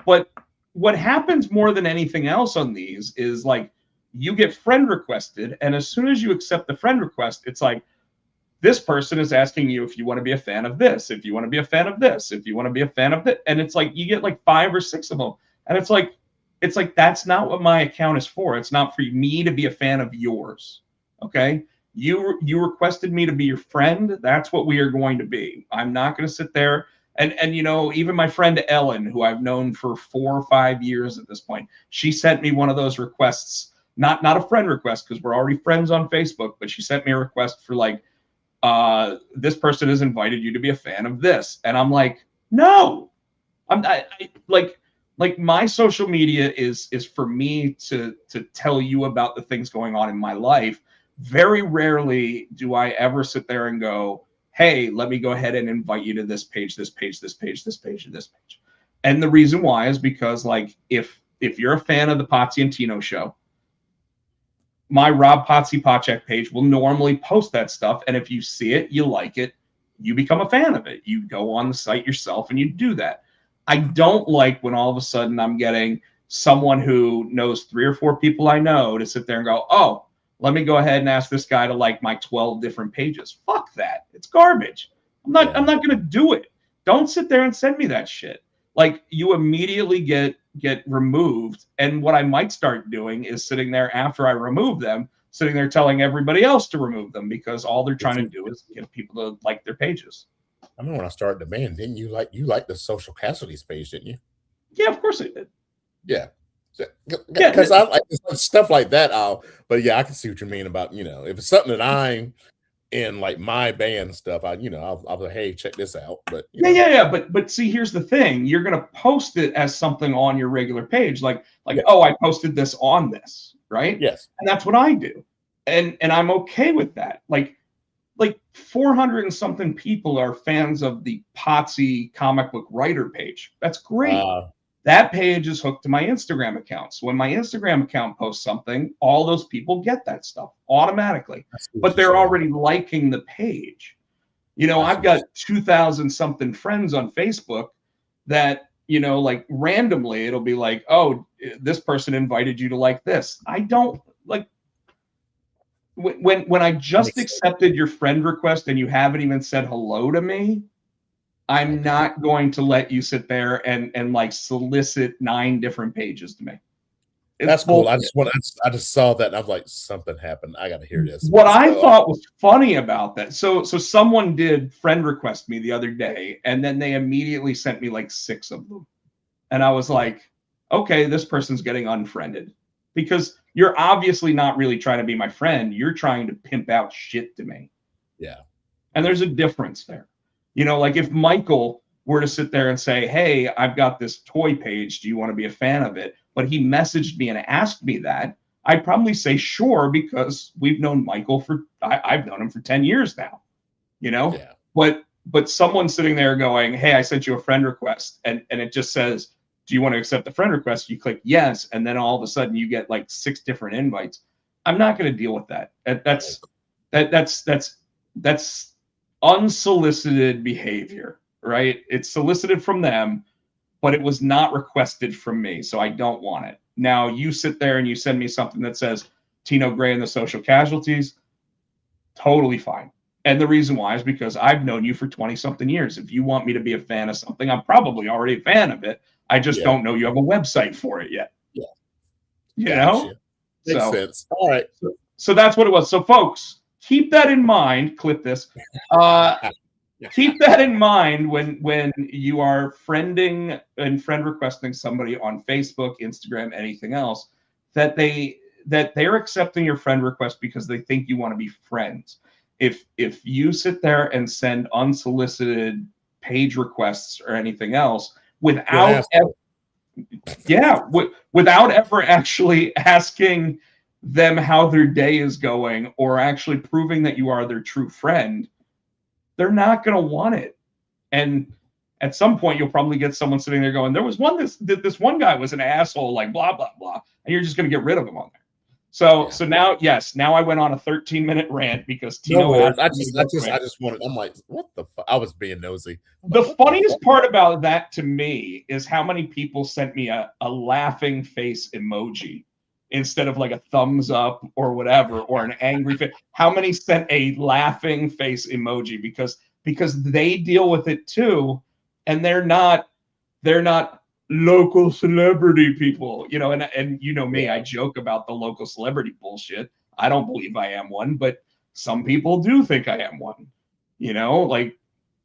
C: But what happens more than anything else on these is like you get friend requested, and as soon as you accept the friend request, it's like this person is asking you if you want to be a fan of this, if you want to be a fan of this, if you want to be a fan of that, and it's like you get like 5 or 6 of them, and it's like that's not what my account is for. It's not for me to be a fan of yours. Okay, you requested me to be your friend. That's what we are going to be. I'm not going to sit there and even my friend Ellen, who I've known for 4 or 5 years at this point, she sent me one of those requests. Not a friend request because we're already friends on Facebook, but she sent me a request for like, this person has invited you to be a fan of this, and I'm like, no, like my social media is for me to tell you about the things going on in my life. Very rarely do I ever sit there and go, hey, let me go ahead and invite you to this page, this page, this page, this page, and this page. And the reason why is because like if you're a fan of the Potsy and Tino show, my Rob Potsy Podcheck page will normally post that stuff. And if you see it, you like it, you become a fan of it. You go on the site yourself and you do that. I don't like when all of a sudden I'm getting someone who knows 3 or 4 people I know to sit there and go, oh, let me go ahead and ask this guy to like my 12 different pages. Fuck that. It's garbage. I'm not going to do it. Don't sit there and send me that shit. Like you immediately get removed. And what I might start doing is sitting there after I remove them, sitting there telling everybody else to remove them because all they're trying to do is get people to like their pages.
D: I remember when I started the band, didn't you like the social casualties page, didn't you?
C: Yeah, of course I did.
D: Yeah. Because I like stuff like that. But yeah, I can see what you mean about, if it's something that I'm in like my band stuff, I'll be like, hey, check this out. But
C: yeah. But see, here's the thing: you're gonna post it as something on your regular page, like oh, I posted this on this, right?
D: Yes,
C: and that's what I do, and I'm okay with that. Like 400 and something people are fans of the Potsy comic book writer page. That's great. That page is hooked to my Instagram account. So when my Instagram account posts something, all those people get that stuff automatically. But they're already liking the page. I've got 2,000 something friends on Facebook that, like randomly it'll be like, oh, this person invited you to like this. I don't like when I just accepted your friend request and you haven't even said hello to me. I'm not going to let you sit there and like solicit 9 different pages to me.
D: That's cool. I just saw that and I was like, something happened. I got to hear this.
C: What I thought was funny about that. So someone did friend request me the other day, and then they immediately sent me like 6 of them. And I was like, okay, this person's getting unfriended because you're obviously not really trying to be my friend. You're trying to pimp out shit to me.
D: Yeah.
C: And there's a difference there. Like if Michael were to sit there and say, hey, I've got this toy page. Do you want to be a fan of it? But he messaged me and asked me that, I'd probably say sure, because we've known Michael I've known him for 10 years now, Yeah. But someone sitting there going, hey, I sent you a friend request. And it just says, do you want to accept the friend request? You click yes. And then all of a sudden you get like 6 different invites. I'm not going to deal with that. That's unsolicited behavior, right? It's solicited from them, but it was not requested from me, so I don't want it. Now, you sit there and you send me something that says Tino Gray and the Social Casualties, totally fine. And the reason why is because I've known you for 20-something years. If you want me to be a fan of something, I'm probably already a fan of it. I just don't know you have a website for it yet.
D: Yeah.
C: You know?
D: Makes sense. All right.
C: So that's what it was. So, folks, keep that in mind. Clip this. Keep that in mind when you are friending and friend requesting somebody on Facebook, Instagram, anything else, that they're accepting your friend request because they think you want to be friends. If you sit there and send unsolicited page requests or anything else without ever actually asking them how their day is going or actually proving that you are their true friend, they're not going to want it. And at some point, you'll probably get someone sitting there going, there was this one guy was an asshole, like blah, blah, blah. And you're just going to get rid of him on there. So now, yes, now I went on a 13-minute rant because Tino asked
D: I
C: me
D: just wanted, I'm like, what the fuck? I was being nosy.
C: The funniest part about that to me is how many people sent me a laughing face emoji instead of like a thumbs up or whatever, or an angry face. How many sent a laughing face emoji because they deal with it too, and they're not local celebrity people, you know, and you know me, I joke about the local celebrity bullshit. I don't believe I am one, but some people do think I am one. You know, like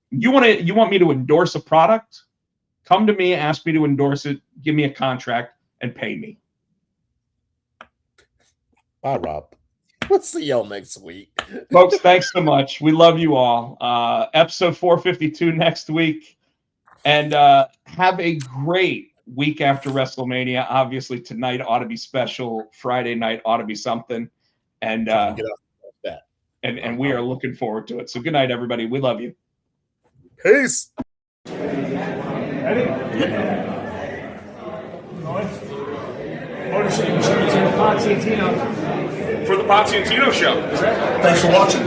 C: you want me to endorse a product? Come to me, ask me to endorse it, give me a contract, and pay me.
D: Bye, Rob. We'll see y'all next week.
C: Folks, thanks so much. We love you all. Episode 452 next week. And have a great week after WrestleMania. Obviously, tonight ought to be special. Friday night ought to be something. And
D: Get off that.
C: And we are looking forward to it. So good night, everybody. We love you.
D: Peace.
E: Potsy and Tino.
A: For the Potsy and Tino show.
E: Thanks for watching.